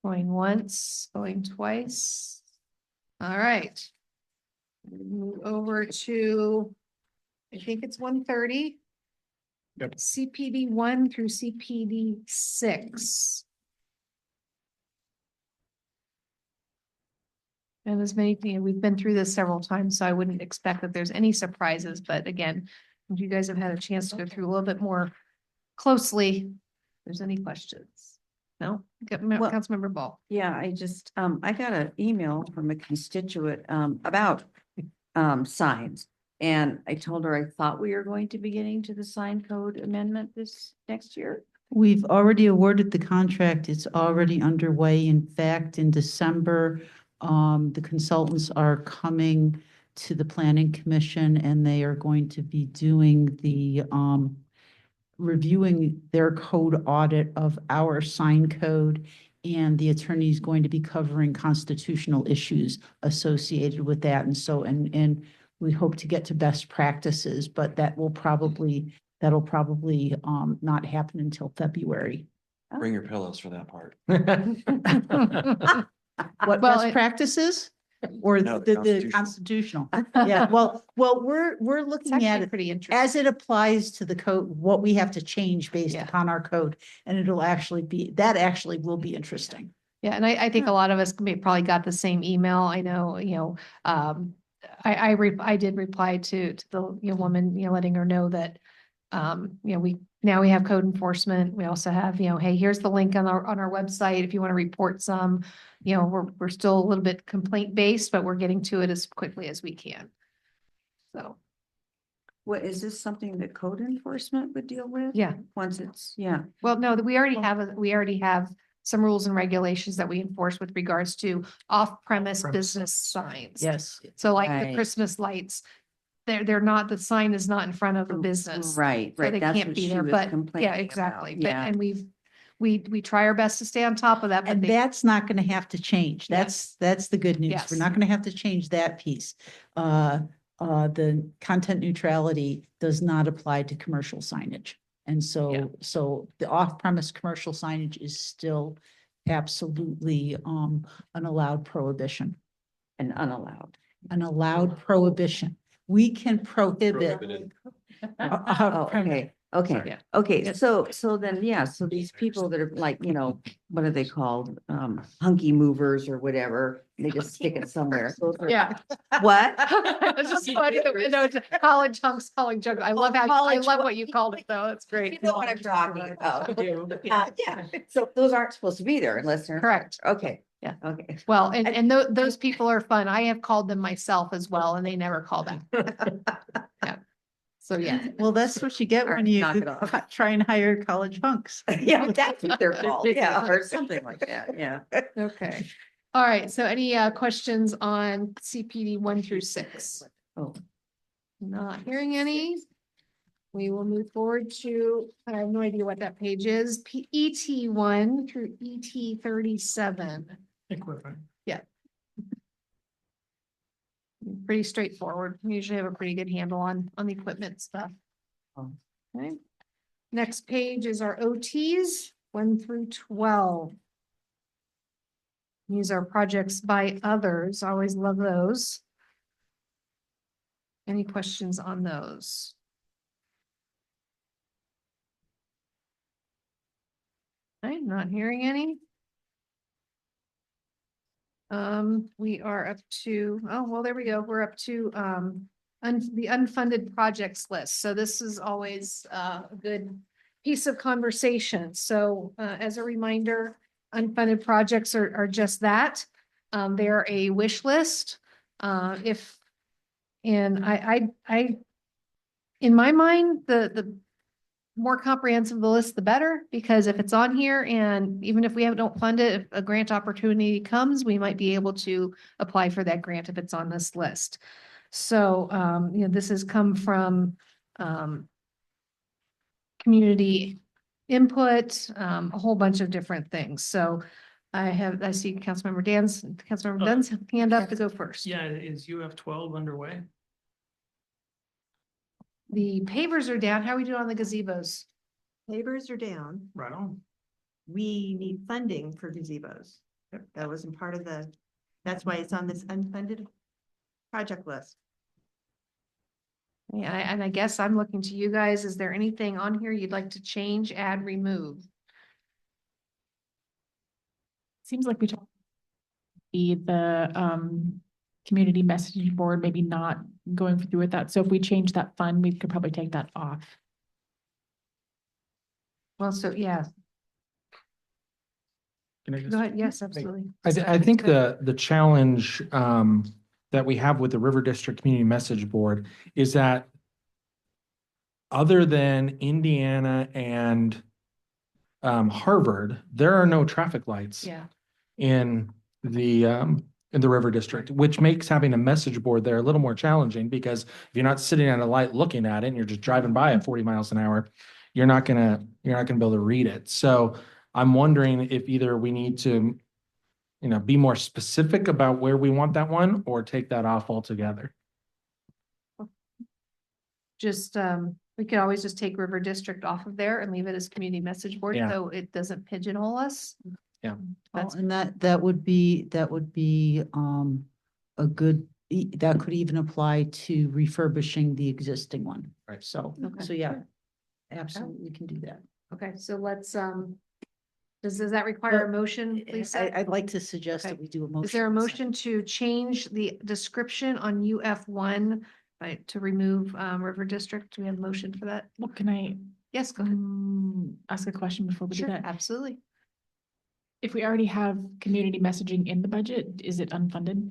Going once, going twice. All right. Move over to, I think it's 130. Yep. CPD 1 through CPD 6. And as many, we've been through this several times, so I wouldn't expect that there's any surprises, but again, if you guys have had a chance to go through a little bit more closely, if there's any questions. No? Well- Councilmember Ball. Yeah, I got an email from a constituent, about, signs. And I told her I thought we were going to be getting to the sign code amendment this next year. We've already awarded the contract. It's already underway. In fact, in December, the consultants are coming to the planning commission and they are going to be doing the, reviewing their code audit of our sign code. And the attorney is going to be covering constitutional issues associated with that. And so, and we hope to get to best practices, but that'll probably not happen until February. Bring your pillows for that part. What Well, best practices? Or No, the the constitutional? Yeah, well, we're It's looking at actually it pretty interesting. as it applies to the code, what we have to change based Yeah. upon our code. And that actually will be interesting. Yeah, and I think a lot of us probably got the same email. I know, I did reply to the woman, letting her know that, we have code enforcement. We also have, hey, here's the link on our website if you want to report some. We're still a little bit complaint based, but we're getting to it as quickly as we can. So, What, is this something that code enforcement would deal with? yeah. Once it's, yeah. Well, no, we already have some rules and regulations that we enforce with regards to off-premise Off-premise. business signs. Yes. So like the Right. Christmas lights, they're not, the sign is not in front of a business. Right, So right. they That's can't what be she there, was but complaining yeah, about. exactly. But, Yeah. and we try our best to stay on top of that, but And they, that's not gonna have to change. That's the good news. Yes. We're not gonna have to change that piece. The content neutrality does not apply to commercial signage. And Yeah. so the off-premise commercial signage is still absolutely, an allowed prohibition, And unallowed. an allowed prohibition. We can prohibit. Prohibited. Oh, off-premise. okay, Yeah. okay, Yes. so then, yeah, so these people that are like, what are they called? Hunky movers or whatever, they just stick it somewhere. Those are- yeah. What? It's just funny, it's college hunks, college junk. I love how, I college love what- what you called it though. It's great. You know what I'm talking about. I do. Yeah, so those aren't supposed to be there unless they're. Correct. Okay. Yeah. Okay. Well, and those people are fun. I have called them myself as well, and they never call back. Yeah. So, yeah. Well, that's what you get All when right, you knock it off. try and hire college hunks. Yeah, that's what they're called, yeah, or something like that, yeah. Okay. All right. So any questions on CPD 1 through 6? Oh. Not hearing any. We will move forward to, I have no idea what that page is, ET 1 through ET 37. Equipment. Pretty straightforward. We usually have a pretty good handle on the equipment stuff. Oh. Okay. Next page is our OTs, 1 through 12. These are projects by others. Always love those. Any questions on those? I'm not hearing any. We are up to, oh, well, there we go. We're up to, the unfunded projects list. So this is always a good piece of conversation. So, as a reminder, unfunded projects are just that. They're a wish list. In my mind, the more comprehensive the list, the better, because if it's on here and even if we don't fund it, if a grant opportunity comes, we might be able to apply for that grant if it's on this list. So, this has come from, community input, a whole bunch of different things. So I see Councilmember Dunn's hand up to go first. Yeah, is UF 12 underway? The pavers are down. How are we doing on the gazebos? Pavers are down. Right on. We need funding for gazebos. That wasn't part of that's why it's on this unfunded project list. Yeah, and I guess I'm looking to you guys. Is there anything on here you'd like to change, add, remove? Seems like we talked the community messaging board, maybe not going through with that. So if we change that fund, we could probably take that off. Well, so yeah, Can I just- go ahead. Yes, absolutely. I think the challenge that we have with the River District Community Message Board is that other than Indiana and Harvard, there are no traffic lights Yeah. in the River District, which makes having a message board there a little more challenging because if you're not sitting at a light looking at it and you're just driving by at 40 miles an hour, you're not gonna be able to read it. So I'm wondering if either we need to, be more specific about where we want that one or take that off altogether. Just, we could always just take River District off of there and leave it as community message board, Yeah. so it doesn't pigeonhole us. Yeah. That's, And that would be, a good, that could even apply to refurbishing the existing one. Right. So, Okay. yeah, absolutely can do that. okay, so let's, does that require a motion, Lisa? I'd like to suggest that Okay. we do a motion. Is there a motion to change the description on UF1 to remove River District? Do we have a motion for that? Well, can I Yes, go ahead. ask a question before we do Sure, that? absolutely. If we already have community messaging in the budget, is it unfunded?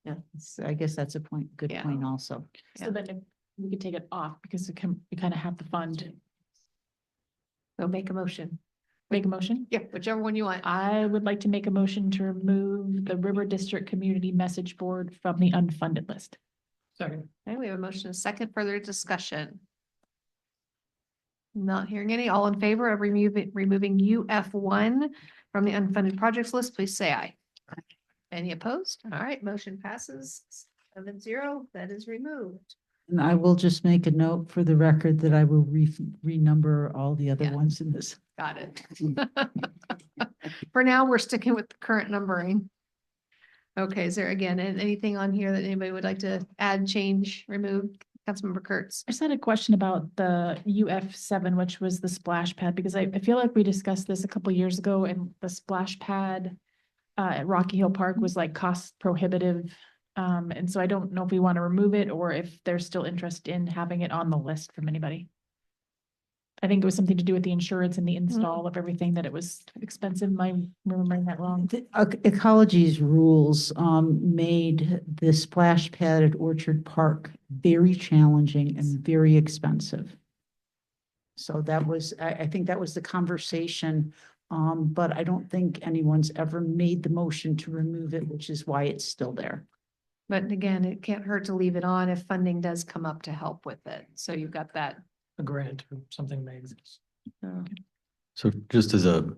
Yeah, I guess that's a good Yeah. point also. Yeah. So then if we could take it off because we kind of have the fund. So make a motion. Make a motion? Yeah, whichever one you want. I would like to make a motion to remove the River District Community Message Board from the unfunded list. Second. Okay, we have a motion, a second, further discussion. Not hearing any. All in favor of removing UF1 from the unfunded projects list, please say aye. Any opposed? All right, motion passes 7-0. That is removed. And I will just make a note for the record that I will renumber all the other Yeah. ones in this. Got it. For now, we're sticking with the current numbering. Okay, is there again, anything on here that anybody would like to add, change, remove? Councilmember Kurtz. I just had a question about the UF7, which was the splash pad, because I feel like we discussed this a couple years ago and the splash pad at Rocky Hill Park was like cost prohibitive. And so I don't know if we want to remove it or if there's still interest in having it on the list from anybody. I think it was something to do with the insurance and the install of everything, that it was expensive. Am I remembering that wrong? The Ecology's rules made the splash pad at Orchard Park very challenging and very expensive. So that was, I think that was the conversation, but I don't think anyone's ever made the motion to remove it, which is why it's still there. But again, it can't hurt to leave it on if funding does come up to help with it. So you've got that. A grant or something may exist. So just as a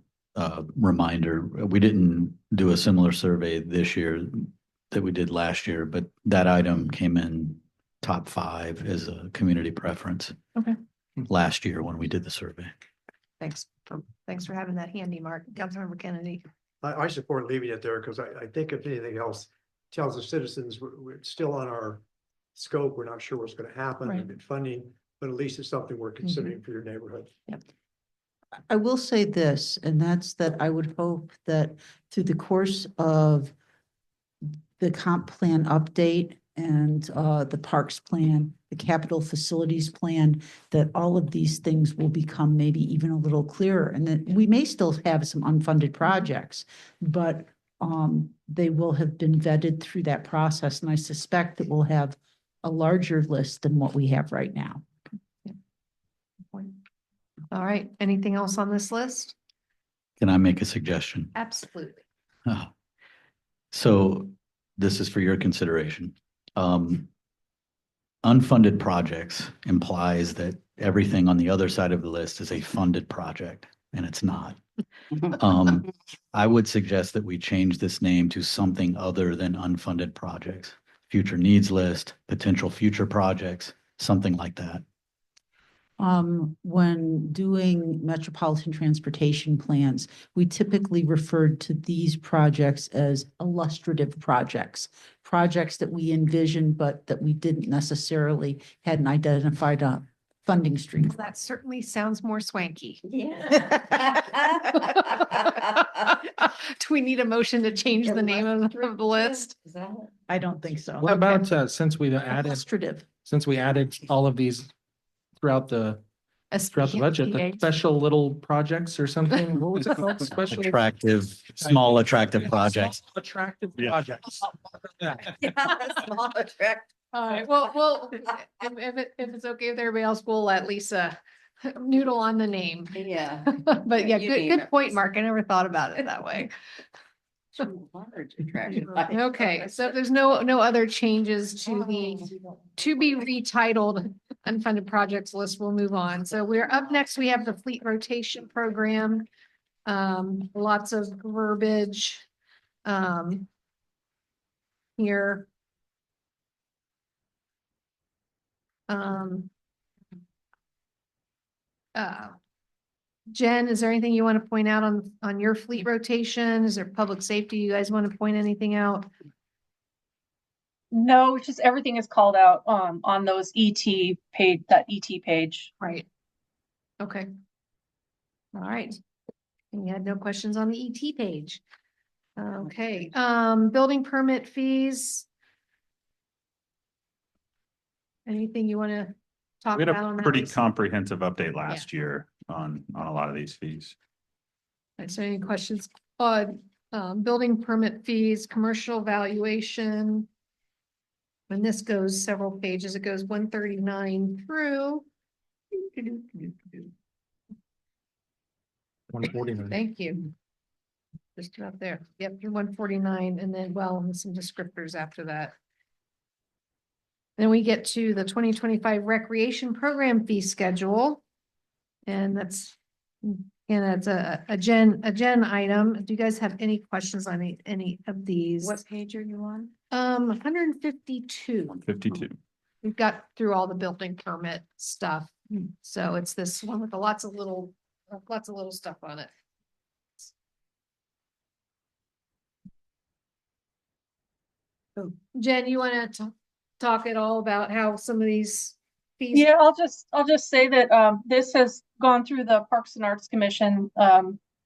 reminder, we didn't do a similar survey this year that we did last year, but that item came in top 5 as a community preference. Okay. Last year when we did the survey. Thanks for having that handy, Mark. Councilmember Kennedy. I support leaving it there because I think if anything else tells the citizens we're still on our scope. We're not sure what's going to happen Right. with funding, but at least it's something we're considering for your neighborhood. I will say this, and that's that I would hope that through the course of the comp plan update and the parks plan, the capital facilities plan, that all of these things will become maybe even a little clearer. And that we may still have some unfunded projects, but they will have been vetted through that process. And I suspect that we'll have a larger list than what we have right now. All right, anything else on this list? Can I make a suggestion? Absolutely. Oh. So this is for your consideration. Unfunded projects implies that everything on the other side of the list is a funded project, and it's not. I would suggest that we change this name to something other than unfunded projects, future needs list, potential future projects, something like that. When doing metropolitan transportation plans, we typically referred to these projects as illustrative projects, projects that we envisioned, but that we didn't necessarily hadn't identified a funding stream. Well, that certainly sounds more swanky. Yeah. Do we need a motion to change the name of the list? Is that it? I don't think so. What about, since we've added, Illustrative. since we added all of these throughout the budget, the special little projects or something, what was it called? Special Small attractive projects. attractive Yeah. projects. Yeah, small attract. All right, well, if it's okay with everybody else, we'll let Lisa noodle on the name. Yeah. But yeah, You good, name good it. point, Mark. I never thought about it that way. Large attraction. Okay, so if there's no other changes to the to be retitled unfunded projects list, we'll move on. So we're up next, we have the fleet rotation program. Lots of verbiage. Here. Jen, is there anything you want to point out on your fleet rotation? Is there public safety? You guys want to point anything out? No, it's just everything is called out on those ET page, that ET page. Right. Okay. All right. And you had no questions on the ET page. Okay, building permit fees. Anything you want to talk We had about on a that? pretty Lisa? comprehensive update last year on a lot of these fees. Is there any questions on building permit fees, commercial valuation? And this goes several pages. It goes 139 through. 149. Thank you. Just about there. Yep, you're 149, and then, well, and some descriptors after that. Then we get to the 2025 recreation program fee schedule. And that's, and it's a gen item. Do you guys have any questions on any of these? What page are you on? 152. 52. We've got through all the building permit stuff. So it's this one with lots of little stuff on it. Jen, you want to talk at all about how some of these fees? Yeah, I'll just say that this has gone through the Parks and Arts Commission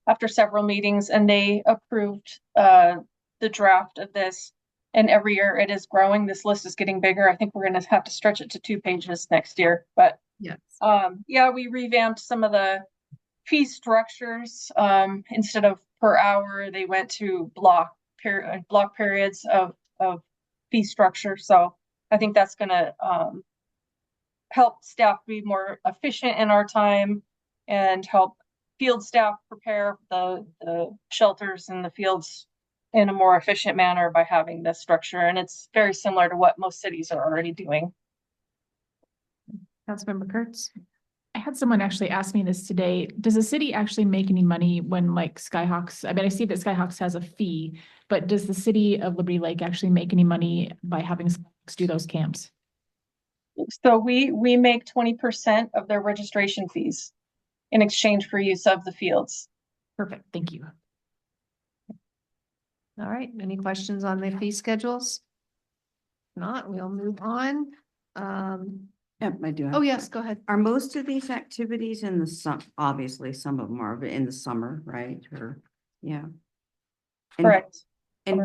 after several meetings, and they approved the draft of this. And every year it is growing. This list is getting bigger. I think we're going to have to stretch it to 2 pages next year. But yes, yeah, we revamped some of the fee structures. Instead of per hour, they went to block periods of fee structure. So I think that's going to help staff be more efficient in our time and help field staff prepare the shelters and the fields in a more efficient manner by having this structure. And it's very similar to what most cities are already doing. Councilmember Kurtz. I had someone actually ask me this today. Does the city actually make any money when like Skyhawks? I mean, I see that Skyhawks has a fee, but does the city of Liberty Lake actually make any money by having Skyhawks do those camps? So we make 20% of their registration fees in exchange for use of the fields. Perfect. Thank you. All right. Any questions on the fee schedules? If not, we'll move on. I do. Oh, yes, go ahead. Are most of these activities in the obviously some of them are, but in the summer, right? Or, yeah. Correct. And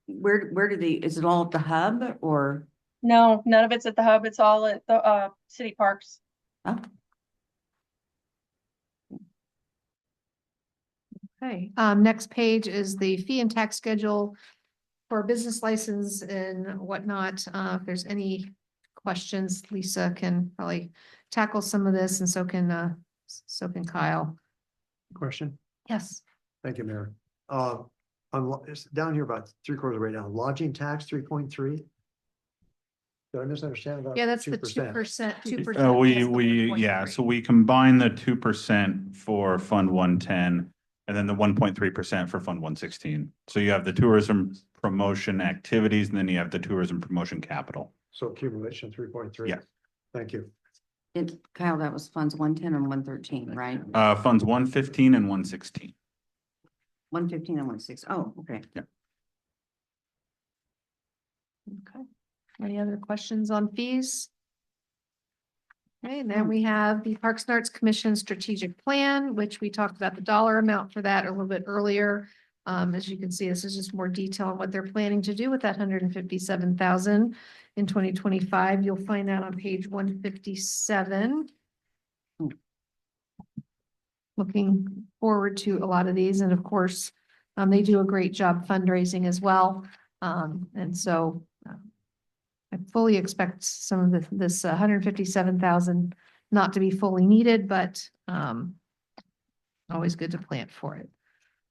where do is it all at the hub or? No, none of it's at the hub. It's all at the city parks. Oh. Okay, next page is the fee and tax schedule for business license and whatnot. If there's any questions, Lisa can probably tackle some of this, and so can Kyle. Question? Yes. Thank you, Mayor. It's down here about 3/4 of the way down, lodging tax 3.3. Did I misunderstand about? Yeah, that's the 2%. 2%. Yeah, so we combine the 2% for Fund 110 and then the 1.3% for Fund 116. So you have the tourism promotion activities, and then you have the tourism promotion capital. So accumulation 3.3. Yeah. Thank you. Kyle, that was funds 110 and 113, right? Funds 115 and 116. 115 and 116. Oh, okay. Yeah. Okay. Any other questions on fees? Okay, and then we have the Parks and Arts Commission strategic plan, which we talked about the dollar amount for that a little bit earlier. As you can see, this is just more detail on what they're planning to do with that 157,000 in 2025. You'll find that on page 157. Looking forward to a lot of these, and of course, they do a great job fundraising as well. And so I fully expect some of this 157,000 not to be fully needed, but always good to plan for it.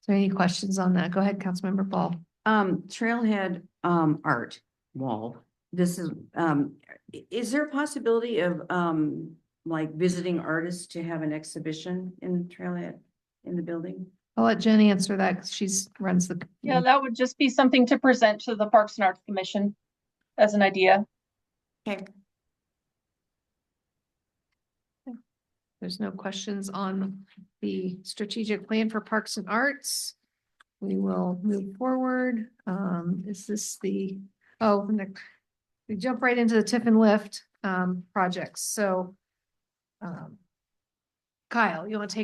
So any questions on that? Go ahead, Councilmember Paul. Trailhead art wall. This is there a possibility of like visiting artists to have an exhibition in Trailhead in the building? I'll let Jen answer that because runs the. Yeah, that would just be something to present to the Parks and Arts Commission as an idea. Okay. There's no questions on the strategic plan for Parks and Arts. We will move forward. Is this we jump right into the TIF and lift projects. So Kyle, you want to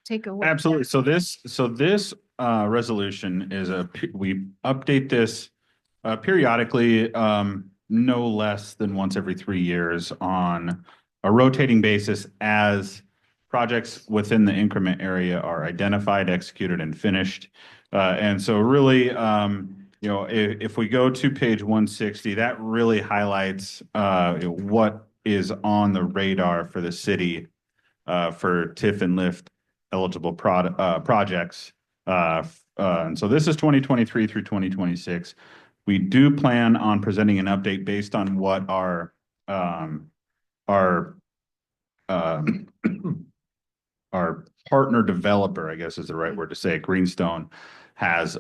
take a Absolutely. So this resolution is we update this periodically, no less than once every 3 years on a rotating basis as projects within the increment area are identified, executed, and finished. And so really, if we go to page 160, that really highlights what is on the radar for the city for TIF and lift eligible projects. And so this is 2023 through 2026. We do plan on presenting an update based on what our our partner developer, I guess is the right word to say, Greenstone, has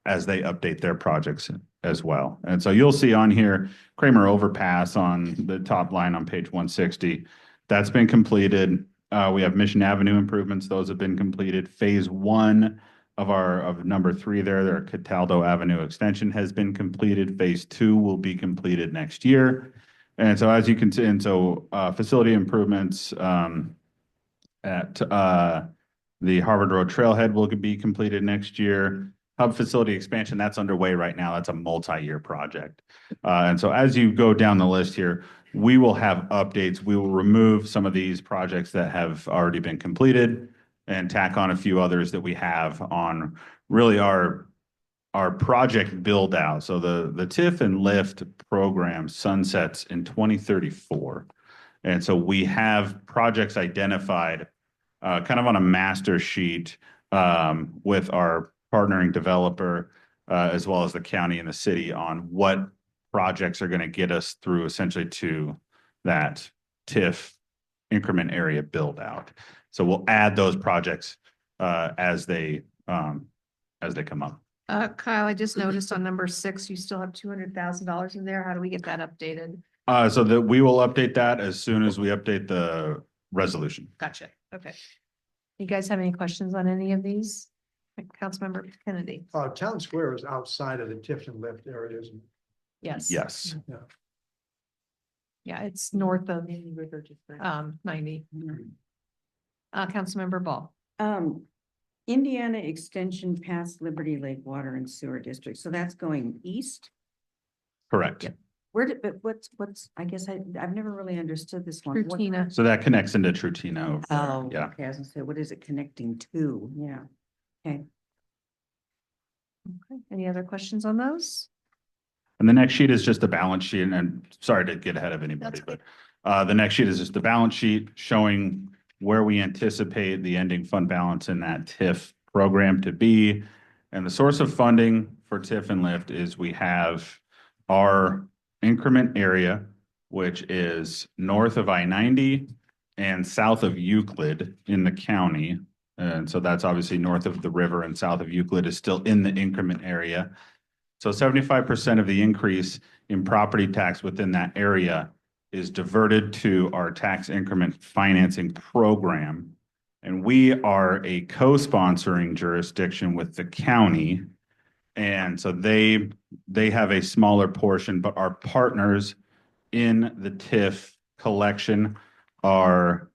as they update their projects as well. And so you'll see on here, Kramer Overpass on the top line on page 160. That's been completed. We have Mission Avenue improvements. Those have been completed. Phase 1 of number 3 there, their Cataldo Avenue extension has been completed. Phase 2 will be completed next year. And so as you can see, and so facility improvements at the Harvard Road Trailhead will be completed next year. Hub facility expansion, that's underway right now. That's a multi-year project. And so as you go down the list here, we will have updates. We will remove some of these projects that have already been completed and tack on a few others that we have on really our project build out. So the TIF and LIFT program sunsets in 2034. And so we have projects identified kind of on a master sheet with our partnering developer as well as the county and the city on what projects are going to get us through essentially to that TIF increment area build out. So we'll add those projects as they come up. Kyle, I just noticed on number 6, you still have $200,000 in there. How do we get that updated? So that we will update that as soon as we update the resolution. Gotcha. Okay. You guys have any questions on any of these? Councilmember Kennedy? Town Square is outside of the TIF and lift area, isn't it? Yes. Yes. Yeah. Yeah, it's north of 90. Councilmember Ball. Indiana Extension past Liberty Lake Water and Sewer District. So that's going east. Correct. Yep. But what's, I guess I've never really understood this one. What- Trutina. So that connects into Trutina. over there. Oh, Yeah. okay. I was gonna say, what is it connecting to? Yeah. Okay. Okay. Any other questions on those? And the next sheet is just a balance sheet, and sorry to get ahead of anybody, That's but the next sheet is just the balance sheet showing where we anticipate the ending fund balance in that TIF program to be. And the source of funding for TIF and LIFT is we have our increment area, which is north of I-90 and south of Euclid in the county. And so that's obviously north of the river, and south of Euclid is still in the increment area. So 75% of the increase in property tax within that area is diverted to our tax increment financing program. And we are a co-sponsoring jurisdiction with the county. And so they have a smaller portion, but our partners in the TIF collection are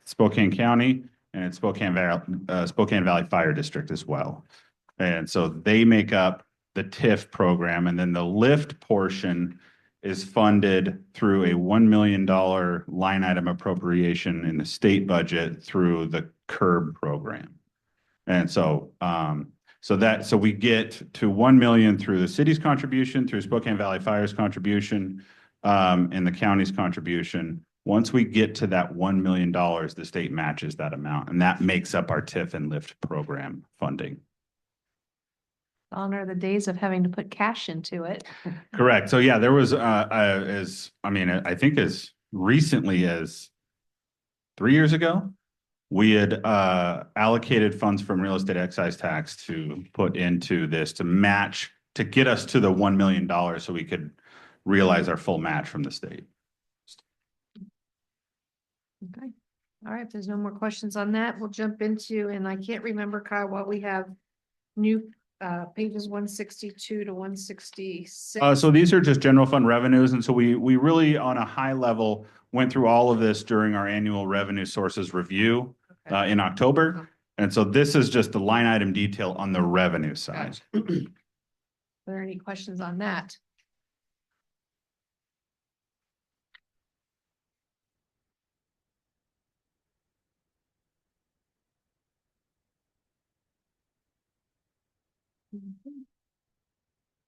Spokane County and Spokane Valley Fire District as well. And so they make up the TIF program, and then the LIFT portion is funded through a $1 million line item appropriation in the state budget through the CURB program. And so, so we get to 1 million through the city's contribution, through Spokane Valley Fire's contribution, and the county's contribution. Once we get to that $1 million, the state matches that amount, and that makes up our TIF and LIFT program funding. Honor the days of having to put cash into it. Correct. So yeah, there was, I think as recently as 3 years ago, we had allocated funds from real estate excise tax to put into this to match, to get us to the $1 million so we could realize our full match from the state. Okay. All right. If there's no more questions on that, we'll jump into, and I can't remember, Kyle, what we have new pages 162 to 166. So these are just general fund revenues. And so we really, on a high level, went through all of this during our annual revenue sources review in October. And so this is just the line item detail on the revenue side. Are there any questions on that?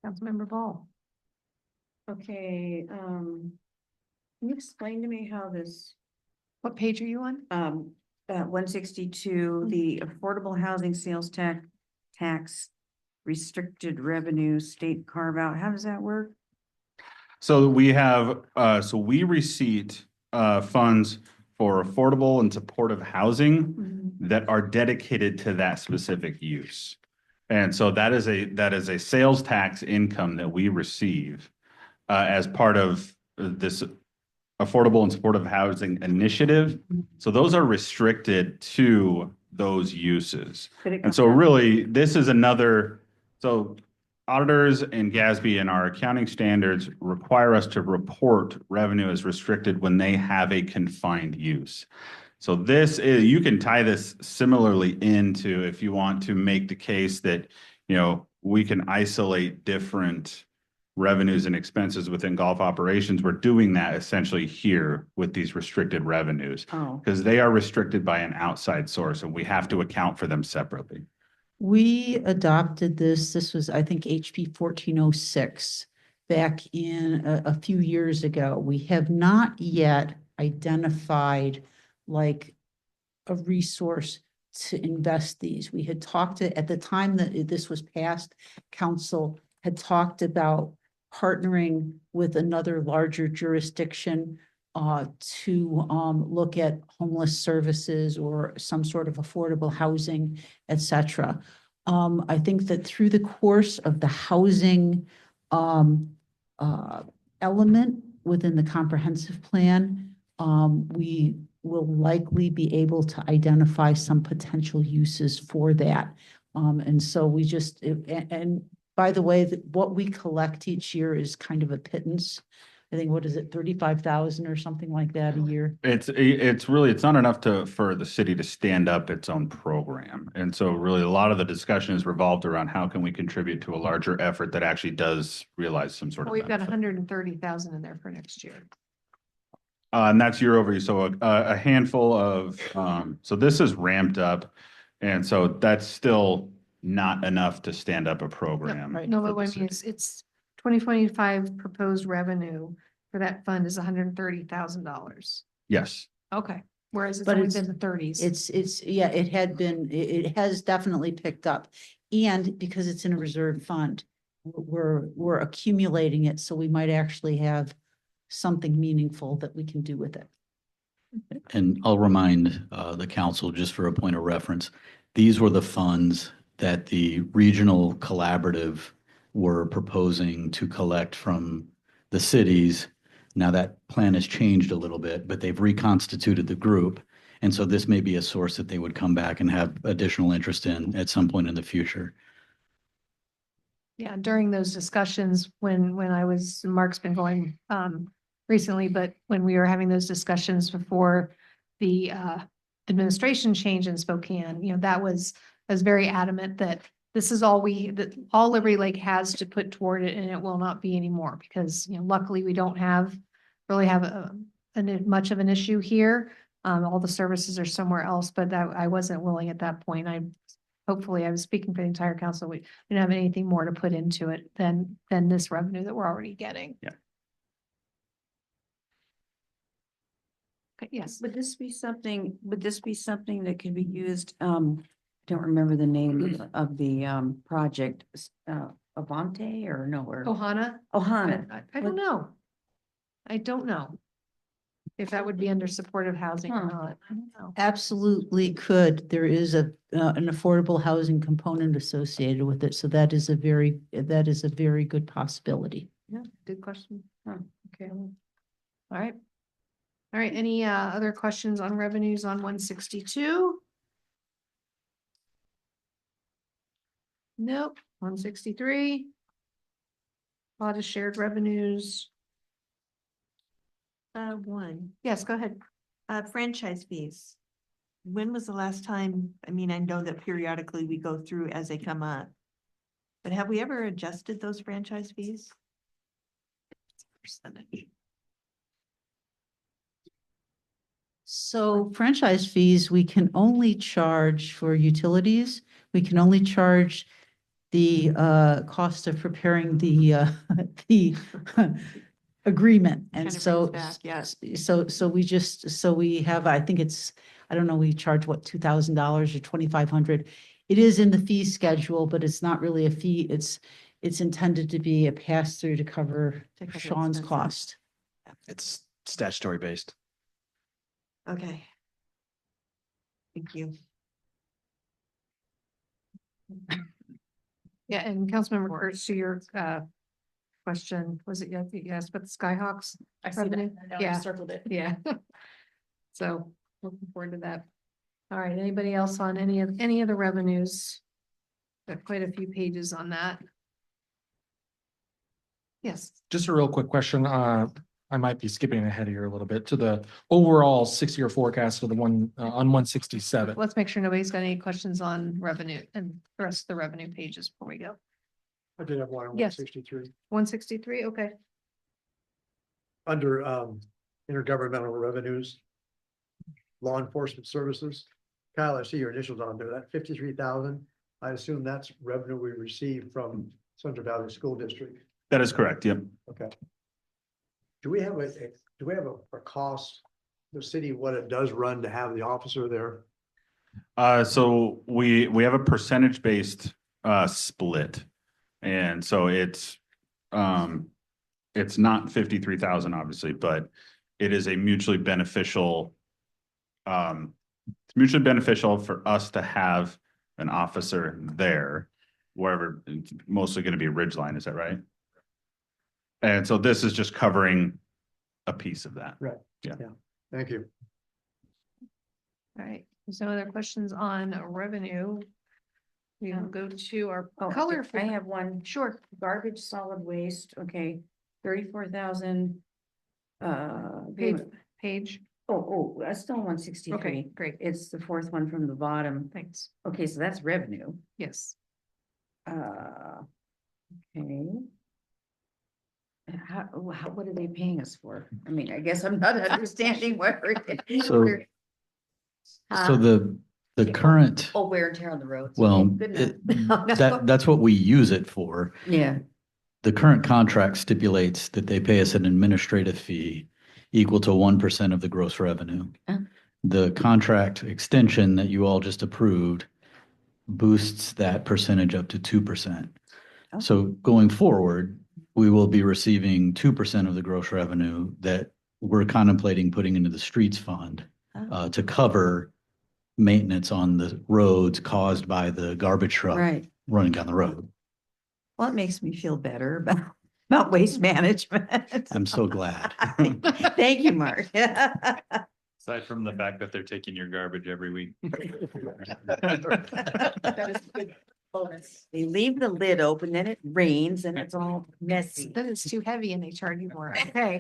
Councilmember Ball. Okay, can you explain to me how this, What page are you on? At 162, the affordable housing sales tax restricted revenue state carve out. How does that work? So we have, so we receipt, funds for affordable and supportive housing that are dedicated to that specific use. And so that is a sales tax income that we receive, as part of this affordable and supportive housing initiative. So those are restricted to those uses. And so really, this is another, so auditors and GASB and our accounting standards require us to report revenue as restricted when they have a confined use. So this is, you can tie this similarly into, if you want to make the case that, you know, we can isolate different revenues and expenses within golf operations. We're doing that essentially here with these restricted revenues, because they are restricted by an outside source and we have to account for them separately. We adopted this was, I think, HB 1406 back in a few years ago. We have not yet identified like a resource to invest these. We had talked at the time that this was passed, council had talked about partnering with another larger jurisdiction to look at homeless services or some sort of affordable housing, et cetera. I think that through the course of the housing element within the comprehensive plan, we will likely be able to identify some potential uses for that. And so we just, and by the way, what we collect each year is kind of a pittance. I think, what is it, 35,000 or something like that a year? It's really, it's not enough for the city to stand up its own program. And so really a lot of the discussion is revolved around how can we contribute to a larger effort that actually does realize some sort of We've got benefit. 130,000 in there for next year. And that's year over year. So a handful of, so this is ramped up. And so that's still not enough to stand up a program. No, for but what I the mean is it's 2025 proposed revenue for that fund is $130,000. Yes. Okay, whereas it's But only it's- been the 30s. Yeah, it had been, it has definitely picked up. And because it's in a reserve fund, we're accumulating it, so we might actually have something meaningful that we can do with it. And I'll remind the council, just for a point of reference, these were the funds that the regional collaborative were proposing to collect from the cities. Now that plan has changed a little bit, but they've reconstituted the group. And so this may be a source that they would come back and have additional interest in at some point in the future. Yeah, during those discussions, when I was, Mark's been going recently, but when we were having those discussions before the administration change in Spokane, you know, I was very adamant that this is all all Liberty Lake has to put toward it, and it will not be anymore because, you know, luckily we don't really have much of an issue here. All the services are somewhere else, but I wasn't willing at that point. Hopefully I was speaking for the entire council. We didn't have anything more to put into it than this revenue that we're already getting. Yeah. Okay, yes. Would this be something that could be used, I don't remember the name of the project, Avante or nowhere? Ohana? Ohana. I don't know. I don't know if that would be under supportive housing or not. I don't know. Absolutely could. There is an affordable housing component associated with it. So that is a very good possibility. Yeah, good question. Okay. All right. All right. Any other questions on revenues on 162? Nope. 163. A lot of shared revenues. One, Yes, go ahead. franchise fees. When was the last time, I mean, I know that periodically we go through as they come up. But have we ever adjusted those franchise fees? Percentage. So franchise fees, we can only charge for utilities. We can only charge the cost of preparing the agreement. And Kind of so, brings back, yeah. so we have, I think I don't know, we charge what, $2,000 or $2,500. It is in the fee schedule, but it's not really a fee. It's intended to be a pass-through to cover To cover Sean's expenses. cost. It's statutory based. Okay. Thank you. Yeah, and Councilmember Kurtz, to your question, was it, you asked about the Skyhawks? I see that. Revenue? I know, I Yeah. circled it. Yeah. So looking forward to that. All right, anybody else on any of the revenues? Got quite a few pages on that. Yes, Just a real quick question. I might be skipping ahead here a little bit to the overall 6-year forecast of the one on 167. let's make sure nobody's got any questions on revenue and the rest of the revenue pages before we go. I did have one on Yes. 163. 163, okay. Under intergovernmental revenues, law enforcement services. Kyle, I see your initials on there, that 53,000. I assume that's revenue we received from Central Valley School District. That is correct, yep. Okay. Do we have a cost, the city, what it does run to have the officer there? So we have a percentage based split. And so it's not 53,000 obviously, but it is a mutually beneficial. It's mutually beneficial for us to have an officer there, wherever it's mostly going to be Ridgeline, is that right? And so this is just covering a piece of that. Right. Yeah. Thank you. All right, there's no other questions on revenue. We will go to our Oh, color. I have one. Sure. Garbage, solid waste, okay, 34,000. Page. That's still 163. Okay, great. It's the fourth one from the bottom. Thanks. Okay, so that's revenue. Yes. Okay. What are they paying us for? I mean, I guess I'm not understanding what we're. So, so the current, Wear and tear on the roads. well, Okay, good enough. that's what we use it for. Yeah, The current contract stipulates that they pay us an administrative fee equal to 1% of the gross revenue. Oh. The contract extension that you all just approved boosts that percentage up to 2%. Oh. So going forward, we will be receiving 2% of the gross revenue that we're contemplating putting into the streets fund Oh. to cover maintenance on the roads caused by the garbage truck right. running down the road. Well, it makes me feel better about waste management. I'm so glad. Thank you, Mark. Aside from the fact that they're taking your garbage every week. That is a good bonus. They leave the lid open, then it rains and it's all messy. Then it's too heavy and they charge you more. Okay.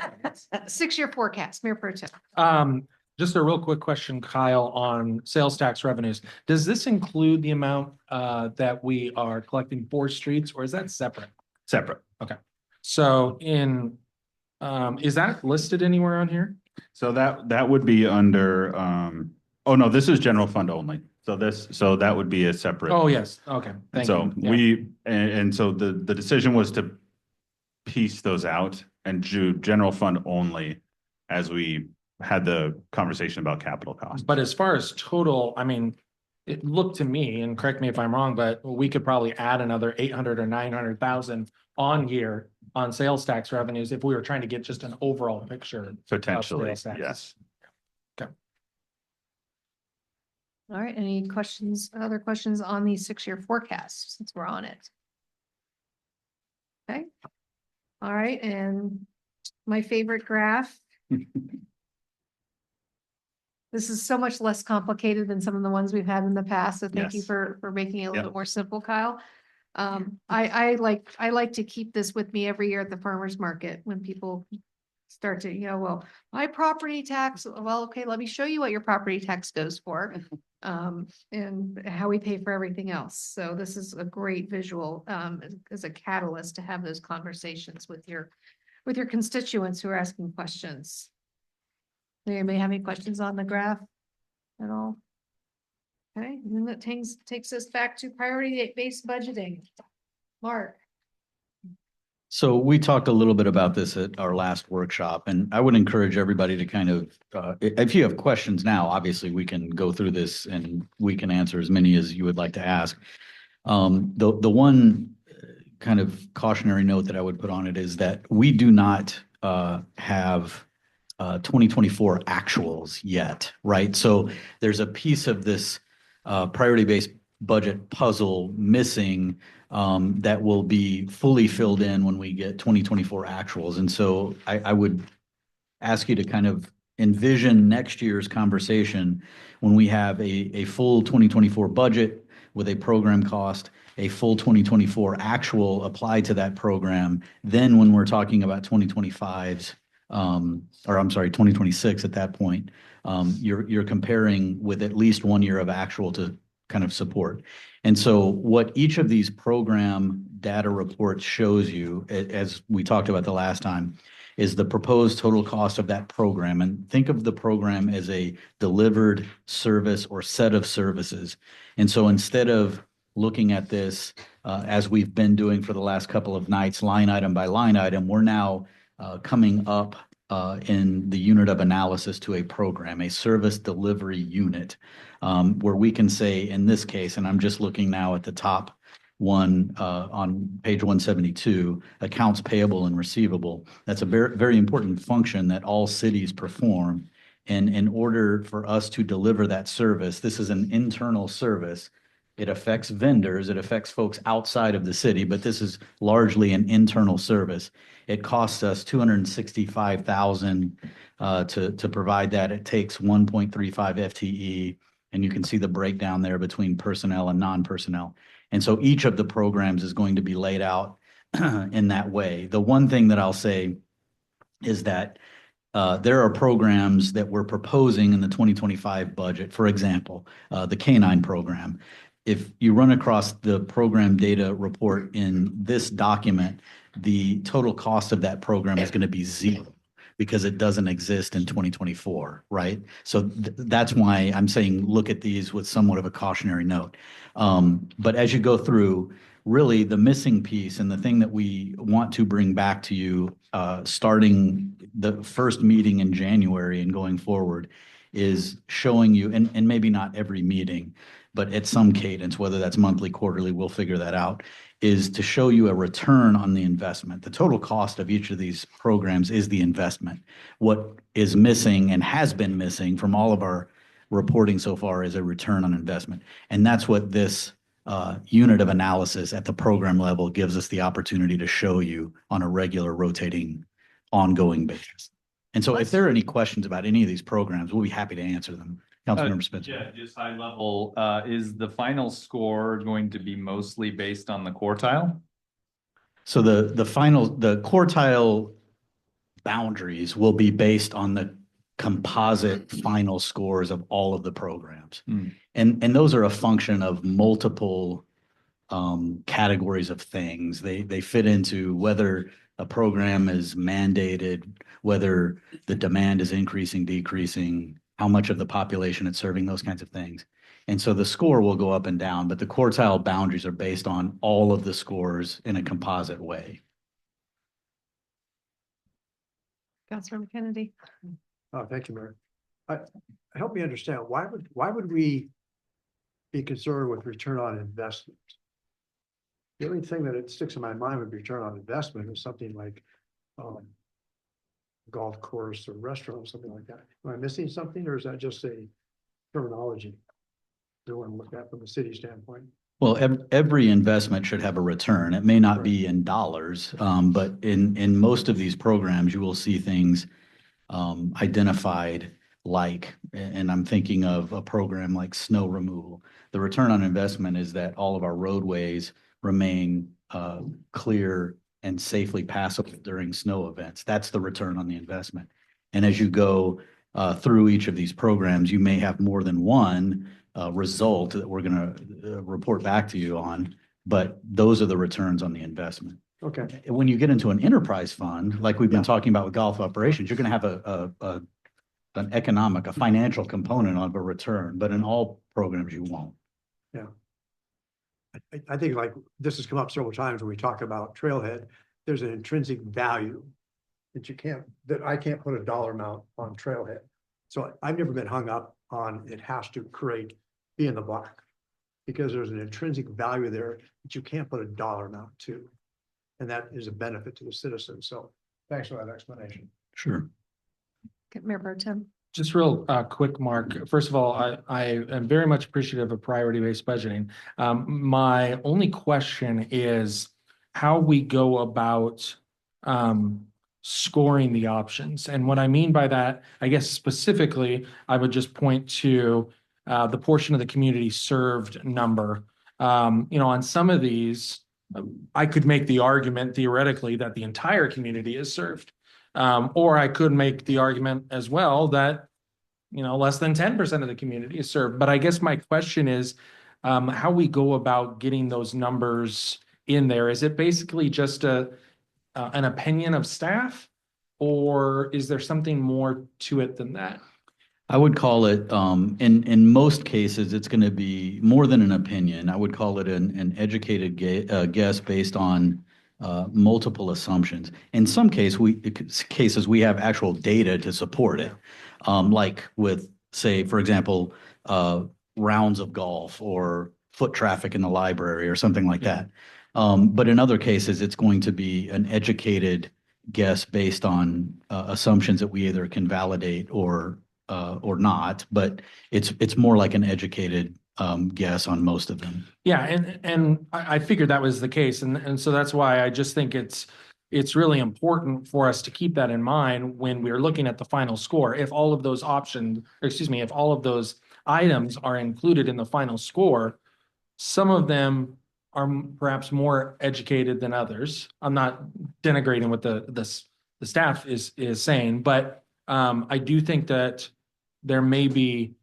6-year forecast, Mayor Pro Tem. Just a real quick question, Kyle, on sales tax revenues. Does this include the amount that we are collecting for streets, or is that separate? Separate. So is that listed anywhere on here? So that would be under, oh no, this is general fund only. So that would be a separate. Oh, yes. Okay. Thank So you. Yeah. and so the decision was to piece those out and do general fund only as we had the conversation about capital costs. But as far as total, I mean, it looked to me, and correct me if I'm wrong, but we could probably add another 800 or 900,000 on here on sales tax revenues if we were trying to get just an overall picture. Potentially, sales taxes. yes. All right, any other questions on the 6-year forecast since we're on it? Okay. All right, and my favorite graph. This is so much less complicated than some of the ones we've had in the past, so thank you Yes. for making it a little Yep. bit more simple, Kyle. I like to keep this with me every year at the farmer's market when people start to, well, my property tax, well, okay, let me show you what your property tax goes for. And how we pay for everything else. So this is a great visual as a catalyst to have those conversations with your constituents who are asking questions. Anybody have any questions on the graph at all? Okay, and then that takes us back to priority based budgeting. Mark. So we talked a little bit about this at our last workshop, and I would encourage everybody to kind of, if you have questions now, obviously we can go through this and we can answer as many as you would like to ask. The one kind of cautionary note that I would put on it is that we do not have 2024 actuals yet, right? So there's a piece of this priority-based budget puzzle missing that will be fully filled in when we get 2024 actuals. And so I would ask you to kind of envision next year's conversation when we have a full 2024 budget with a program cost, a full 2024 actual applied to that program. Then when we're talking about 2025's, or I'm sorry, 2026 at that point, you're comparing with at least 1 year of actual to kind of support. And so what each of these program data reports shows you, as we talked about the last time, is the proposed total cost of that program. And think of the program as a delivered service or set of services. And so instead of looking at this as we've been doing for the last couple of nights, line item by line item, we're now coming up in the unit of analysis to a program, a service delivery unit, where we can say in this case, and I'm just looking now at the top one on page 172, accounts payable and receivable. That's a very, very important function that all cities perform. And in order for us to deliver that service, this is an internal service. It affects vendors, it affects folks outside of the city, but this is largely an internal service. It costs us $265,000 to provide that. It takes 1.35 FTE, and you can see the breakdown there between personnel and non-personnel. And so each of the programs is going to be laid out in that way. The one thing that I'll say is that there are programs that we're proposing in the 2025 budget. For example, the K-9 program. If you run across the program data report in this document, the total cost of that program is going to be zero because it doesn't exist in 2024, right? So that's why I'm saying look at these with somewhat of a cautionary note. But as you go through, really the missing piece and the thing that we want to bring back to you starting the first meeting in January and going forward is showing you, and maybe not every meeting, but at some cadence, whether that's monthly, quarterly, we'll figure that out, is to show you a return on the investment. The total cost of each of these programs is the investment. What is missing and has been missing from all of our reporting so far is a return on investment. And that's what this unit of analysis at the program level gives us the opportunity to show you on a regular rotating ongoing basis. And so if there are any questions about any of these programs, we'll be happy to answer them. Councilmember Spencer. Yeah, just high level, is the final score going to be mostly based on the quartile? So the quartile boundaries will be based on the composite final scores of all of the programs. And those are a function of multiple categories of things. They fit into whether a program is mandated, whether the demand is increasing, decreasing, how much of the population it's serving, those kinds of things. And so the score will go up and down, but the quartile boundaries are based on all of the scores in a composite way. Councilmember Kennedy. Thank you, Mayor. Help me understand, why would we be concerned with return on investment? The only thing that it sticks in my mind with return on investment is something like golf course or restaurant, something like that. Am I missing something, or is that just a terminology that want to look at from a city standpoint? Well, every investment should have a return. It may not be in dollars, but in most of these programs, you will see things identified like, and I'm thinking of a program like snow removal. The return on investment is that all of our roadways remain clear and safely passable during snow events. That's the return on the investment. And as you go through each of these programs, you may have more than one result that we're going to report back to you on, but those are the returns on the investment. Okay. When you get into an enterprise fund, like we've been talking about with golf operations, you're going to have a financial component of a return, but in all programs you won't. Yeah. I think like this has come up several times when we talk about Trailhead. there's an intrinsic value that I can't put a dollar amount on Trailhead. So I've never been hung up on it has to be in the black. Because there's an intrinsic value there that you can't put a dollar amount to. And that is a benefit to the citizens. So thanks for that explanation. Sure. Okay, Mayor Pro Tem. Just real quick, Mark. First of all, I am very much appreciative of priority-based budgeting. My only question is how we go about scoring the options. And what I mean by that, I guess specifically, I would just point to the portion of the community served number. On some of these, I could make the argument theoretically that the entire community is served. Or I could make the argument as well that, less than 10% of the community is served. But I guess my question is how we go about getting those numbers in there. Is it basically just an opinion of staff, or is there something more to it than that? I would call it, in most cases, it's going to be more than an opinion. I would call it an educated guess based on multiple assumptions. In some cases, we have actual data to support it. Like with, say, for example, rounds of golf or foot traffic in the library or something like that. But in other cases, it's going to be an educated guess based on assumptions that we either can validate or not, but it's more like an educated guess on most of them. Yeah, and I figured that was the case, and so that's why I just think it's really important for us to keep that in mind when we're looking at the final score. If all of those if all of those items are included in the final score, some of them are perhaps more educated than others. I'm not denigrating what the staff is saying, but I do think that there may be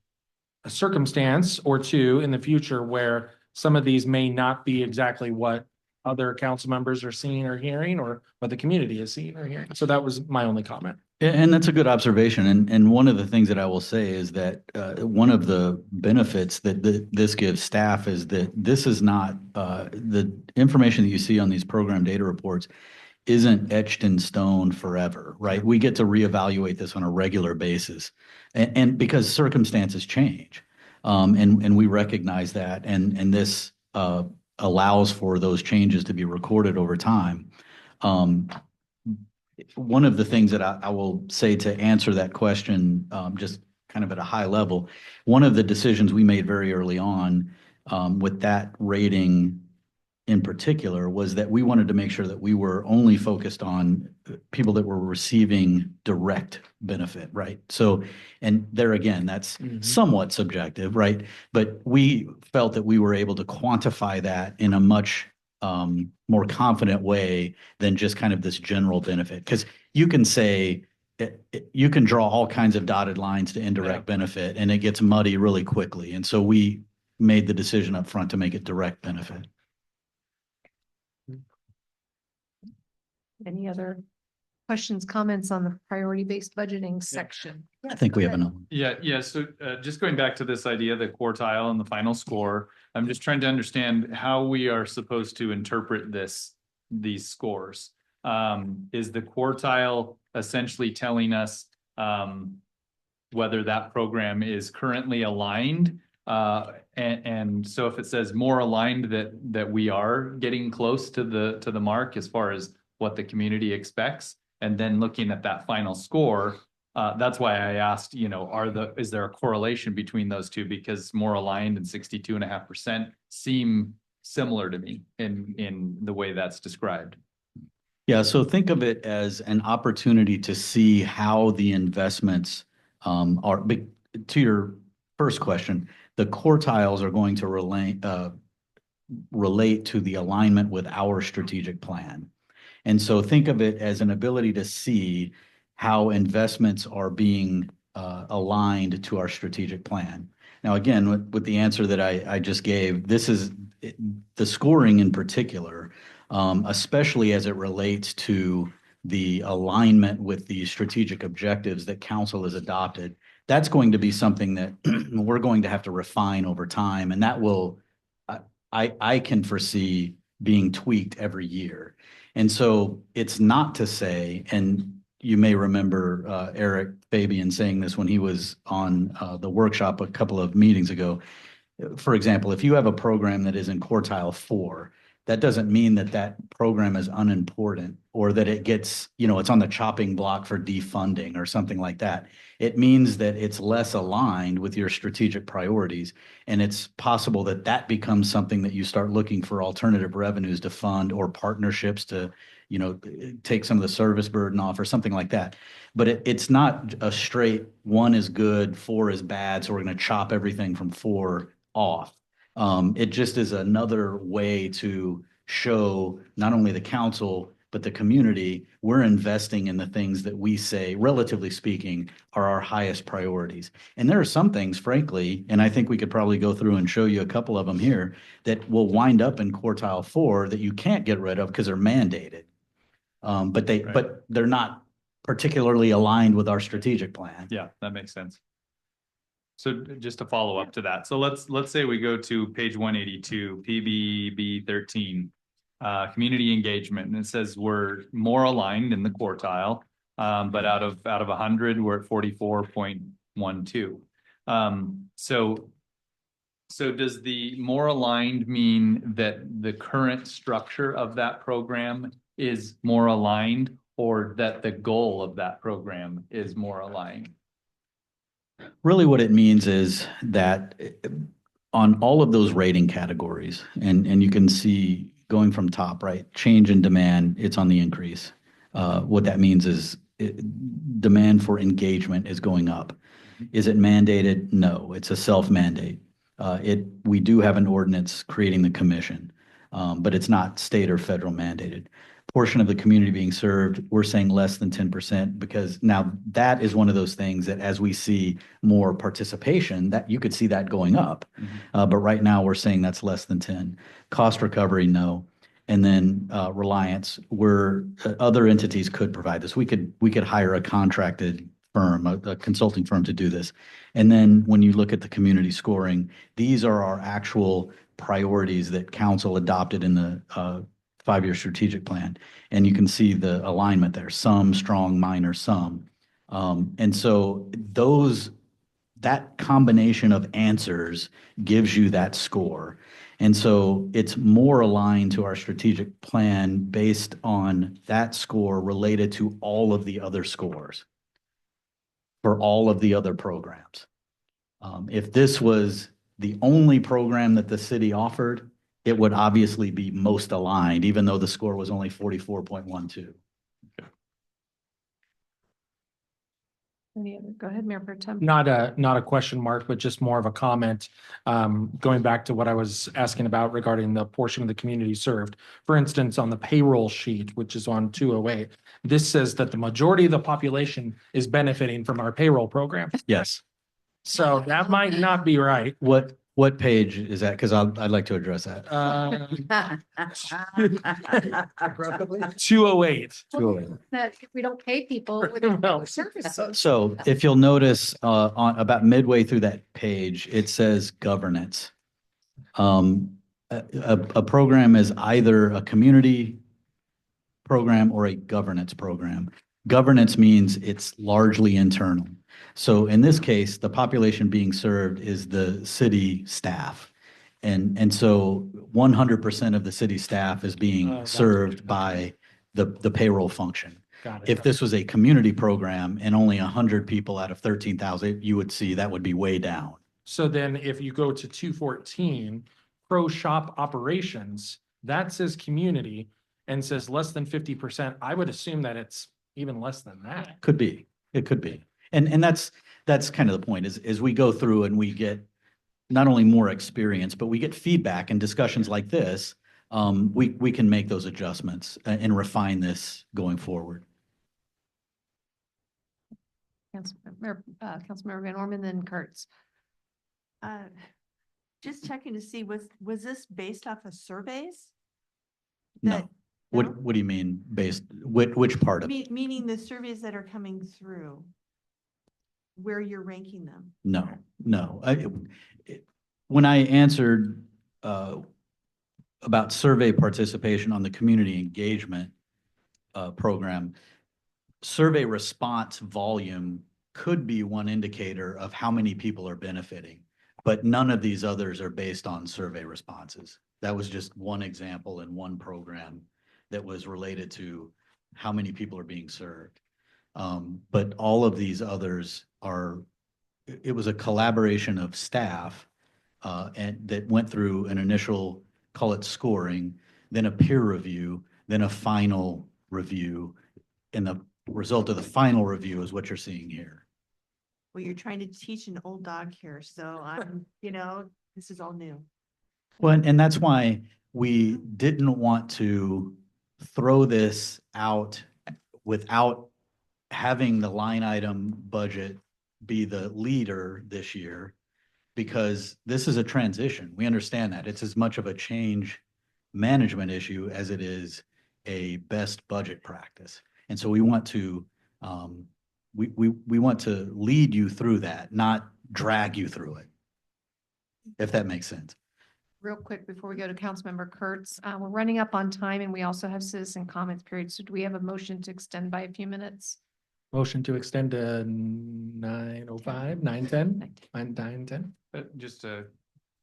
a circumstance or two in the future where some of these may not be exactly what other council members are seeing or hearing, or what the community is seeing or hearing. So that was my only comment. And that's a good observation. And one of the things that I will say is that one of the benefits that this gives staff is that this is not the information that you see on these program data reports isn't etched in stone forever, right? We get to reevaluate this on a regular basis, and because circumstances change, and we recognize that, and this allows for those changes to be recorded over time. One of the things that I will say to answer that question, just kind of at a high level, one of the decisions we made very early on with that rating in particular was that we wanted to make sure that we were only focused on people that were receiving direct benefit, right? So, and there again, that's somewhat subjective, right? But we felt that we were able to quantify that in a much more confident way than just kind of this general benefit. Because you can say, you can draw all kinds of dotted lines to indirect benefit, and it gets muddy really quickly. And so we made the decision up front to make it direct benefit. Any other questions, comments on the priority-based budgeting section? I think we have enough. Yeah. So just going back to this idea, the quartile and the final score, I'm just trying to understand how we are supposed to interpret these scores. Is the quartile essentially telling us whether that program is currently aligned? And so if it says more aligned, that we are getting close to the mark as far as what the community expects, and then looking at that final score, that's why I asked, is there a correlation between those two? Because more aligned and 62.5% seem similar to me in the way that's described. Yeah, so think of it as an opportunity to see how the investments are. To your first question, the quartiles are going to relate to the alignment with our strategic plan. And so think of it as an ability to see how investments are being aligned to our strategic plan. Now, again, with the answer that I just gave, this is the scoring in particular, especially as it relates to the alignment with the strategic objectives that council has adopted. That's going to be something that we're going to have to refine over time, and that will, I can foresee being tweaked every year. And so it's not to say, and you may remember Eric Fabian saying this when he was on the workshop a couple of meetings ago. For example, if you have a program that is in quartile 4, that doesn't mean that that program is unimportant or that it gets, it's on the chopping block for defunding or something like that. It means that it's less aligned with your strategic priorities. And it's possible that that becomes something that you start looking for alternative revenues to fund or partnerships to, take some of the service burden off or something like that. But it's not a straight 1 is good, 4 is bad. So we're going to chop everything from 4 off. It just is another way to show not only the council, but the community, we're investing in the things that we say, relatively speaking, are our highest priorities. And there are some things, frankly, and I think we could probably go through and show you a couple of them here that will wind up in quartile 4 that you can't get rid of because they're mandated. But they're not particularly aligned with our strategic plan. Yeah, that makes sense. So just to follow up to that. So let's say we go to page 182, PBB 13, community engagement, and it says we're more aligned in the quartile, but out of 100, we're at 44.12. So does the more aligned mean that the current structure of that program is more aligned, or that the goal of that program is more aligned? Really what it means is that on all of those rating categories, and you can see going from top, right, change in demand, it's on the increase. What that means is demand for engagement is going up. Is it mandated? No, it's a self-mandate. We do have an ordinance creating the commission, but it's not state or federal mandated. Portion of the community being served, we're saying less than 10%, because now that is one of those things that as we see more participation, that you could see that going up. But right now we're saying that's less than 10. Cost recovery, no. And then reliance, where other entities could provide this. We could hire a contracted firm, a consulting firm to do this. And then when you look at the community scoring, these are our actual priorities that council adopted in the 5-year strategic plan. And you can see the alignment there, some, strong, minor, some. And so that combination of answers gives you that score. And so it's more aligned to our strategic plan based on that score related to all of the other scores for all of the other programs. If this was the only program that the city offered, it would obviously be most aligned, even though the score was only 44.12. Any other? Go ahead, Mayor Pro Tem. Not a question mark, but just more of a comment. Going back to what I was asking about regarding the portion of the community served. For instance, on the payroll sheet, which is on 208, this says that the majority of the population is benefiting from our payroll program. Yes. So that might not be right. What page is that? Because I'd like to address that. 208. That if we don't pay people with No. services. So if you'll notice on about midway through that page, it says governance. A program is either a community program or a governance program. Governance means it's largely internal. So in this case, the population being served is the city staff. And so 100% of the city staff is being served by the payroll function. Got it. If this was a community program and only 100 people out of 13,000, you would see that would be way down. So then if you go to 214, pro shop operations, that says community and says less than 50%. I would assume that it's even less than that. Could be, it could be. And that's kind of the point is we go through and we get not only more experience, but we get feedback and discussions like this. We can make those adjustments and refine this going forward. Councilmember Van Orman, then Kurtz. Just checking to see, was this based off of surveys? No. What do you mean based, which part of it? Meaning the surveys that are coming through, where you're ranking them? No. When I answered about survey participation on the community engagement, program, survey response volume could be one indicator of how many people are benefiting, but none of these others are based on survey responses. That was just one example in one program that was related to how many people are being served. But all of these others are, it was a collaboration of staff and that went through an initial, call it scoring, then a peer review, then a final review. And the result of the final review is what you're seeing here. Well, you're trying to teach an old dog here, so I'm, this is all new. Well, and that's why we didn't want to throw this out without having the line item budget be the leader this year, because this is a transition. We understand that. It's as much of a change management issue as it is a best budget practice. And so we want to, we want to lead you through that, not drag you through it, if that makes sense. Real quick, before we go to Councilmember Kurtz, we're running up on time and we also have citizen comments period. So do we have a motion to extend by a few minutes? Motion to extend to 9:05, 9:10, 9:10. But just a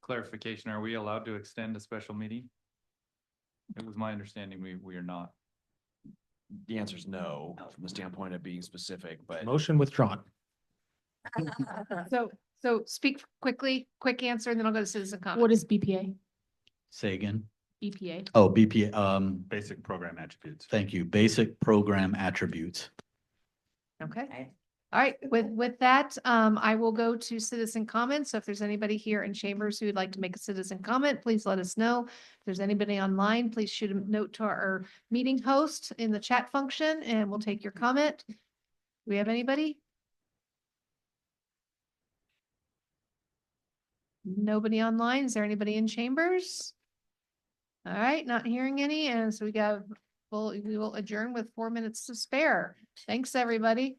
clarification, are we allowed to extend a special meeting? It was my understanding we are not. The answer is no, from the standpoint of being specific, but Motion withdrawn. So speak quickly, quick answer, and then I'll go to citizen comment. What is BPA? Say again. BPA. Oh, BPA, Basic program attributes. thank you. Basic program attributes. Okay. All right, with that, I will go to citizen comments. So if there's anybody here in chambers who would like to make a citizen comment, please let us know. If there's anybody online, please shoot a note to our meeting host in the chat function and we'll take your comment. Do we have anybody? Nobody online? Is there anybody in chambers? All right, not hearing any, and so we will adjourn with 4 minutes to spare. Thanks, everybody.